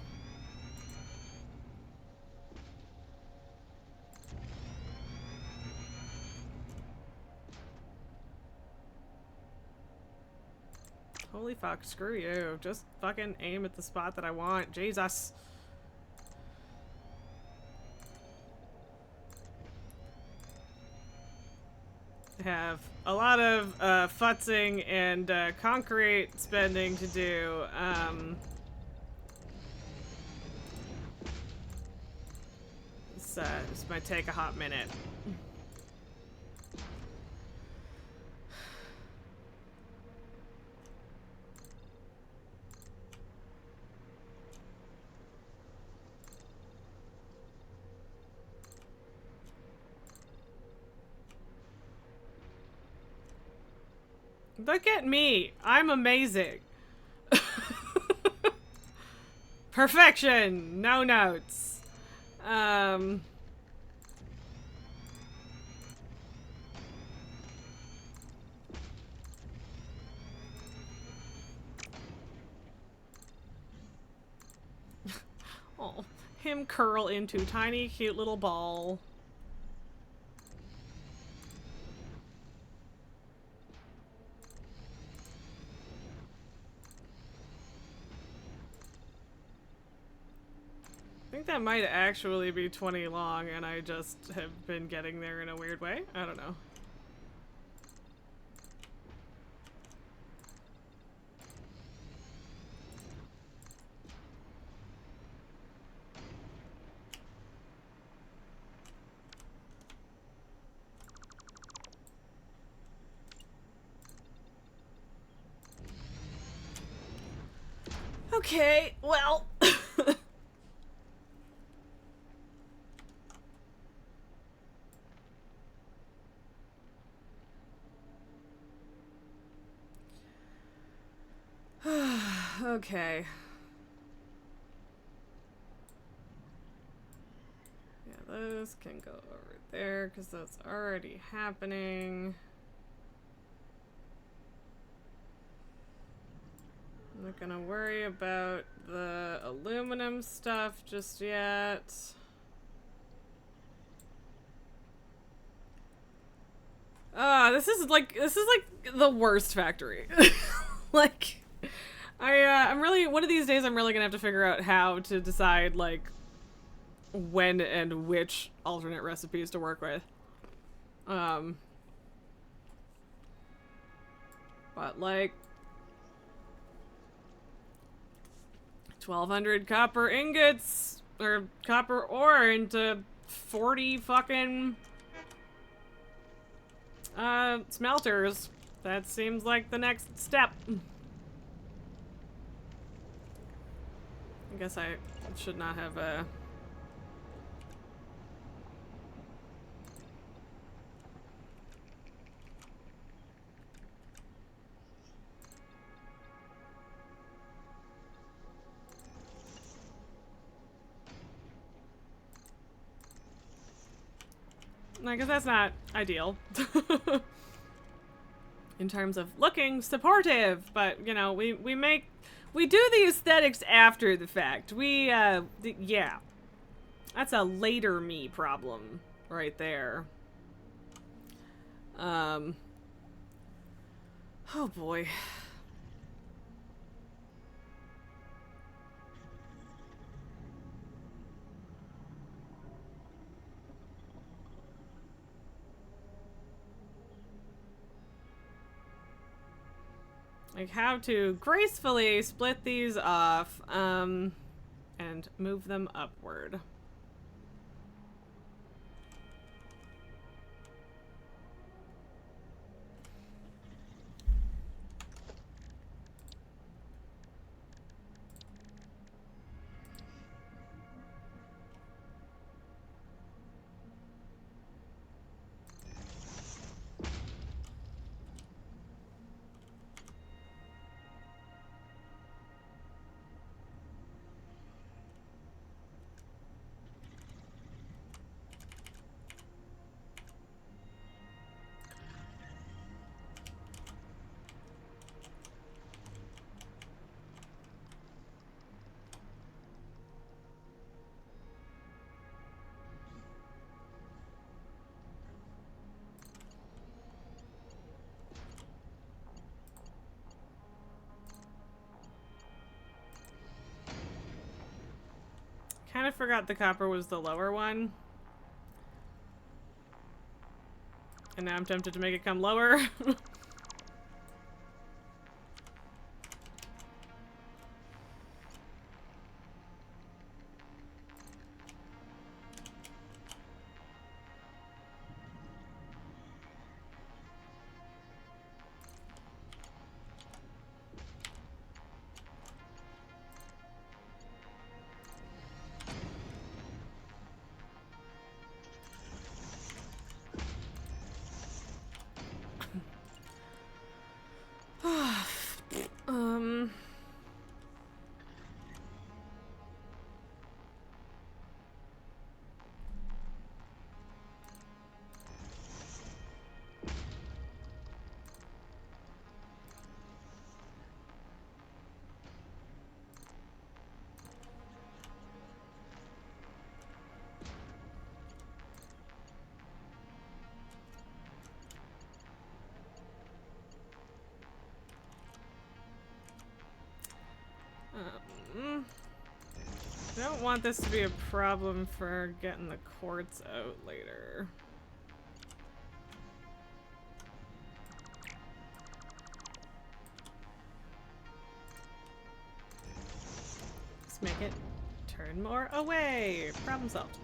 S1: Holy fuck, screw you. Just fucking aim at the spot that I want. Jesus. Have a lot of futzing and concrete spending to do. This might take a hot minute. Look at me. I'm amazing. Perfection. No notes. Oh, him curl into tiny, cute little ball. I think that might actually be 20 long, and I just have been getting there in a weird way. I don't know. Okay, well... Okay. Yeah, those can go over there because that's already happening. I'm not gonna worry about the aluminum stuff just yet. This is like the worst factory. Like, I'm really, one of these days I'm really gonna have to figure out how to decide, like, when and which alternate recipes to work with. But, like, 1,200 copper ingots, or copper ore into 40 fucking, smelters. That seems like the next step. I guess I should not have, I guess that's not ideal. In terms of looking supportive, but, you know, we do the aesthetics after the fact. Yeah. That's a later me problem right there. Oh boy. Like how to gracefully split these off, and move them upward. kind of forgot the copper was the lower one. And now I'm tempted to make it come lower. um... don't want this to be a problem for getting the quartz out later. Let's make it turn more away. Problem solved.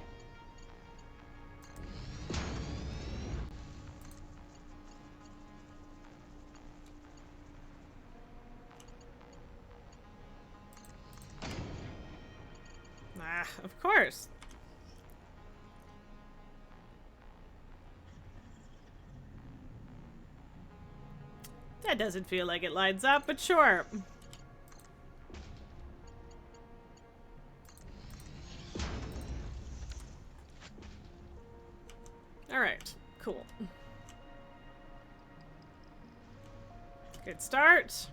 S1: Of course. That doesn't feel like it lines up, but sure. All right, cool. Good start.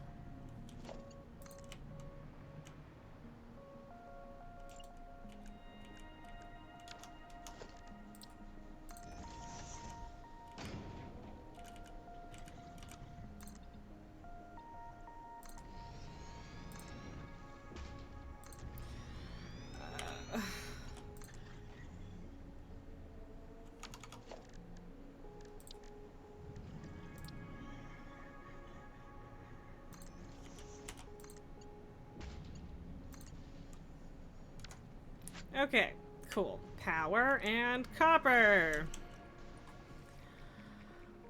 S1: Okay, cool. Power and copper.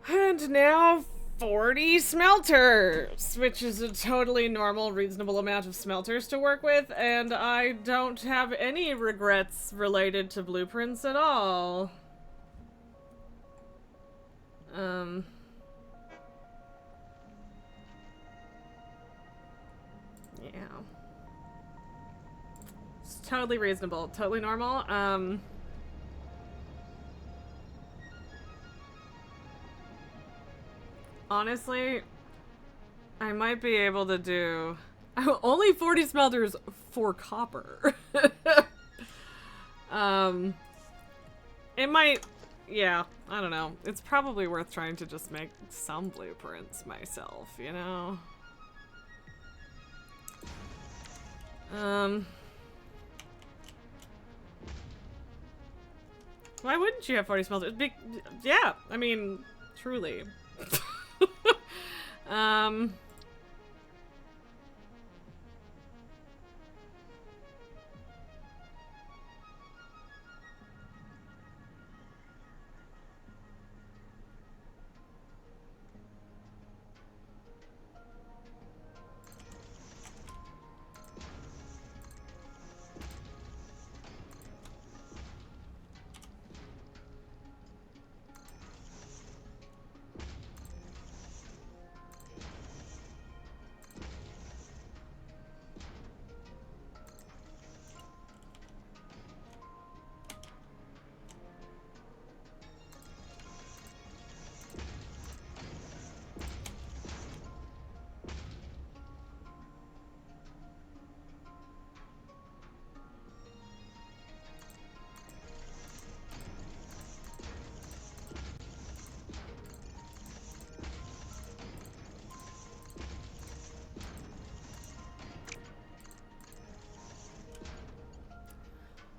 S1: And now 40 smelters, which is a totally normal, reasonable amount of smelters to work with, and I don't have any regrets related to blueprints at all. Yeah. It's totally reasonable, totally normal. Honestly, I might be able to do only 40 smelters for copper. It might, yeah, I don't know. It's probably worth trying to just make some blueprints myself, you know? Why wouldn't you have 40 smelters? Yeah, I mean, truly.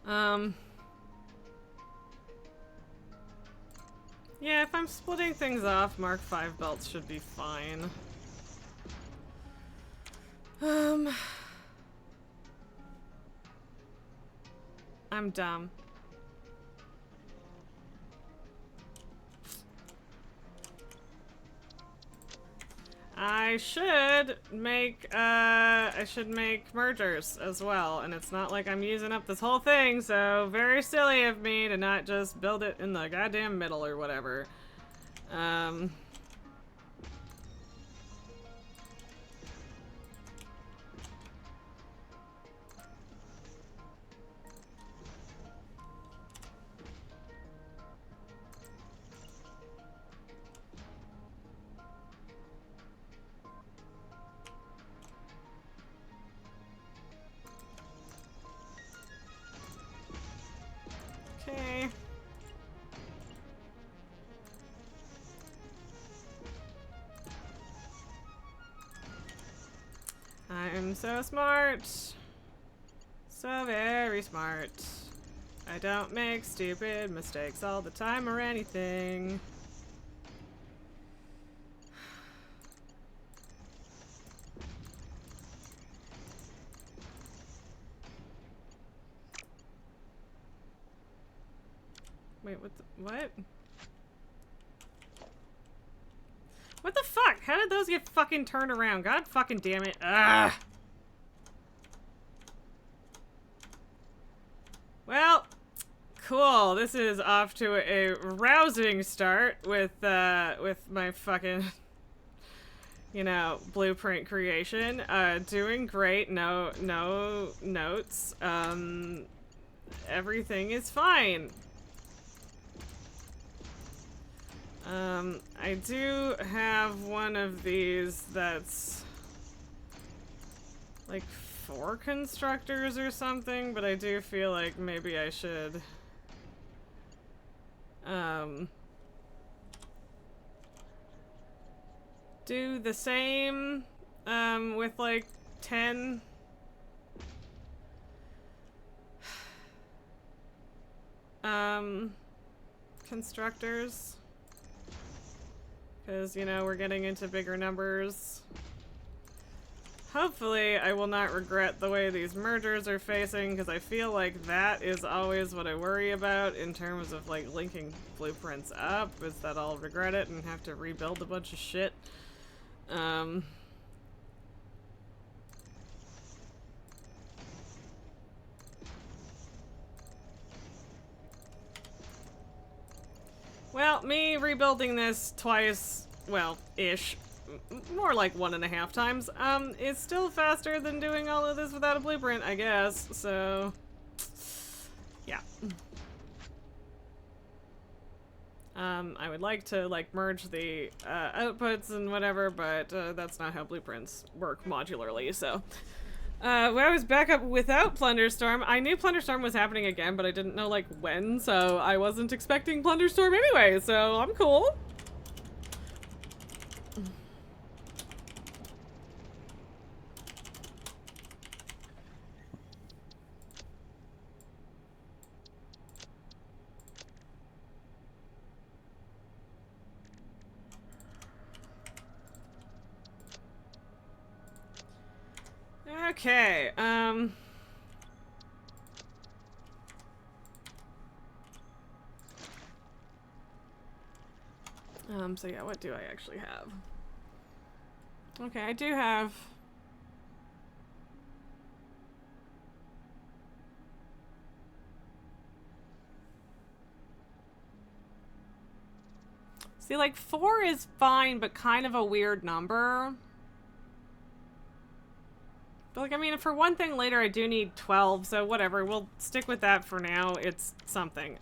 S1: Um... Yeah, if I'm splitting things off, Mark 5 belts should be fine. I'm dumb. I should make mergers as well, and it's not like I'm using up this whole thing, so very silly of me to not just build it in the goddamn middle or whatever. Okay. I'm so smart. So very smart. I don't make stupid mistakes all the time or anything. Wait, what? What the fuck? How did those get fucking turned around? God fucking damn it. Ugh. Well, cool. This is off to a rousing start with my fucking, you know, blueprint creation. Doing great. No notes. Everything is fine. I do have one of these that's like 4 constructors or something, but I do feel like maybe I should do the same with like 10 constructors. Because, you know, we're getting into bigger numbers. Hopefully, I will not regret the way these mergers are facing, because I feel like that is always what I worry about in terms of, like, linking blueprints up, is that I'll regret it and have to rebuild a bunch of shit. Well, me rebuilding this twice, well, ish, more like 1.5 times, is still faster than doing all of this without a blueprint, I guess, so, yeah. I would like to, like, merge the, outputs and whatever, but, that's not how blueprints work modularly, so. When I was back up without Plunderstorm, I knew Plunderstorm was happening again, but I didn't know, like, when, so I wasn't expecting Plunderstorm anyway, so I'm cool. Okay, so yeah, what do I actually have? Okay, I do have... See, like, 4 is fine, but kind of a weird number. But, like, I mean, for one thing later, I do need 12, so whatever. We'll stick with that for now. It's something.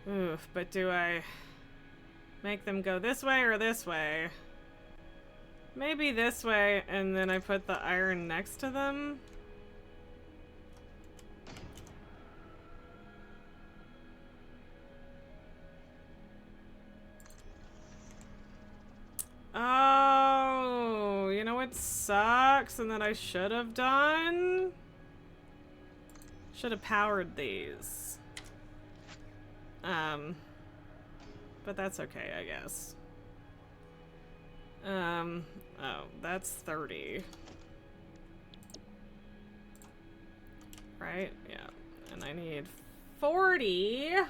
S1: Oof, but do I make them go this way or this way? Maybe this way, and then I put the iron next to them. Oh, you know what sucks and that I should have done? Should have powered these. But that's okay, I guess. Oh, that's 30. Right? Yeah. And I need 40. Let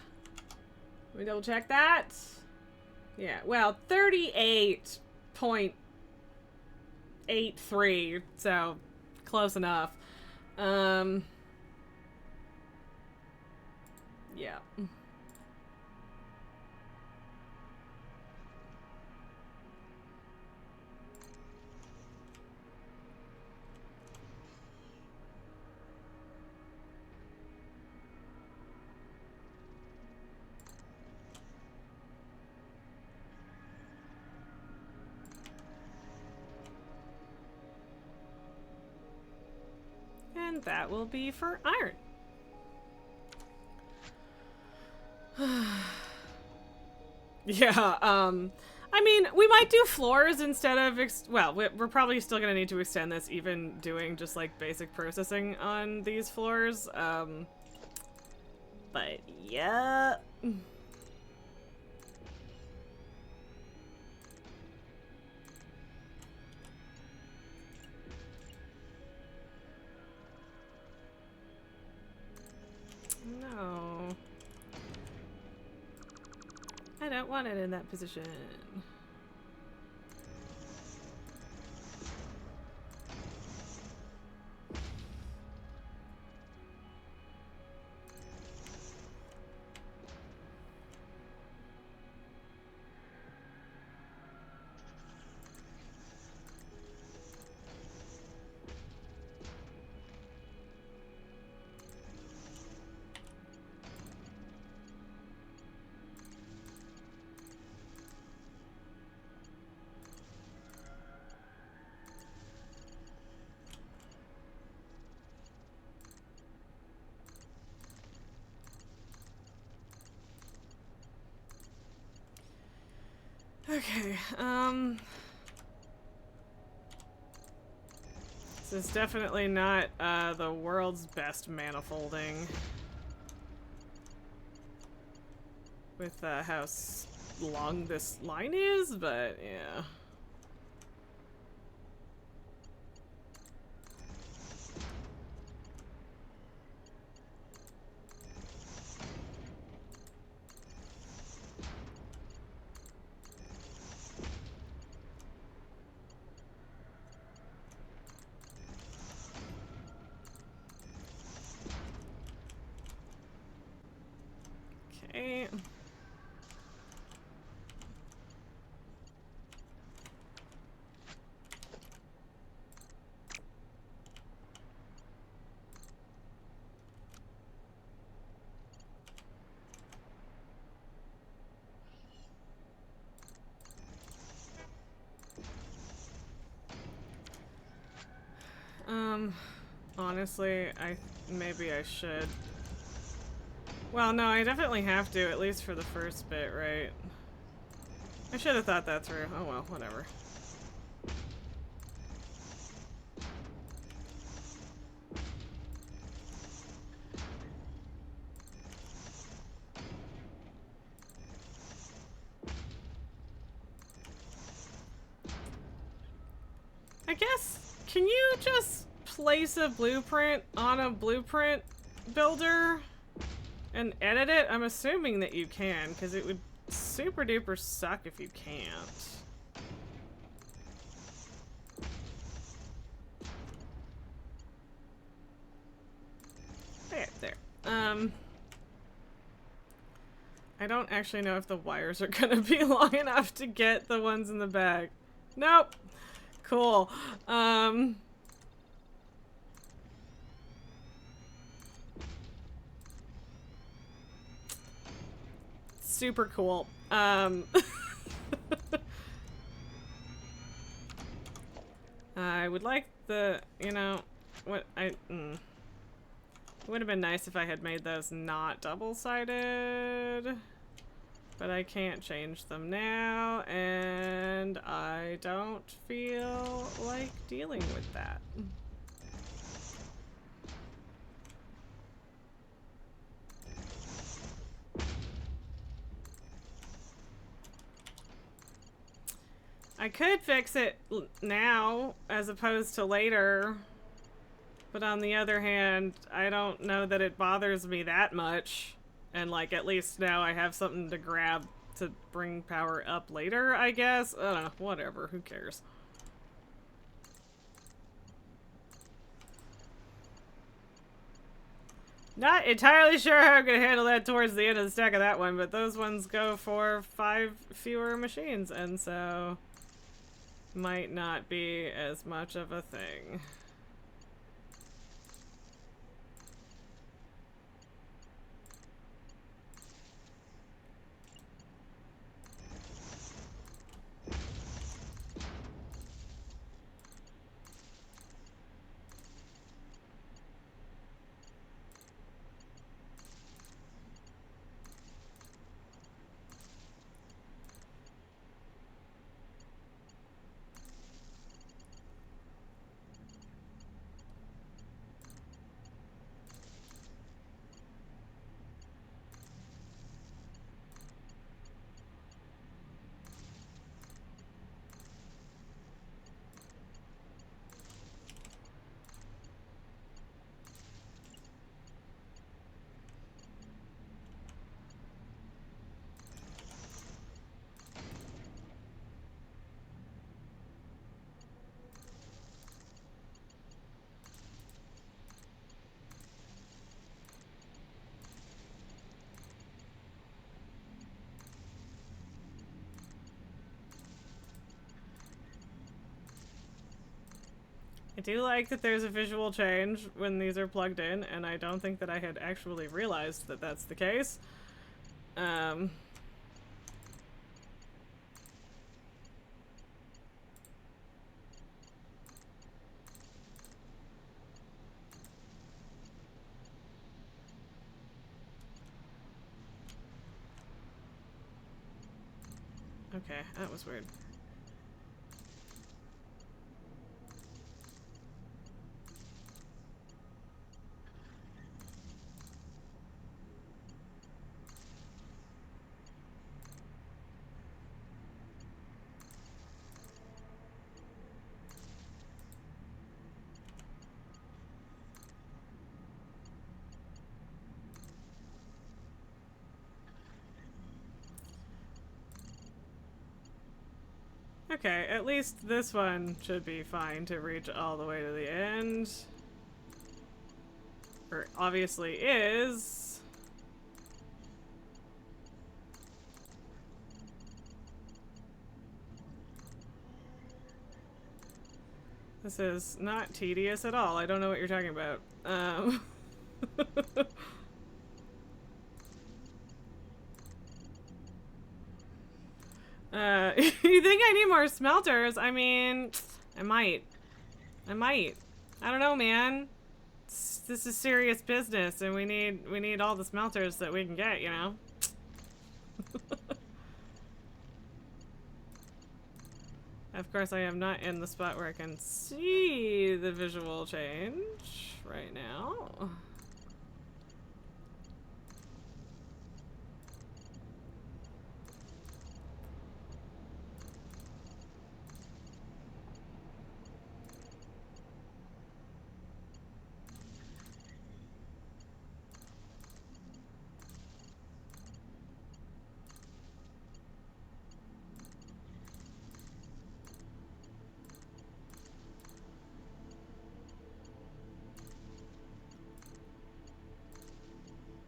S1: me double check that. Yeah, well, 38.83, so close enough. Yeah. And that will be for iron. Yeah, I mean, we might do floors instead of, well, we're probably still gonna need to extend this even doing just like basic processing on these floors, but yeah. No. I don't want it in that position. Okay, this is definitely not, the world's best manifolding. With, how long this line is, but, yeah. Okay. Honestly, maybe I should. Well, no, I definitely have to, at least for the first bit, right? I should have thought that through. Oh well, whatever. I guess, can you just place a blueprint on a blueprint builder and edit it? I'm assuming that you can, because it would super duper suck if you can't. There. I don't actually know if the wires are gonna be long enough to get the ones in the back. Nope. Cool. Super cool. I would like the, you know, what I, it would have been nice if I had made those not double-sided, but I can't change them now, and I don't feel like dealing with that. I could fix it now as opposed to later, but on the other hand, I don't know that it bothers me that much. And like, at least now I have something to grab to bring power up later, I guess. I don't know, whatever, who cares? Not entirely sure how I'm gonna handle that towards the end of the stack of that one, but those ones go for 5 fewer machines, and so might not be as much of a thing. I do like that there's a visual change when these are plugged in, and I don't think that I had actually realized that that's the case. Okay, that was weird. Okay, at least this one should be fine to reach all the way to the end. Or obviously is. This is not tedious at all. I don't know what you're talking about. You think I need more smelters? I mean, I might. I don't know, man. This is serious business, and we need all the smelters that we can get, you know? Of course, I am not in the spot where I can see the visual change right now.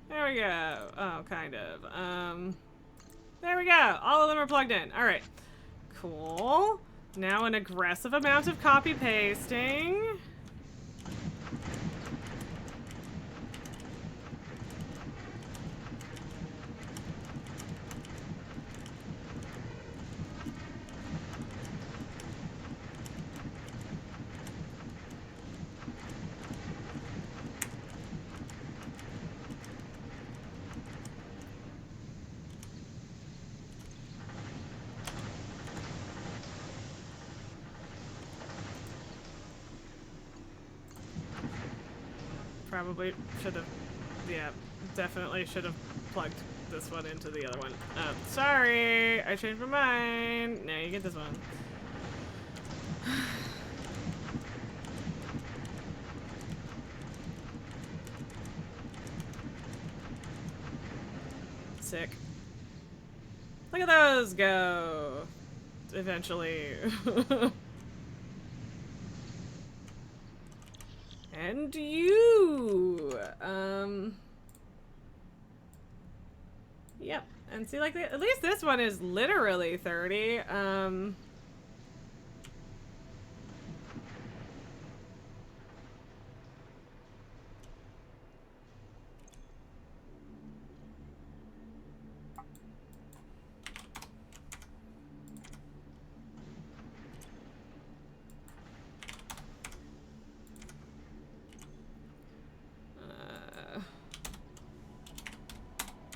S1: There we go. Oh, kind of. There we go. All of them are plugged in. All right. Cool. Now an aggressive amount of copy pasting. probably should have, yeah, definitely should have plugged this one into the other one. Sorry, I changed my mind. Now you get this one. Sick. Look at those go. Eventually. And you. Yep. And see, like, at least this one is literally 30.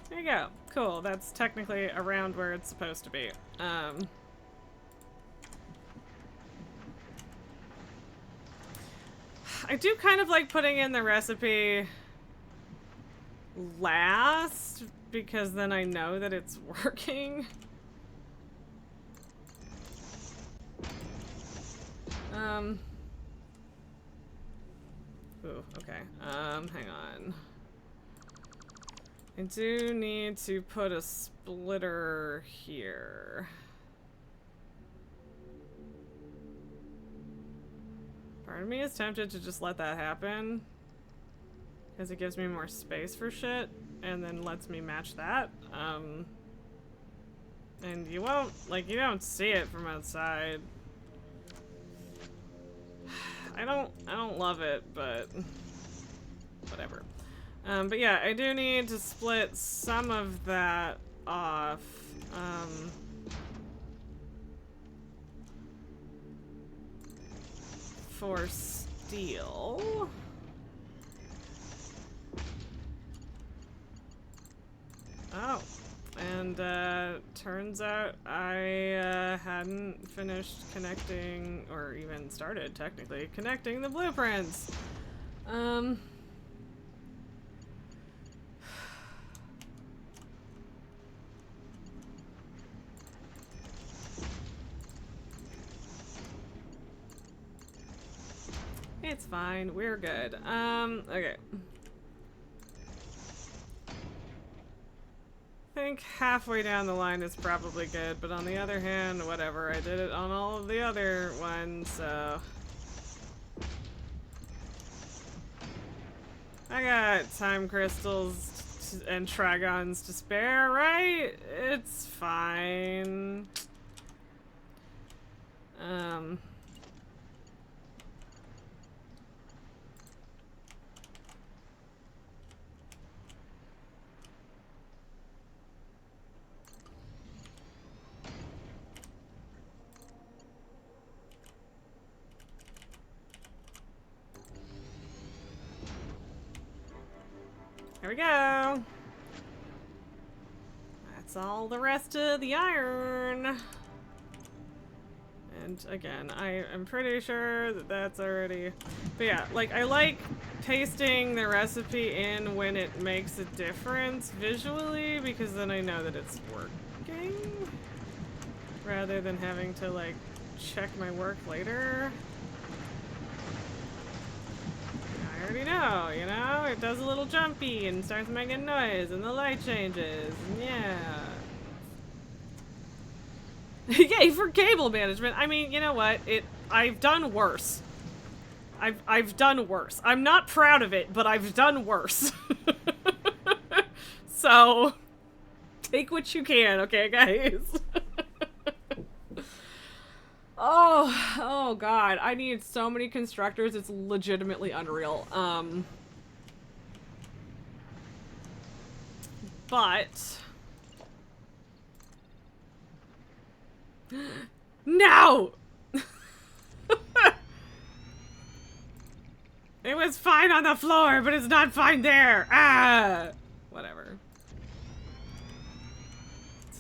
S1: There you go. Cool. That's technically around where it's supposed to be. I do kind of like putting in the recipe last because then I know that it's working. Ooh, okay. Hang on. I do need to put a splitter here. Part of me is tempted to just let that happen, because it gives me more space for shit, and then lets me match that. And you won't, like, you don't see it from outside. I don't love it, but whatever. But yeah, I do need to split some of that off. For steel. Oh, and turns out I hadn't finished connecting, or even started technically connecting the blueprints. It's fine. We're good. Okay. I think halfway down the line is probably good, but on the other hand, whatever. I did it on all of the other ones, so... I got time crystals and trigons to spare, right? It's fine. There we go. That's all the rest of the iron. And again, I am pretty sure that that's already... But yeah, like, I like pasting the recipe in when it makes a difference visually, because then I know that it's working. Rather than having to, like, check my work later. I already know, you know? It does a little jumpy and starts making noise and the light changes. And yeah. Yay for cable management. I mean, you know what? I've done worse. I've done worse. I'm not proud of it, but I've done worse. So take what you can, okay, guys? Oh god, I need so many constructors, it's legitimately unreal. But... No! It was fine on the floor, but it's not fine there! Ah! Whatever.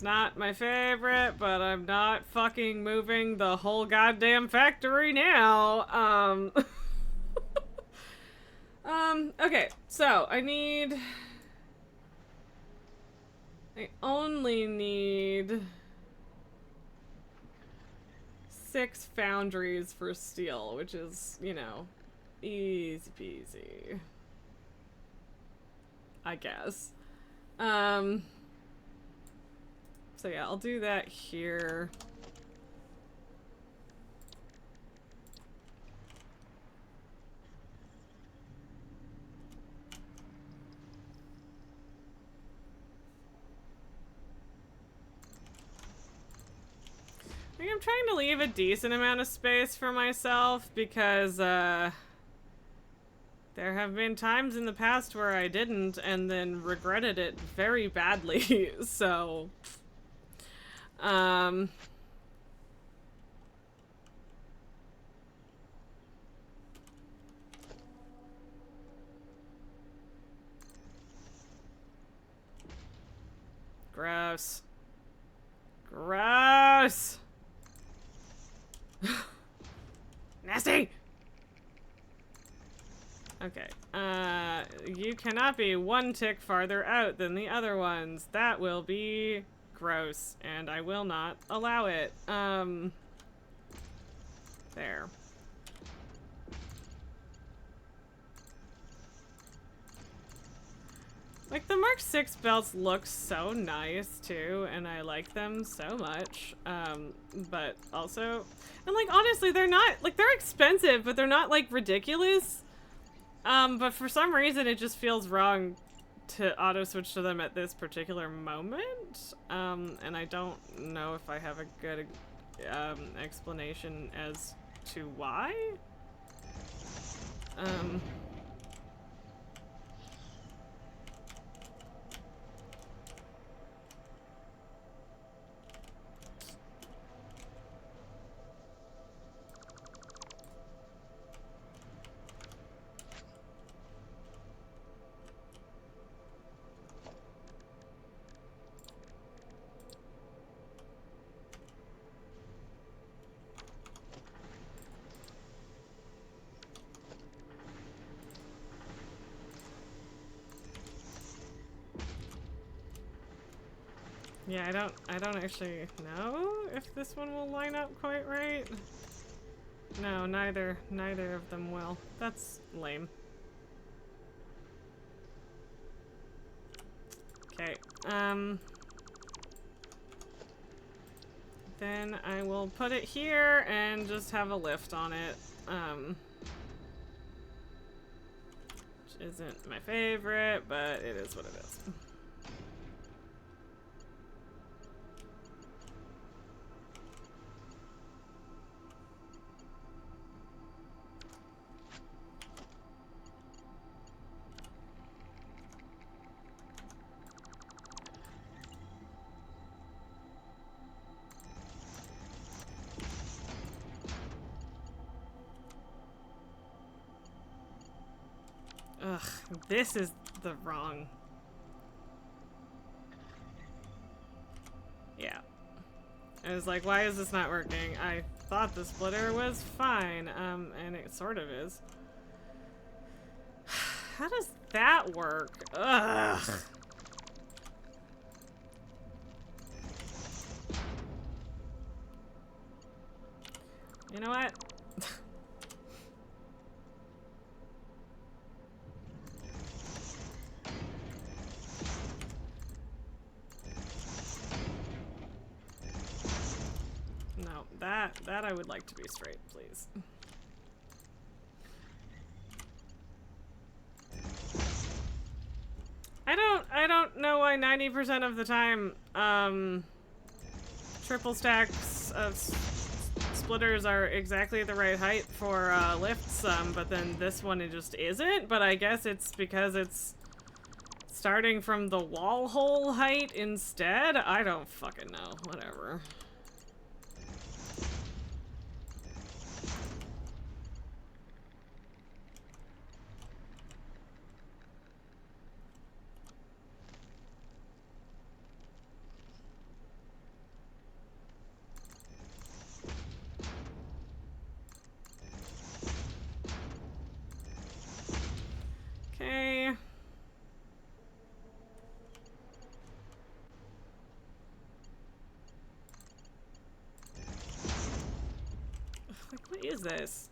S1: Not my favorite, but I'm not fucking moving the whole goddamn factory now. Okay, so I only need 6 foundries for steel, which is, you know, easy peasy, I guess. So yeah, I'll do that here. I think I'm trying to leave a decent amount of space for myself because, there have been times in the past where I didn't and then regretted it very badly, so... Gross. Gross! Nasty! Okay, you cannot be 1 tick farther out than the other ones. That will be gross, and I will not allow it. There. Like, the Mark 6 belts look so nice, too, and I like them so much, but also... And, like, honestly, they're not... Like, they're expensive, but they're not, like, ridiculous. But for some reason, it just feels wrong to auto-switch to them at this particular moment, and I don't know if I have a good, explanation as to why. Yeah, I don't actually know if this one will line up quite right. No, neither of them will. That's lame. Okay, then I will put it here and just have a lift on it, which isn't my favorite, but it is what it is. Ugh, this is the wrong... Yeah. I was like, why is this not working? I thought the splitter was fine, and it sort of is. How does that work? Ugh. You know what? No, that I would like to be straight, please. I don't know why 90% of the time, triple stacks of splitters are exactly the right height for, lifts, but then this one it just isn't, but I guess it's because it's starting from the wall hole height instead? I don't fucking know. Whatever. is this?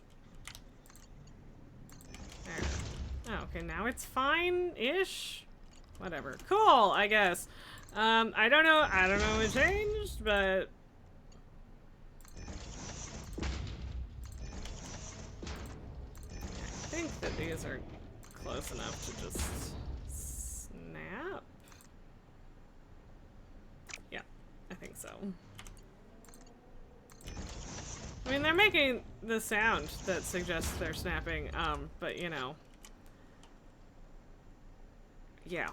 S1: There. Oh, okay, now it's fine-ish? Whatever. Cool, I guess. I don't know what changed, but... I think that these are close enough to just snap. Yeah, I think so. I mean, they're making the sound that suggests they're snapping, but you know. Yeah.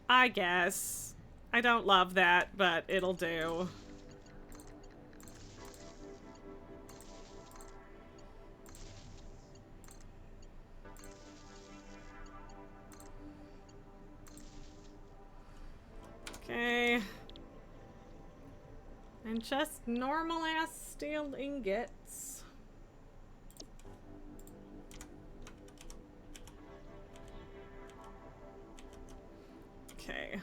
S1: I guess. I don't love that, but it'll do. Okay. And just normal ass steel ingots. Okay.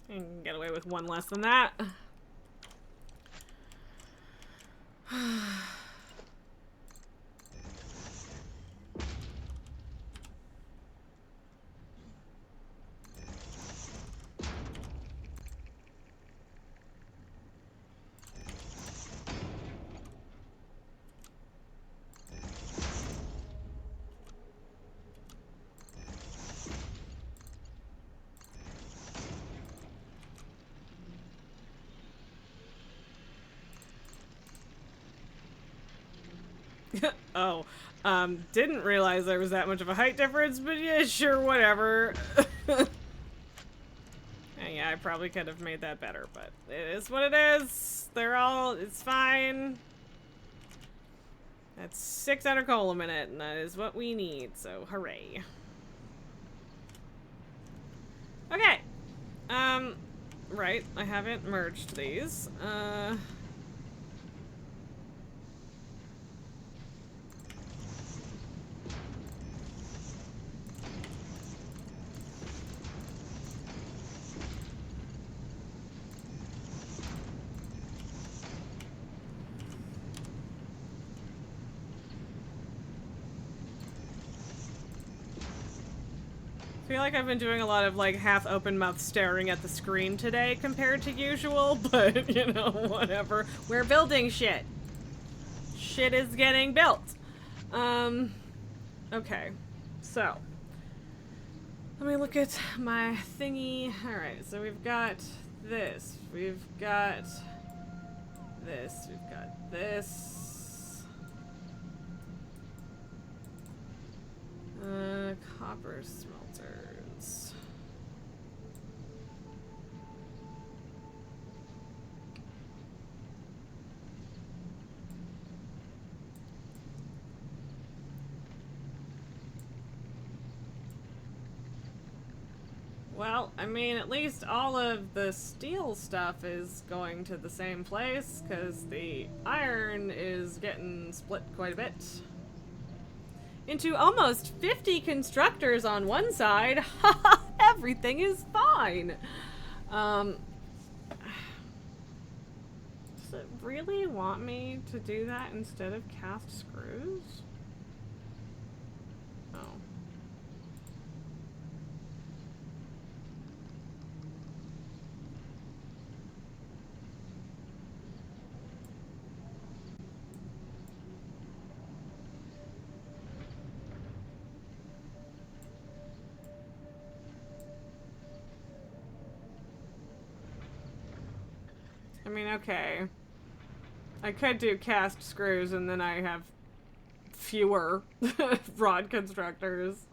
S1: I can get away with one less than that. Oh, didn't realize there was that much of a height difference, but yeah, sure, whatever. Yeah, I probably could have made that better, but it is what it is. It's fine. That's 600 coal a minute, and that is what we need, so hooray. Okay. Right, I haven't merged these. I feel like I've been doing a lot of like half open mouth staring at the screen today compared to usual, but you know, whatever. We're building shit. Shit is getting built. Okay. So. Let me look at my thingy. Alright, so we've got this. We've got this. We've got this. Copper smelters. Well, I mean, at least all of the steel stuff is going to the same place, because the iron is getting split quite a bit. Into almost 50 constructors on one side. Everything is fine. Does it really want me to do that instead of cast screws? Oh. I mean, okay. I could do cast screws and then I have fewer rod constructors.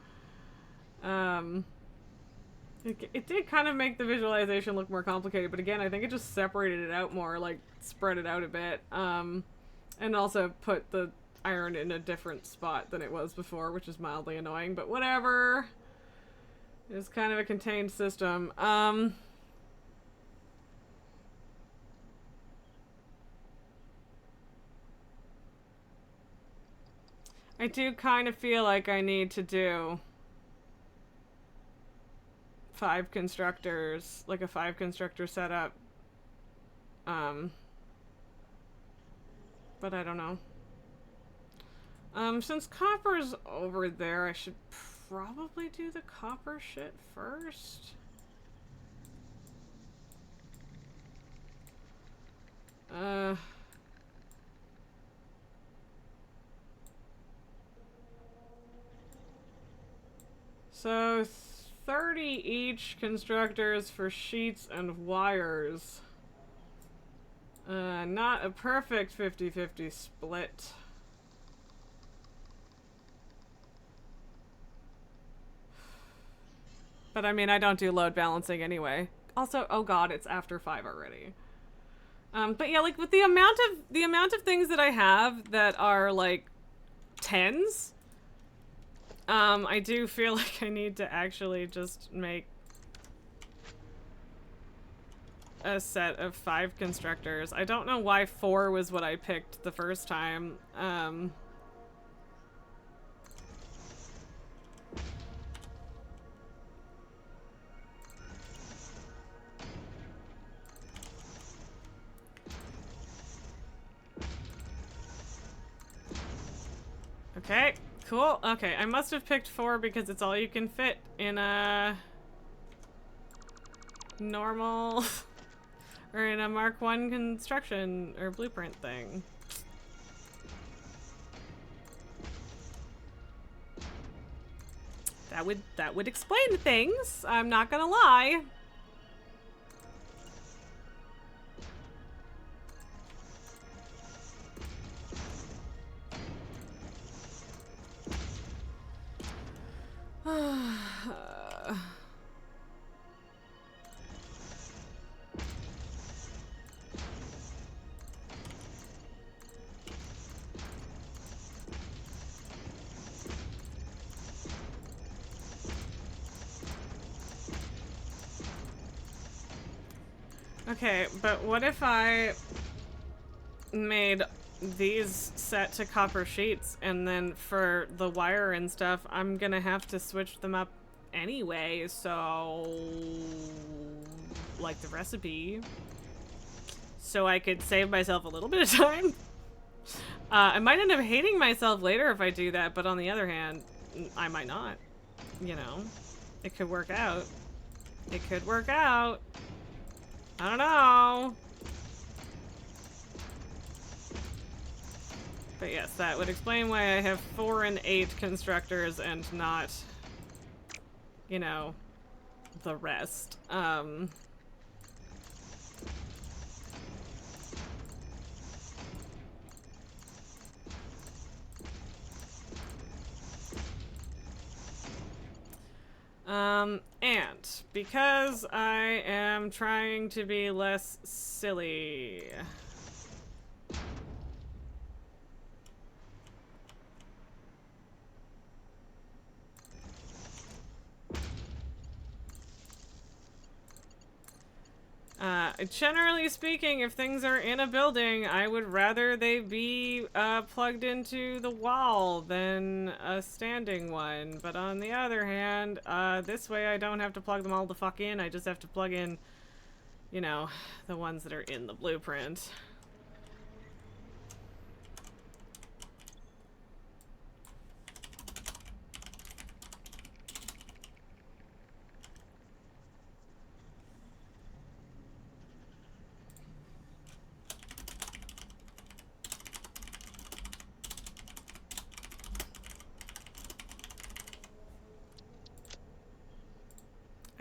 S1: It did kind of make the visualization look more complicated, but again, I think it just separated it out more, like spread it out a bit. And also put the iron in a different spot than it was before, which is mildly annoying, but whatever. It's kind of a contained system. I do kind of feel like I need to do 5 constructors, like a 5 constructor setup. But I don't know. Since copper's over there, I should probably do the copper shit first. So 30 each constructors for sheets and wires. Not a perfect 50-50 split. But I mean, I don't do load balancing anyway. Also, oh god, it's after 5 already. But yeah, like with the amount of things that I have that are like 10s, I do feel like I need to actually just make a set of 5 constructors. I don't know why 4 was what I picked the first time. Okay, cool. Okay, I must have picked 4 because it's all you can fit in a normal or in a Mark 1 construction or blueprint thing. That would explain things. I'm not gonna lie. Okay, but what if I made these set to copper sheets and then for the wire and stuff, I'm gonna have to switch them up anyway, so like the recipe. So I could save myself a little bit of time. I might end up hating myself later if I do that, but on the other hand, I might not. You know, it could work out. It could work out. I don't know. But yes, that would explain why I have 4 and 8 constructors and not, you know, the rest. And because I am trying to be less silly. Generally speaking, if things are in a building, I would rather they be plugged into the wall than a standing one. But on the other hand, this way I don't have to plug them all the fuck in. I just have to plug in, you know, the ones that are in the blueprint.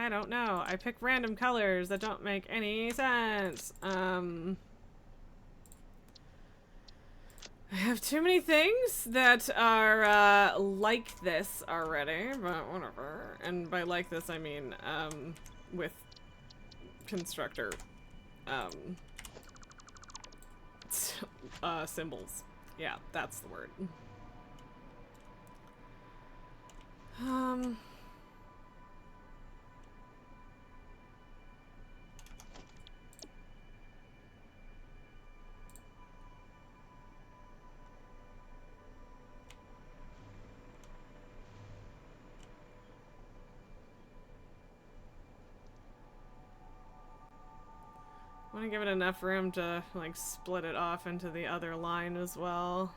S1: I I don't know. I pick random colors that don't make any sense. I have too many things that are like this already, but whatever. And by like this, I mean with constructor symbols. Yeah, that's the word. I want to give it enough room to, like, split it off into the other line as well.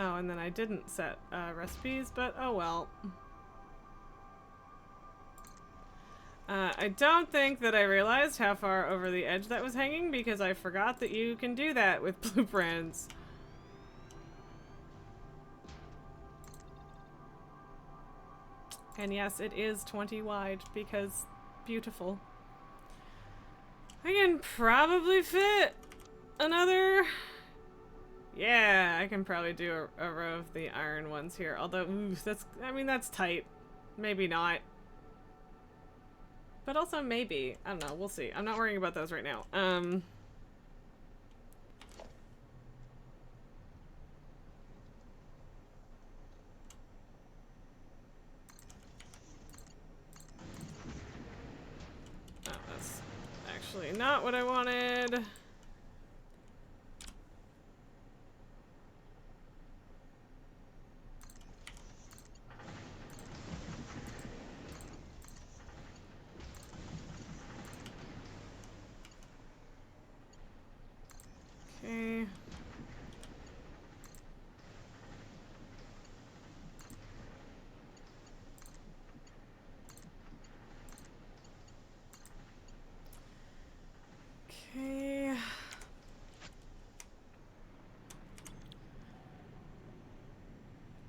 S1: Oh, and then I didn't set recipes, but oh well. I don't think that I realized how far over the edge that was hanging because I forgot that you can do that with blueprints. And yes, it is 20 wide because beautiful. I can probably fit another... Yeah, I can probably do a row of the iron ones here. Although, ooh, that's, I mean, that's tight. Maybe not. But also maybe. I don't know, we'll see. I'm not worrying about those right now. Oh, that's actually not what I wanted. Okay. Okay.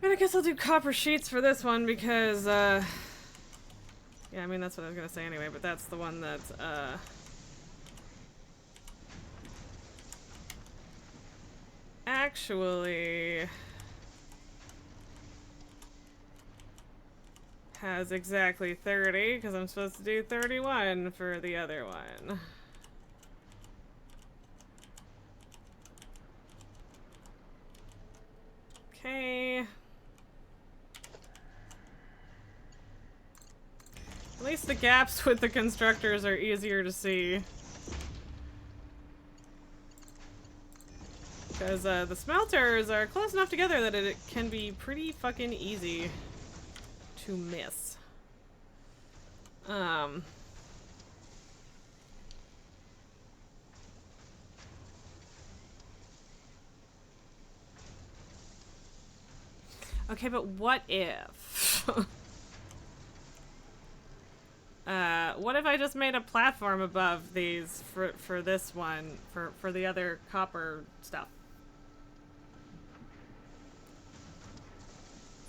S1: And I guess I'll do copper sheets for this one because, yeah, I mean, that's what I was gonna say anyway, but that's the one that, actually has exactly 30 because I'm supposed to do 31 for the other one. Okay. At least the gaps with the constructors are easier to see. Because the smelters are close enough together that it can be pretty fucking easy to miss. Okay, but what if? What if I just made a platform above these for this one, for the other copper stuff?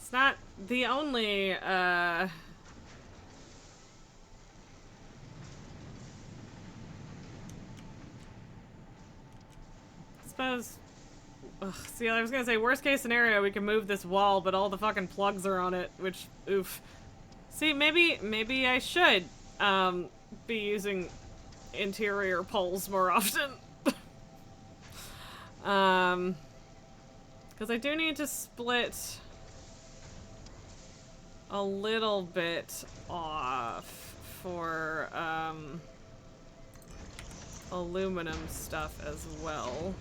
S1: It's not the only, suppose... Ugh, see, I was gonna say, worst case scenario, we can move this wall, but all the fucking plugs are on it, which, oof. See, maybe I should, be using interior poles more often. Because I do need to split a little bit off for, aluminum stuff as well.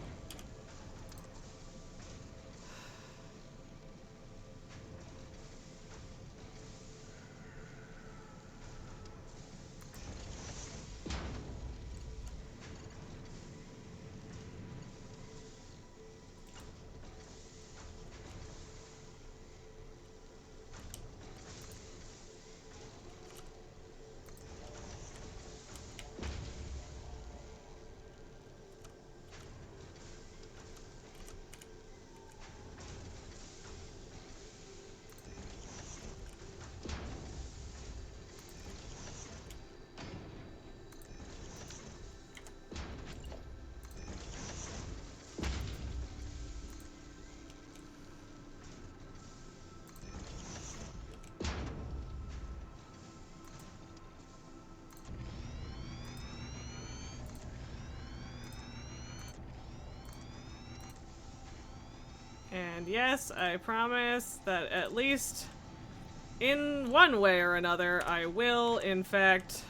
S1: And yes, I promise that at least in one way or another, I will, in fact,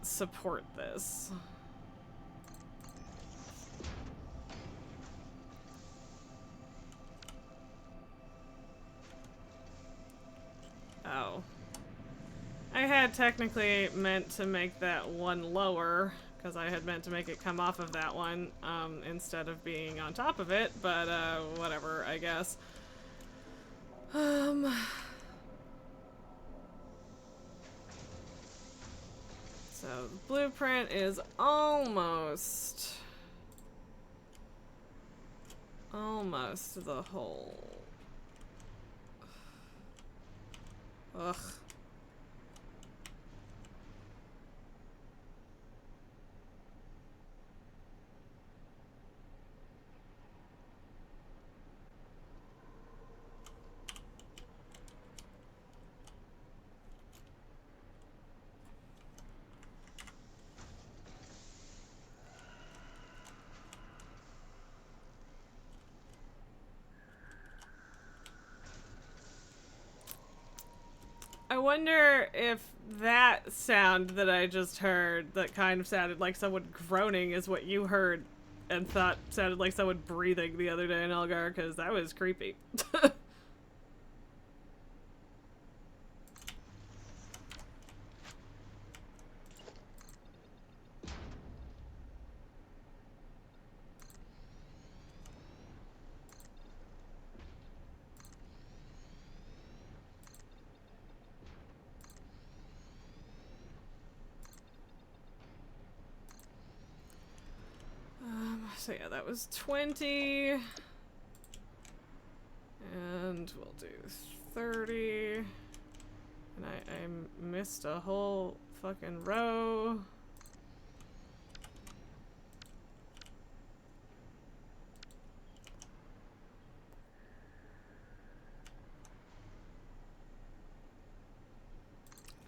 S1: support this. Oh. I had technically meant to make that one lower, because I had meant to make it come off of that one, instead of being on top of it, but, whatever, I guess. So, the blueprint is almost the whole. Ugh. I wonder if that sound that I just heard that kind of sounded like someone groaning is what you heard and thought sounded like someone breathing the other day in Elgar, because that was creepy. So yeah, that was 20. And we'll do 30. And I missed a whole fucking row.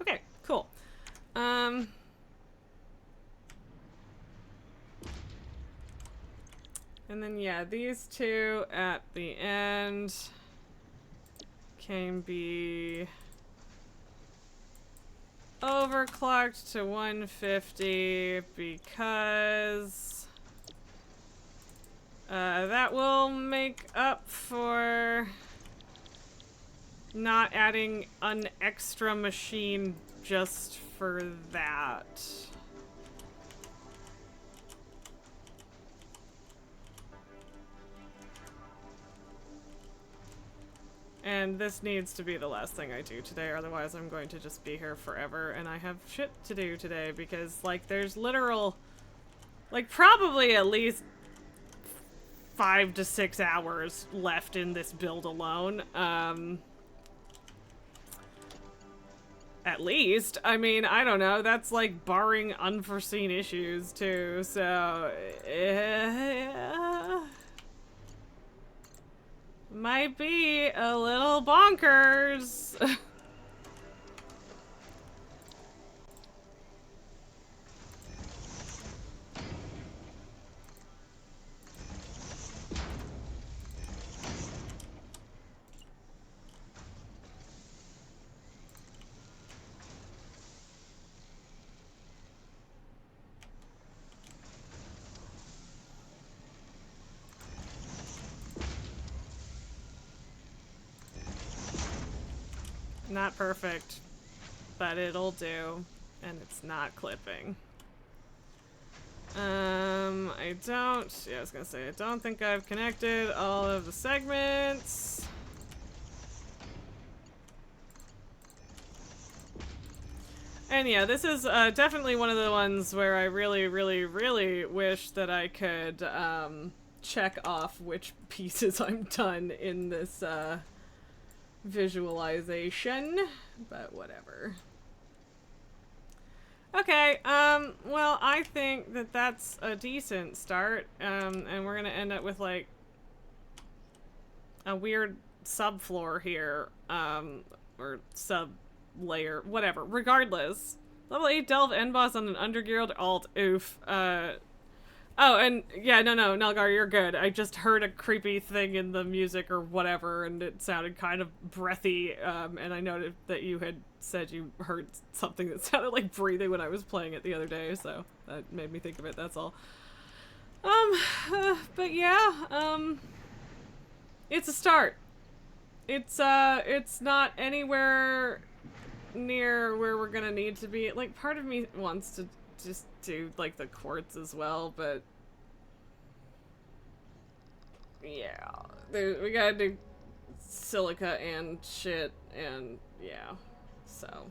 S1: Okay, cool. And then, yeah, these two at the end can be overclocked to 150 because that will make up for not adding an extra machine just for that. And this needs to be the last thing I do today, otherwise I'm going to just be here forever, and I have shit to do today because, like, there's literal, like, probably at least 5 to 6 hours left in this build alone. At least. I mean, I don't know. That's, like, barring unforeseen issues, too, so... might be a little bonkers. Not perfect, but it'll do, and it's not clipping. I don't think I've connected all of the segments. And yeah, this is definitely one of the ones where I really, really, really wish that I could check off which pieces I'm done in this visualization, but whatever. Okay, well, I think that that's a decent start, and we're gonna end up with, like, a weird subfloor here, or sub-layer, whatever. Regardless, level 8 Delve End Boss on an Underguild alt, oof. Oh, and yeah, no, Nelgar, you're good. I just heard a creepy thing in the music or whatever, and it sounded kind of breathy, and I noted that you had said you heard something that sounded like breathing when I was playing it the other day, so that made me think of it, that's all. But yeah, it's a start. It's not anywhere near where we're gonna need to be. Like, part of me wants to just do, like, the quartz as well, but yeah, we gotta do silica and shit, and yeah, so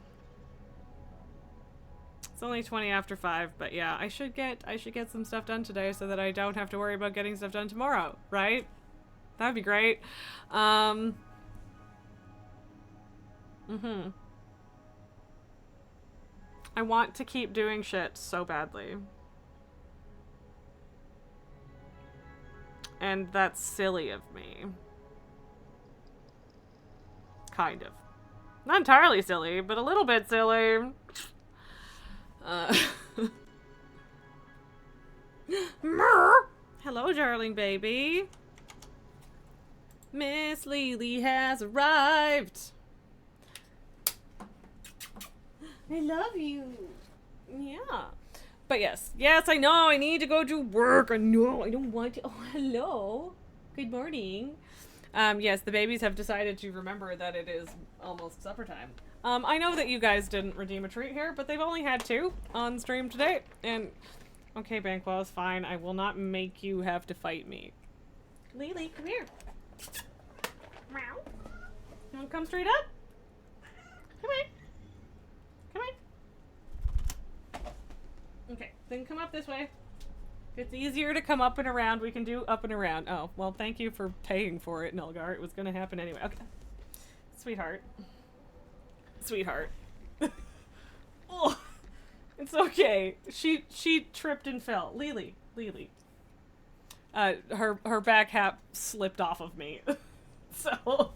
S1: it's only 20 after 5, but yeah, I should get some stuff done today so that I don't have to worry about getting stuff done tomorrow, right? That'd be great. I want to keep doing shit so badly. And that's silly of me. Kind of. Not entirely silly, but a little bit silly. Hello, darling baby. Miss Lily has arrived. I love you. Yeah. But yes, I know, I need to go to work. I know, I don't want to. Oh, hello. Good morning. Yes, the babies have decided to remember that it is almost supper time. I know that you guys didn't redeem a treat here, but they've only had 2 on stream today. And, okay, Banquo, it's fine. I will not make you have to fight me. Lily, come here. Meow. You want to come straight up? Come on. Come on. Okay, then come up this way. If it's easier to come up and around, we can do up and around. Oh, well, thank you for paying for it, Nelgar. It was going to happen anyway. Okay. Sweetheart. Sweetheart. Oh, it's okay. She tripped and fell. Lily. Her back hat slipped off of me. So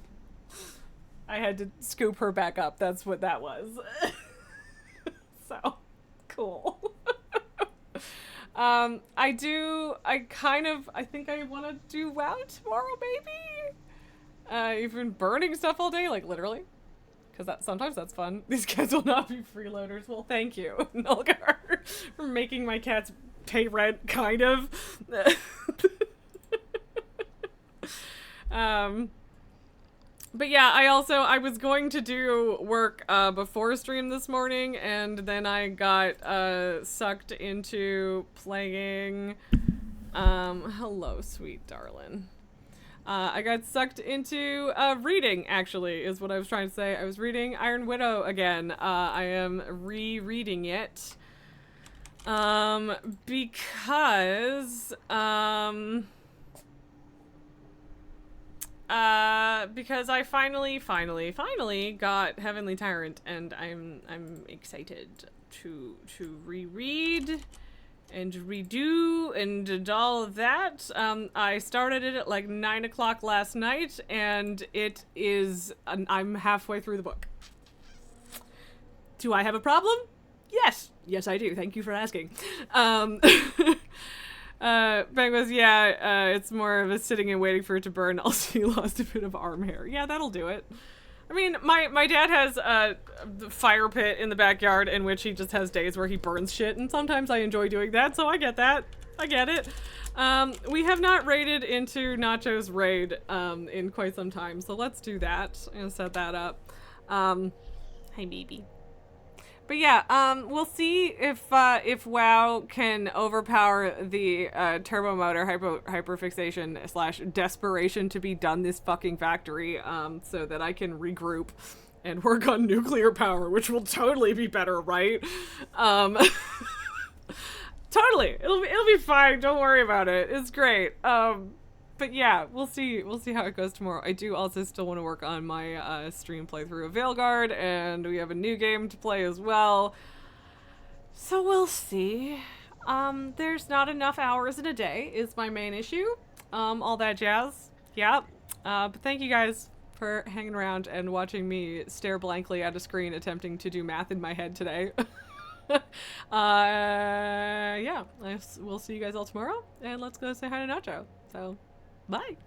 S1: I had to scoop her back up. That's what that was. So cool. I think I want to do WoW tomorrow, maybe? You've been burning stuff all day, like literally. Because sometimes that's fun. These cats will not be freeloaders. Well, thank you, Nulgar, for making my cats pay rent, kind of. But yeah, I was going to do work before stream this morning, and then I got sucked into playing hello, sweet darling. I got sucked into reading, actually, is what I was trying to say. I was reading Iron Widow again. I am rereading it. Because I finally got Heavenly Tyrant, and I'm excited to reread and redo and all of that. I started it at like 9 o'clock last night, and it is, I'm halfway through the book. Do I have a problem? Yes I do. Thank you for asking. Penguins, yeah, it's more of a sitting and waiting for it to burn. Also, he lost a bit of arm hair. Yeah, that'll do it. I mean, my dad has a fire pit in the backyard in which he just has days where he burns shit, and sometimes I enjoy doing that, so I get that. I get it. We have not raided into Nacho's raid in quite some time, so let's do that. I'm gonna set that up. Hi, baby. But yeah, we'll see if WoW can overpower the turbo motor hyperfixation / desperation to be done this fucking factory, so that I can regroup and work on nuclear power, which will totally be better, right? Totally, it'll be fine. Don't worry about it. It's great. But yeah, we'll see how it goes tomorrow. I do also still want to work on my stream playthrough of Veilguard, and we have a new game to play as well. So we'll see. There's not enough hours in a day is my main issue. All that jazz. Yeah. But thank you guys for hanging around and watching me stare blankly at a screen attempting to do math in my head today. Yeah, we'll see you guys all tomorrow, and let's go say hi to Nacho. So, bye.